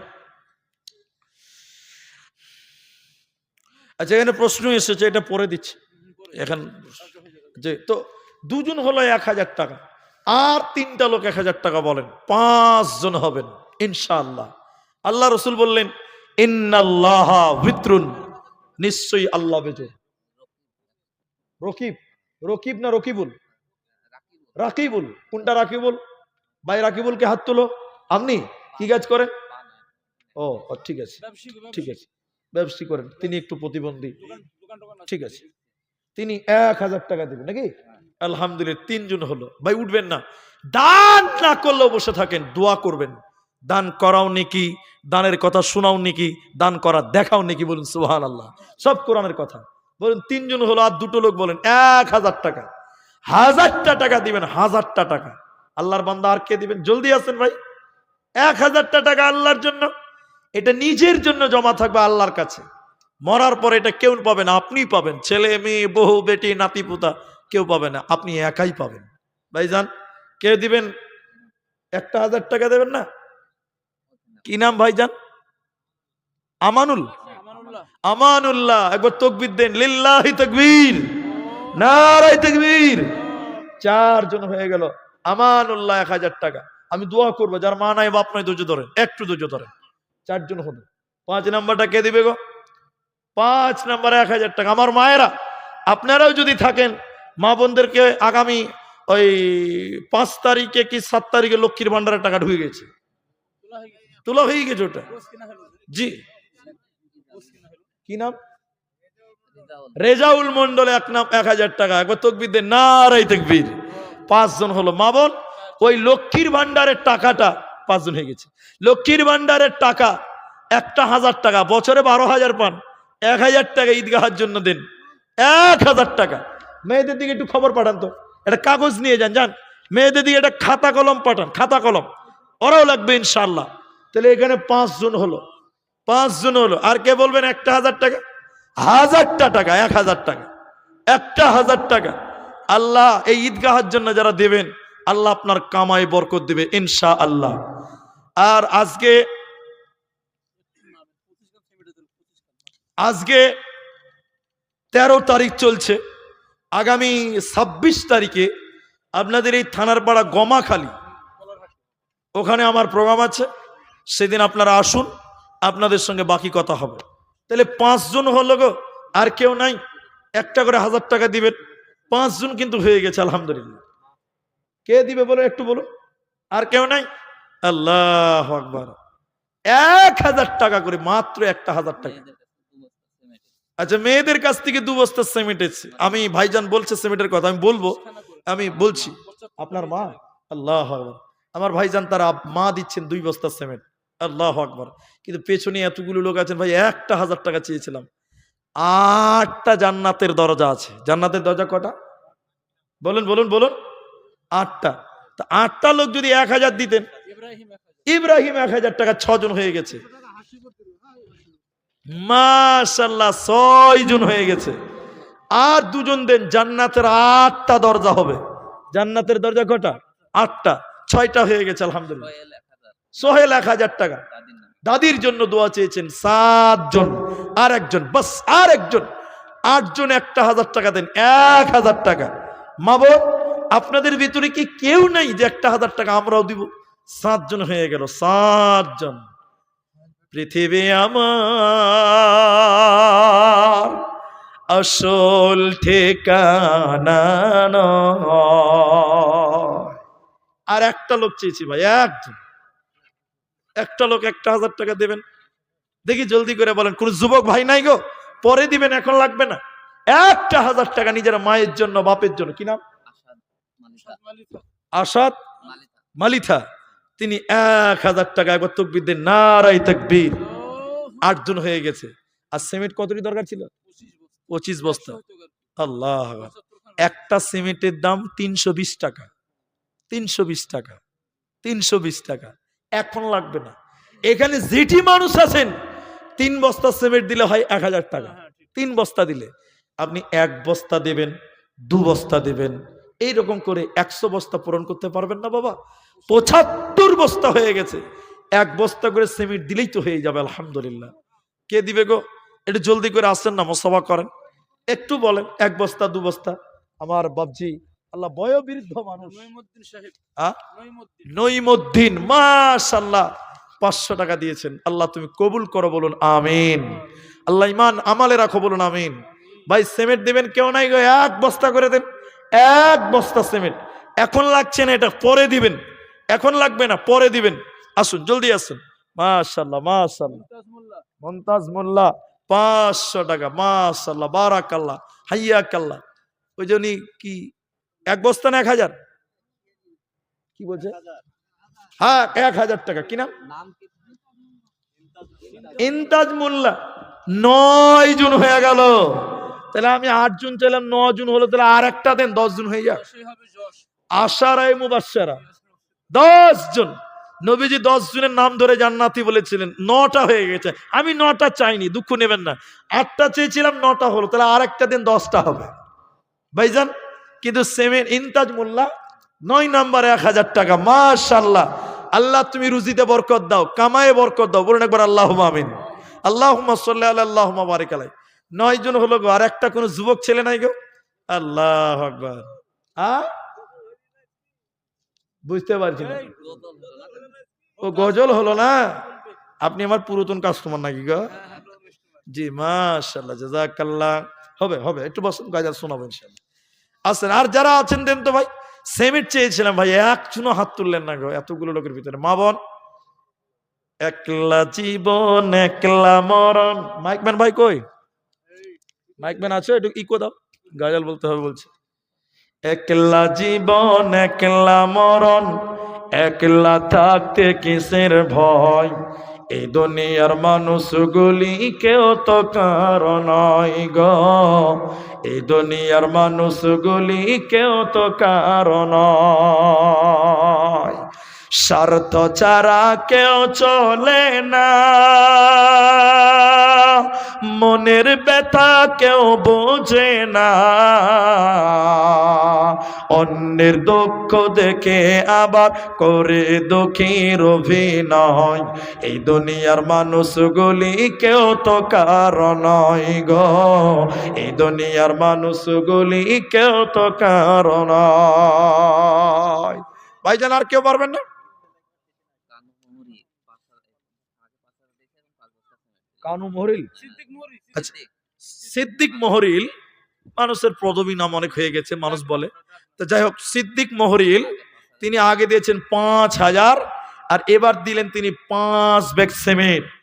আচ্ছা এখানে প্রশ্ন এসেছে, এটা পরে দিচ্ছি এখন। যে তো দুজন হলো 1000 টাকা, আর 3টা লোক 1000 টাকা বলেন, 5 জন হবেন ইনশাআল্লাহ। আল্লাহ রসুল বললেন, ইন্নাল্লাহা বিত্রুন, নিশ্চয়ই আল্লাহ বেজোর। রকিব, রকিব না রকিবুল? রাকিবুল। কোনটা রাকিবুল? ভাই রাকিবুলকে হাত তুলো। আপনি কি কাজ করেন? ও ঠিক আছে, ঠিক আছে, ব্যবসা করেন। তিনি একটু প্রতিবন্ধী, ঠিক আছে। তিনি 1000 টাকা দেবেন নাকি? আলহামদুলিল্লাহ, 3 জন হলো। ভাই উঠবেন না, দান না করলেও বসে থাকেন, দোয়া করবেন। দান করাও নেকি, দানের কথা শোনাও নেকি, দান করা দেখাও নেকি। বলুন সুবহানাল্লাহ, সব কোরআনের কথা। বলুন 3 জন হলো, আর 2টো লোক বলেন 1000 টাকা। 1000টা টাকা দিবেন, 1000টা টাকা। আল্লাহর বান্দা আর কে দিবেন? জলদি আসেন ভাই। 1000টা টাকা আল্লাহর জন্য, এটা নিজের জন্য জমা থাকবে আল্লাহর কাছে। মরার পর এটা কেউ পাবে না, আপনিই পাবেন। ছেলে মেয়ে, বহু বেটি, নাতি পুতা কেউ পাবে না, আপনি একাই পাবেন। ভাইজান কে দিবেন? 1000 টাকা দেবেন না? কি নাম ভাইজান? আমানুল, আমানুল্লাহ। একবার তাকবীর দেন, লিল্লাহি তাকবীর, নারায়ে তাকবীর। 4 জন হয়ে গেল। আমানুল্লাহ 1000 টাকা। আমি দোয়া করবো, যার মা নাই বাপ নাই, ধৈর্য ধরেন, একটু ধৈর্য ধরেন। 4 জন হলো। 5 নাম্বারটা কে দিবে গো? 5 নাম্বার 1000 টাকা। আমার মায়েরা, আপনারাও যদি থাকেন, মা বোনদেরকে আগামী ওই 5 তারিখে কি 7 তারিখে লক্ষ্মীর ভান্ডারের টাকা ঢুকে গেছে, তোলা হয়ে গেছে ওটা। জি কি নাম? রেজাউল মন্ডল, এক নাম 1000 টাকা। একবার তকবীর দেন, নারায়ে তাকবীর। 5 জন হলো। মা বোন, ওই লক্ষ্মীর ভান্ডারের টাকাটা 5 জন হয়ে গেছে। লক্ষ্মীর ভান্ডারের টাকা একটা 1000 টাকা, বছরে 12,000 পান। 1000 টাকা ঈদগাহের জন্য দেন, 1000 টাকা। মেয়েদের দিকে একটু খবর পাঠান তো, একটা কাগজ নিয়ে যান, যান মেয়েদের দিকে একটা খাতা কলম পাঠান, খাতা কলম, ওরাও লাগবে ইনশাআল্লাহ। তাহলে এখানে 5 জন হলো, 5 জন হলো। আর কে বলবেন একটা 1000 টাকা? 1000টা টাকা, 1000 টাকা, একটা 1000 টাকা। আল্লাহ এই ঈদগাহের জন্য যারা দেবেন, আল্লাহ আপনার কামাই বরকত দেবে ইনশাআল্লাহ। আর আজকে 13 তারিখ চলছে, আগামী 26 তারিখে আপনাদের এই থানার পাড়া গমাখালি, ওখানে আমার প্রোগ্রাম আছে। সেদিন আপনারা আসুন, আপনাদের সঙ্গে বাকি কথা হবে। তাহলে 5 জন হলো গো, আর কেউ নাই? একটা করে 1000 টাকা দিবেন। 5 জন কিন্তু হয়ে গেছে আলহামদুলিল্লাহ। কে দিবে বলো, একটু বলো। আর কেউ নাই? আল্লাহু আকবার। 1000 টাকা করে, মাত্র একটা 1000 টাকা। আচ্ছা, মেয়েদের কাছ থেকে 2 বস্তা সিমেন্ট এসেছে। আমি ভাইজান বলছে সিমেন্টের কথা, আমি বলবো, আমি বলছি। আপনার মা? আল্লাহু আকবার। আমার ভাইজান তার মা দিচ্ছেন 2 বস্তা সিমেন্ট। আল্লাহু আকবার। কিন্তু পেছনে এতগুলো লোক আছেন ভাই, একটা 1000 টাকা চেয়েছিলাম। 8টা জান্নাতের দরজা আছে। জান্নাতের দরজা কটা? বলুন বলুন বলুন। 8টা। তা 8টা লোক যদি 1000 দিতেন, ইব্রাহিম 1000 টাকা, 6 জন হয়ে গেছে। মাশাআল্লাহ, 6 জন হয়ে গেছে। আর 2 জন দেন, জান্নাতের 8টা দরজা হবে। জান্নাতের দরজা কটা? 8টা। 6টা হয়ে গেছে আলহামদুলিল্লাহ। সোহেল 1000 টাকা। দাদির জন্য দোয়া চেয়েছেন 7 জন। আর একজন, বাস আর একজন। 8 জন একটা 1000 টাকা দেন, 1000 টাকা। মা বোন, আপনাদের ভিতরে কি কেউ নাই যে একটা 1000 টাকা আমরাও দিব? 7 জন হয়ে গেল, 7 জন। পৃথিবী আমার আসল ঠিকানা নয়। আর একটা লোক চেয়েছি ভাই, একজন, একটা লোক একটা 1000 টাকা দেবেন। দেখি জলদি করে বলেন, কোন যুবক ভাই নাই গো? পরে দিবেন, এখন লাগবে না। একটা 1000 টাকা নিজের মায়ের জন্য, বাপের জন্য। কি নাম? আসাদ মালিথা। তিনি 1000 টাকা। একবার তাকবীর দেন, নারায়ে তাকবীর। 8 জন হয়ে গেছে। আর সিমেন্ট কতটি দরকার ছিল? 25 বস্তা। আল্লাহ, একটা সিমেন্টের দাম 320 টাকা। 320 টাকা, 320 টাকা। এখন লাগবে না। এখানে যেটি মানুষ আছেন, 3 বস্তা সিমেন্ট দিলে হয় 1000 টাকা। 3 বস্তা দিলে আপনি 1 বস্তা দেবেন, 2 বস্তা দেবেন, এইরকম করে 100 বস্তা পূরণ করতে পারবেন না বাবা? 75 বস্তা হয়ে গেছে। 1 বস্তা করে সিমেন্ট দিলেই তো হয়ে যাবে আলহামদুলিল্লাহ। কে দিবে গো? একটু জলদি করে আসেন না, মুসাফা করেন। একটু বলেন, 1 বস্তা 2 বস্তা। আমার বাপজি, আল্লাহ বয়োবৃদ্ধ মানুষ, নঈমুদ্দিন, মাশাআল্লাহ 500 টাকা দিয়েছেন। আল্লাহ তুমি কবুল করো, বলুন আমিন। আল্লাহ ইমান আমালে রাখো, বলুন আমিন। ভাই সিমেন্ট দিবেন কেউ নাই গো? 1 বস্তা করে দেন, 1 বস্তা সিমেন্ট। এখন লাগছে না, এটা পরে দিবেন। এখন লাগবে না, পরে দিবেন। আসুন, জলদি আসুন। মাশাআল্লাহ মাশাআল্লাহ। মুমতাজ মোল্লা 500 টাকা। মাশাআল্লাহ, বারাকাল্লাহ, হাইয়াকাল্লাহ। ওই জন্যই কি 1 বস্তা না 1000? কি বলছে? হ্যাঁ, 1000 টাকা। কি নাম? ইমতাজ মোল্লা। 9 জন হয়ে গেল। তাহলে আমি 8 জন চাইলাম, 9 জন হলো। তাহলে আর একটা দেন, 10 জন হয়ে যাক। আশারায়ে মুবাশশারা 10 জন। নবীজি 10 জনের নাম ধরে জান্নাতি বলেছিলেন। 9টা হয়ে গেছে। আমি 9টা চাইনি, দুঃখ নেবেন না। 8টা চেয়েছিলাম, 9টা হলো। তাহলে আর একটা দিন 10টা হবে ভাইজান। কিন্তু সেমেন ইমতাজ মোল্লা 9 নম্বরে 1000 টাকা। মাশাআল্লাহ। আল্লাহ তুমি রুজিতে বরকত দাও, কামায়ে বরকত দাও। বলুন একবার আল্লাহুম্মা আমিন। আল্লাহুম্মা সাল্লি আলা আল্লাহুম্মা বারিক আলাইহি। 9 জন হলো গো। আর একটা কোন যুবক ছেলে নাই গো? আল্লাহু আকবার। বুঝতে পারছি না। ও গজল হলো না? আপনি আমার পুরাতন কাস্টমার নাকি গো? জি, মাশাআল্লাহ, জাযাকাল্লাহ। হবে হবে, একটু বসুন, গাজাল শোনাবো ইনশাআল্লাহ। আছেন আর যারা আছেন দেন তো ভাই। সিমেন্ট চেয়েছিলাম ভাই, 1 জনও হাত তুললেন না গো, এতগুলো লোকের ভিতরে। মা বোন, একলা জীবন একলা মরণ। মাইকম্যান ভাই কই? মাইক ম্যান আছো, একটু ইকো দাও, গাজাল বলতে হবে বলছে। একলা জীবন একলা মরণ, একলা থাকতে কিসের ভয়, এই দুনিয়ার মানুষগুলি কেউ তো কারো নয় গো, এই দুনিয়ার মানুষগুলি কেউ তো কারো নয়। স্বার্থ ছাড়া কেউ চলে না, মনের ব্যথা কেউ বোঝে না, অন্যের দুঃখ দেখে আবার করে দুঃখীর অভিনয়, এই দুনিয়ার মানুষগুলি কেউ তো কারো নয় গো, এই দুনিয়ার মানুষগুলি কেউ তো কারো নয়। ভাইজান আর কেউ পারবেন না? কানু মহরিল, আচ্ছা সিদ্দিক মহরিল, মানুষের পদবী নাম অনেক হয়ে গেছে, মানুষ বলে। তো যাই হোক, সিদ্দিক মহরিল তিনি আগে দিয়েছেন ৫,০০০, আর এবার দিলেন তিনি 5 ব্যাগ সিমেন্ট।